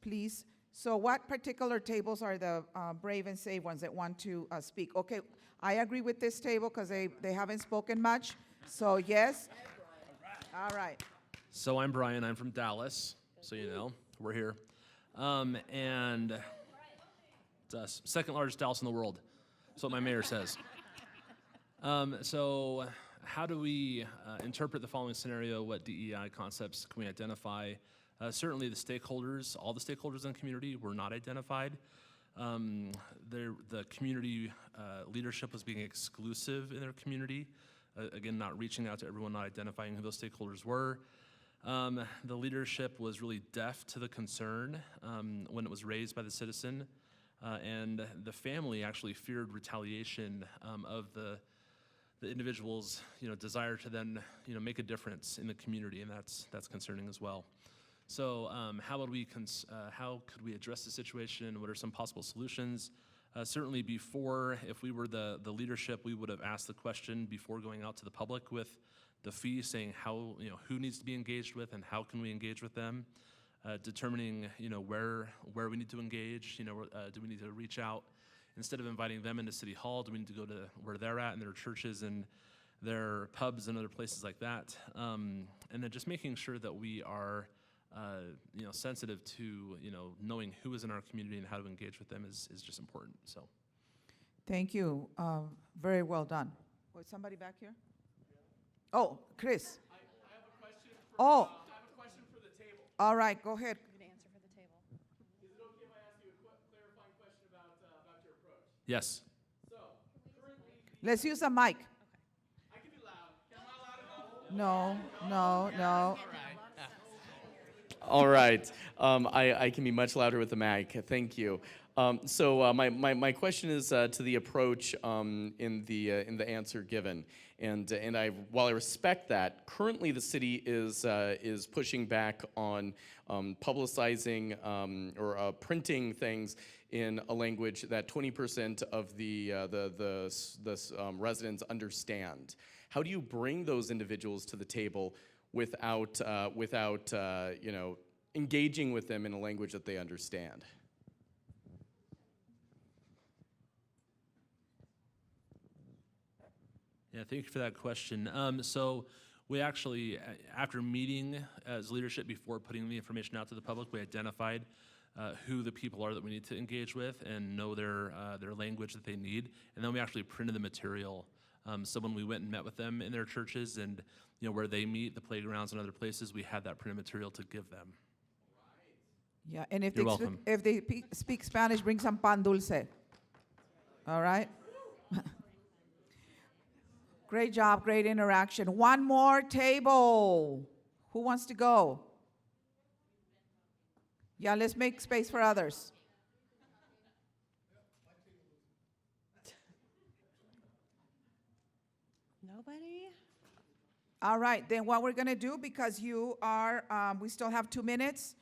please. So what particular tables are the brave and safe ones that want to speak? Okay, I agree with this table because they haven't spoken much. So yes. All right. So I'm Brian. I'm from Dallas. So you know, we're here. And it's the second largest Dallas in the world. That's what my mayor says. So how do we interpret the following scenario? What DEI concepts can we identify? Certainly the stakeholders, all the stakeholders in the community were not identified. The community leadership was being exclusive in their community. Again, not reaching out to everyone, not identifying who those stakeholders were. The leadership was really deaf to the concern when it was raised by the citizen. And the family actually feared retaliation of the individual's desire to then make a difference in the community, and that's concerning as well. So how could we address the situation? What are some possible solutions? Certainly before, if we were the leadership, we would have asked the question before going out to the public with the fee, saying how, who needs to be engaged with and how can we engage with them, determining, where we need to engage, do we need to reach out? Instead of inviting them into City Hall, do we need to go to where they're at in their churches and their pubs and other places like that? And then just making sure that we are sensitive to, knowing who is in our community and how to engage with them is just important, so. Thank you. Very well done. Oh, somebody back here? Oh, Chris. I have a question Oh. I have a question for the table. All right, go ahead. Is it okay if I ask you a clarifying question about your approach? Yes. So, currently, Let's use a mic. I can be loud. Am I loud enough? No. All right. I can be much louder with the mic. Thank you. So my question is to the approach in the answer given, and while I respect that, currently the city is pushing back on publicizing or printing things in a language that 20% of the residents understand. How do you bring those individuals to the table without engaging with them in a language that they understand? Yeah, thank you for that question. So we actually, after meeting as leadership before putting the information out to the public, we identified who the people are that we need to engage with and know their language that they need. And then we actually printed the material. So when we went and met with them in their churches and where they meet, the playgrounds and other places, we had that printed material to give them. Yeah, and if You're they welcome. if they speak Spanish, bring some pan dulce. All right. Great job, great interaction. One more table. Who wants to go? Yeah, let's make space for others. Nobody? All right, then what we're gonna do, because you are, we still have 2 minutes.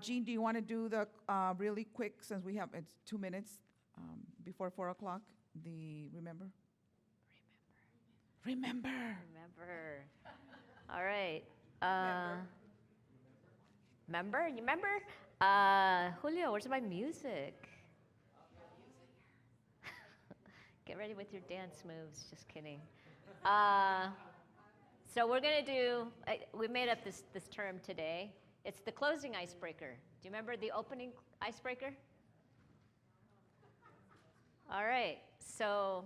Jean, do you want to do the really quick, since we have, it's 2 minutes before 4 o'clock, the remember? Remember. All right. Remember? You remember? Julio, where's my music? Get ready with your dance moves. Just kidding. So we're going to do, we made up this term today. It's the closing icebreaker. Do you remember the opening icebreaker? All right. So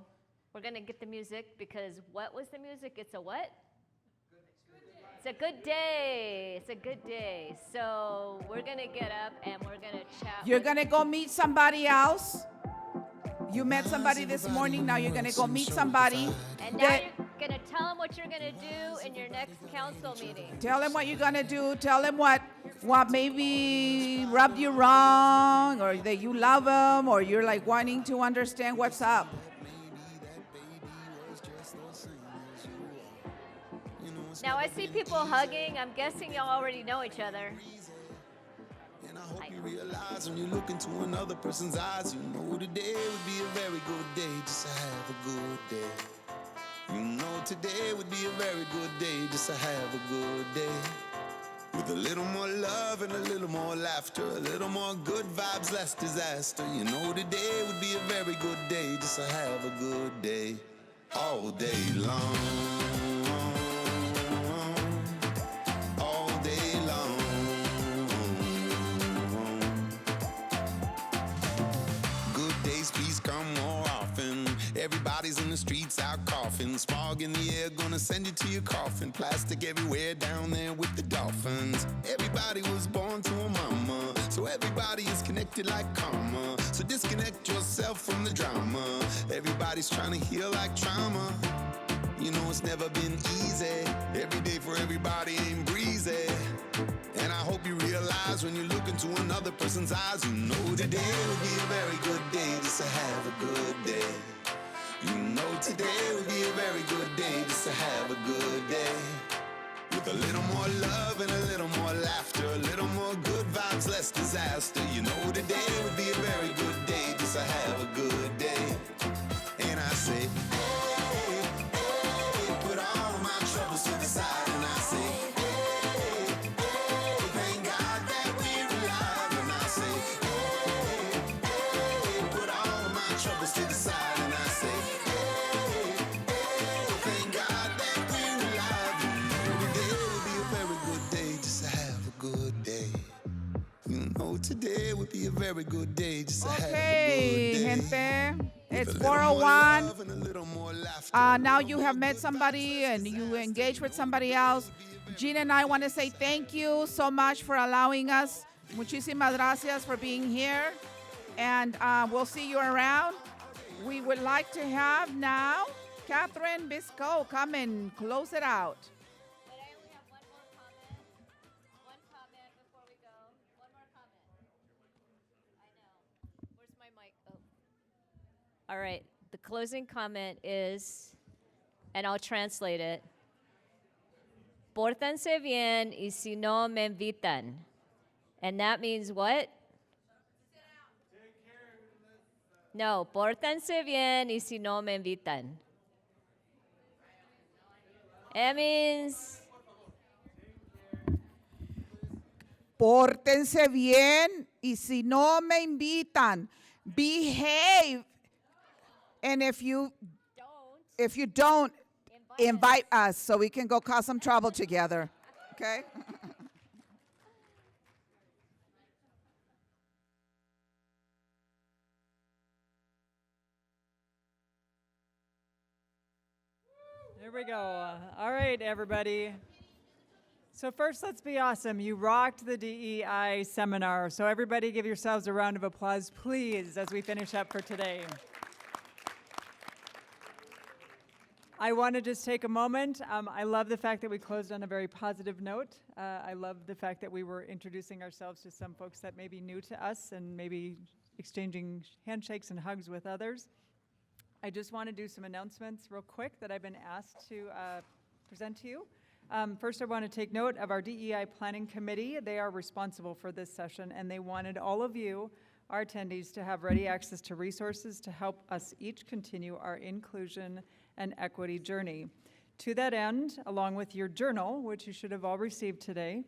we're going to get the music because what was the music? It's a what? It's a good day. It's a good day. So we're going to get up and we're going to chat. You're going to go meet somebody else. You met somebody this morning. Now you're going to go meet somebody. And now you're going to tell them what you're going to do in your next council meeting. Tell them what you're going to do. Tell them what maybe rubbed you wrong, or that you love them, or you're like wanting to understand what's up. Now I see people hugging. I'm guessing y'all already know each other. And I hope you realize when you look into another person's eyes, you know today would be a very good day just to have a good day. You know today would be a very good day just to have a good day. With a little more love and a little more laughter, a little more good vibes, less disaster. You know today would be a very good day just to have a good day. All day long. All day long. everybody's in the streets out coughing. Smog in the air, gonna send you to your coffin. Plastic everywhere down there with the dolphins. Everybody was born to a mama, so everybody is connected like karma. So disconnect yourself from the drama. Everybody's trying to heal like trauma. You know it's never been easy. Every day for everybody ain't breezy. And I hope you realize when you look into another person's eyes, you know today would be a very good day just to have a good day. You know today would be a very good day just to have a good day. With a little more love and a little more laughter, a little more good vibes, less disaster. You know today would be a very good day just to have a good day. And I say, hey, hey, put all my troubles to the side. And I say, hey, hey, thank God that we're alive. And I say, hey, hey, put all my troubles to the side. And I say, hey, hey, thank God that we're alive. Today would be a very good day just to have a good day. You know today would be a very good day just to have a good day. Gente, it's 4:01. Now you have met somebody and you engage with somebody else. Gina and I want to say thank you so much for allowing us. Muchísimas gracias for being here. And we'll see you around. We would like to have now Catherine Bisco come and close it out. All right, the closing comment is, and I'll translate it. Pórtense bien y si no me invitan. And that means what? No, pórtense bien y si no me invitan. It means Pórtense bien y si no me invitan, behave. And if you don't, invite us so we can go cause some trouble together. Okay? There we go. All right, everybody. So first, let's be awesome. You rocked the DEI seminar. So everybody give yourselves a round of applause, please, as we finish up for today. I want to just take a moment. I love the fact that we closed on a very positive note. I love the fact that we were introducing ourselves to some folks that may be new to us and maybe exchanging handshakes and hugs with others. I just want to do some announcements real quick that I've been asked to present to you. First, I want to take note of our DEI Planning Committee. They are responsible for this session, and they wanted all of you, our attendees, to have ready access to resources to help us each continue our inclusion and equity journey. To that end, along with your journal, which you should have all received today,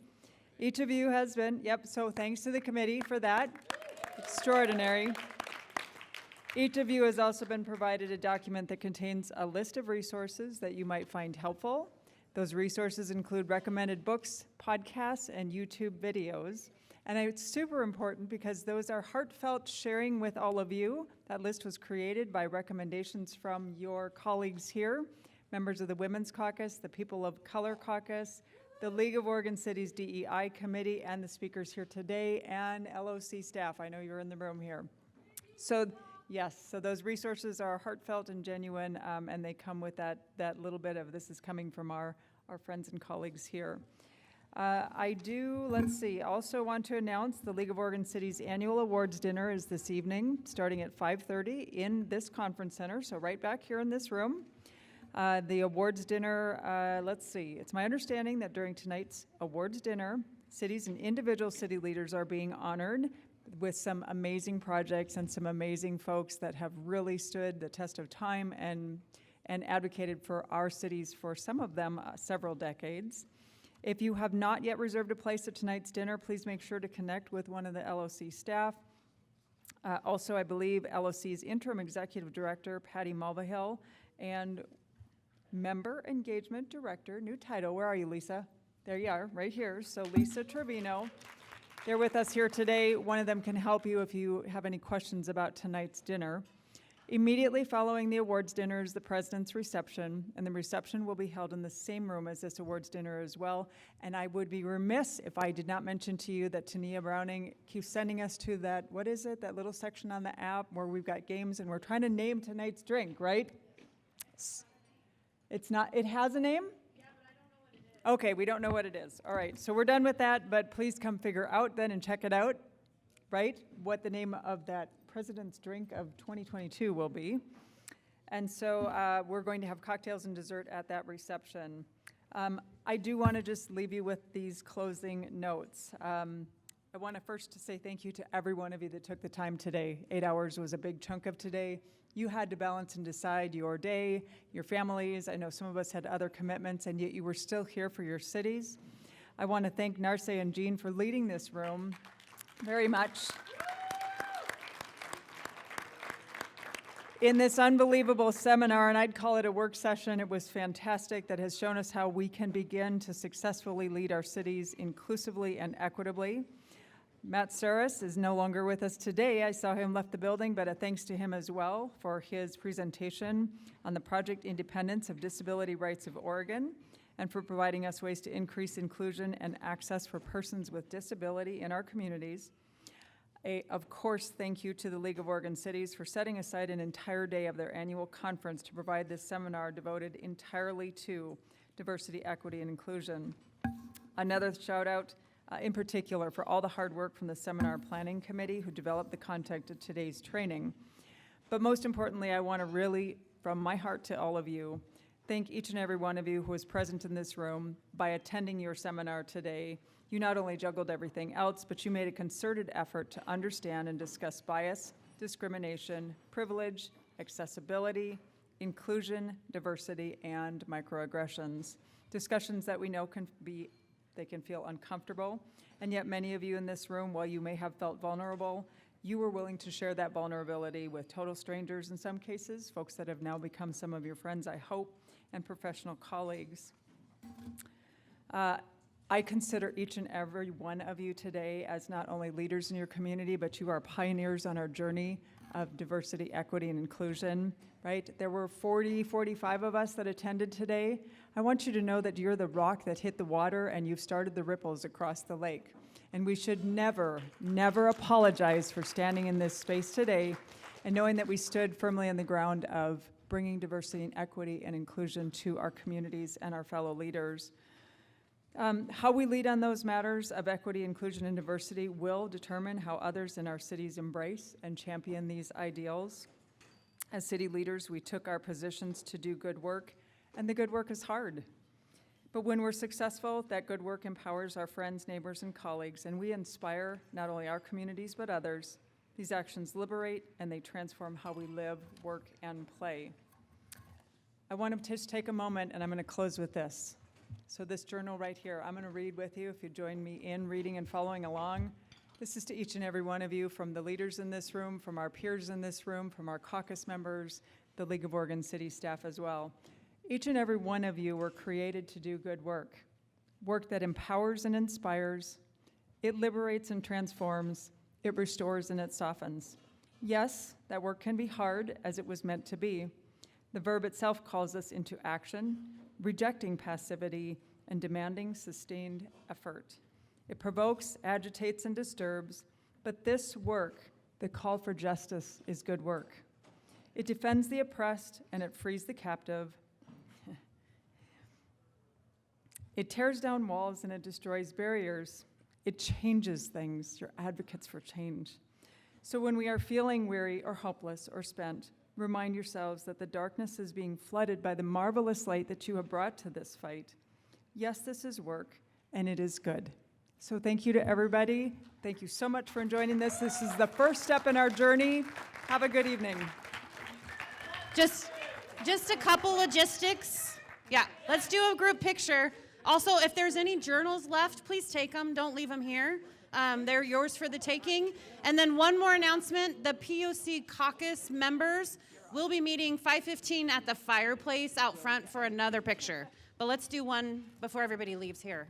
each of you has been, so thanks to the committee for that. Extraordinary. Each of you has also been provided a document that contains a list of resources that you might find helpful. Those resources include recommended books, podcasts, and YouTube videos. And it's super important because those are heartfelt sharing with all of you. That list was created by recommendations from your colleagues here, members of the Women's Caucus, the People of Color Caucus, the League of Oregon Cities DEI Committee, and the speakers here today, and LOC staff. I know you're in the room here. So yes, so those resources are heartfelt and genuine, and they come with that little bit of this is coming from our friends and colleagues here. Also want to announce the League of Oregon Cities annual awards dinner is this evening, starting at 5:30 in this conference center, so right back here in this room. The awards dinner, it's my understanding that during tonight's awards dinner, cities and individual city leaders are being honored with some amazing projects and some amazing folks that have really stood the test of time and advocated for our cities for some of them several decades. If you have not yet reserved a place at tonight's dinner, please make sure to connect with one of the LOC staff. Also, I believe LOC's interim executive director, Patty Mulvihill, and member engagement director, new title, where are you, Lisa? There you are, right here. So Lisa Trevino, they're with us here today. One of them can help you if you have any questions about tonight's dinner. Immediately following the awards dinner is the president's reception, and the reception will be held in the same room as this awards dinner as well. And I would be remiss if I did not mention to you that Tania Browning keeps sending us to that, what is it, that little section on the app where we've got games and we're trying to name tonight's drink, right? It's not, it has a name? Yeah, but I don't know what it is. Okay, we don't know what it is. All right, so we're done with that, but please come figure out then and check it out, right? What the name of that President's Drink of 2022 will be. And so we're going to have cocktails and dessert at that reception. I do want to just leave you with these closing notes. I want to first say thank you to every one of you that took the time today. 8 hours was a big chunk of today. You had to balance and decide your day, your families. I know some of us had other commitments, and yet you were still here for your cities. I want to thank Narce and Jean for leading this room very much. In this unbelievable seminar, and I'd call it a work session, it was fantastic, that has shown us how we can begin to successfully lead our cities inclusively and equitably. Matt Saris is no longer with us today. I saw him left the building, but a thanks to him as well for his presentation on the Project Independence of Disability Rights of Oregon, and for providing us ways to increase inclusion and access for persons with disability in our communities. Of course, thank you to the League of Oregon Cities for setting aside an entire day of their annual conference to provide this seminar devoted entirely to diversity, equity, and inclusion. Another shout out in particular for all the hard work from the Seminar Planning Committee who developed the content of today's training. But most importantly, I want to really, from my heart to all of you, thank each and every one of you who was present in this room by attending your seminar today. You not only juggled everything else, but you made a concerted effort to understand and discuss bias, discrimination, privilege, accessibility, inclusion, diversity, and microaggressions. Discussions that we know they can feel uncomfortable, and yet many of you in this room, while you may have felt vulnerable, you were willing to share that vulnerability with total strangers in some cases, folks that have now become some of your friends, I hope, and professional colleagues. I consider each and every one of you today as not only leaders in your community, but you are pioneers on our journey of diversity, equity, and inclusion, right? There were 40, 45 of us that attended today. I want you to know that you're the rock that hit the water and you've started the ripples across the lake. And we should never, never apologize for standing in this space today and knowing that we stood firmly on the ground of bringing diversity and equity and inclusion to our communities and our fellow leaders. How we lead on those matters of equity, inclusion, and diversity will determine how others in our cities embrace and champion these ideals. As city leaders, we took our positions to do good work, and the good work is hard. But when we're successful, that good work empowers our friends, neighbors, and colleagues, and we inspire not only our communities, but others. These actions liberate, and they transform how we live, work, and play. I want to just take a moment, and I'm going to close with this. So this journal right here, I'm going to read with you if you join me in reading and following along. This is to each and every one of you, from the leaders in this room, from our peers in this room, from our caucus members, the League of Oregon City staff as well. Each and every one of you were created to do good work, work that empowers and inspires, it liberates and transforms, it restores and it softens. Yes, that work can be hard, as it was meant to be. The verb itself calls us into action, rejecting passivity and demanding sustained effort. It provokes, agitates, and disturbs, but this work, the call for justice, is good work. It defends the oppressed and it frees the captive. It tears down walls and it destroys barriers. It changes things. You're advocates for change. So when we are feeling weary or hopeless or spent, remind yourselves that the darkness is being flooded by the marvelous light that you have brought to this fight. Yes, this is work, and it is good. So thank you to everybody. Thank you so much for joining this. This is the first step in our journey. Have a good evening. Just a couple logistics. Yeah, let's do a group picture. Also, if there's any journals left, please take them. Don't leave them here. They're yours for the taking. And then one more announcement. The POC caucus members will be meeting 5:15 at the fireplace out front for another picture. But let's do one before everybody leaves here.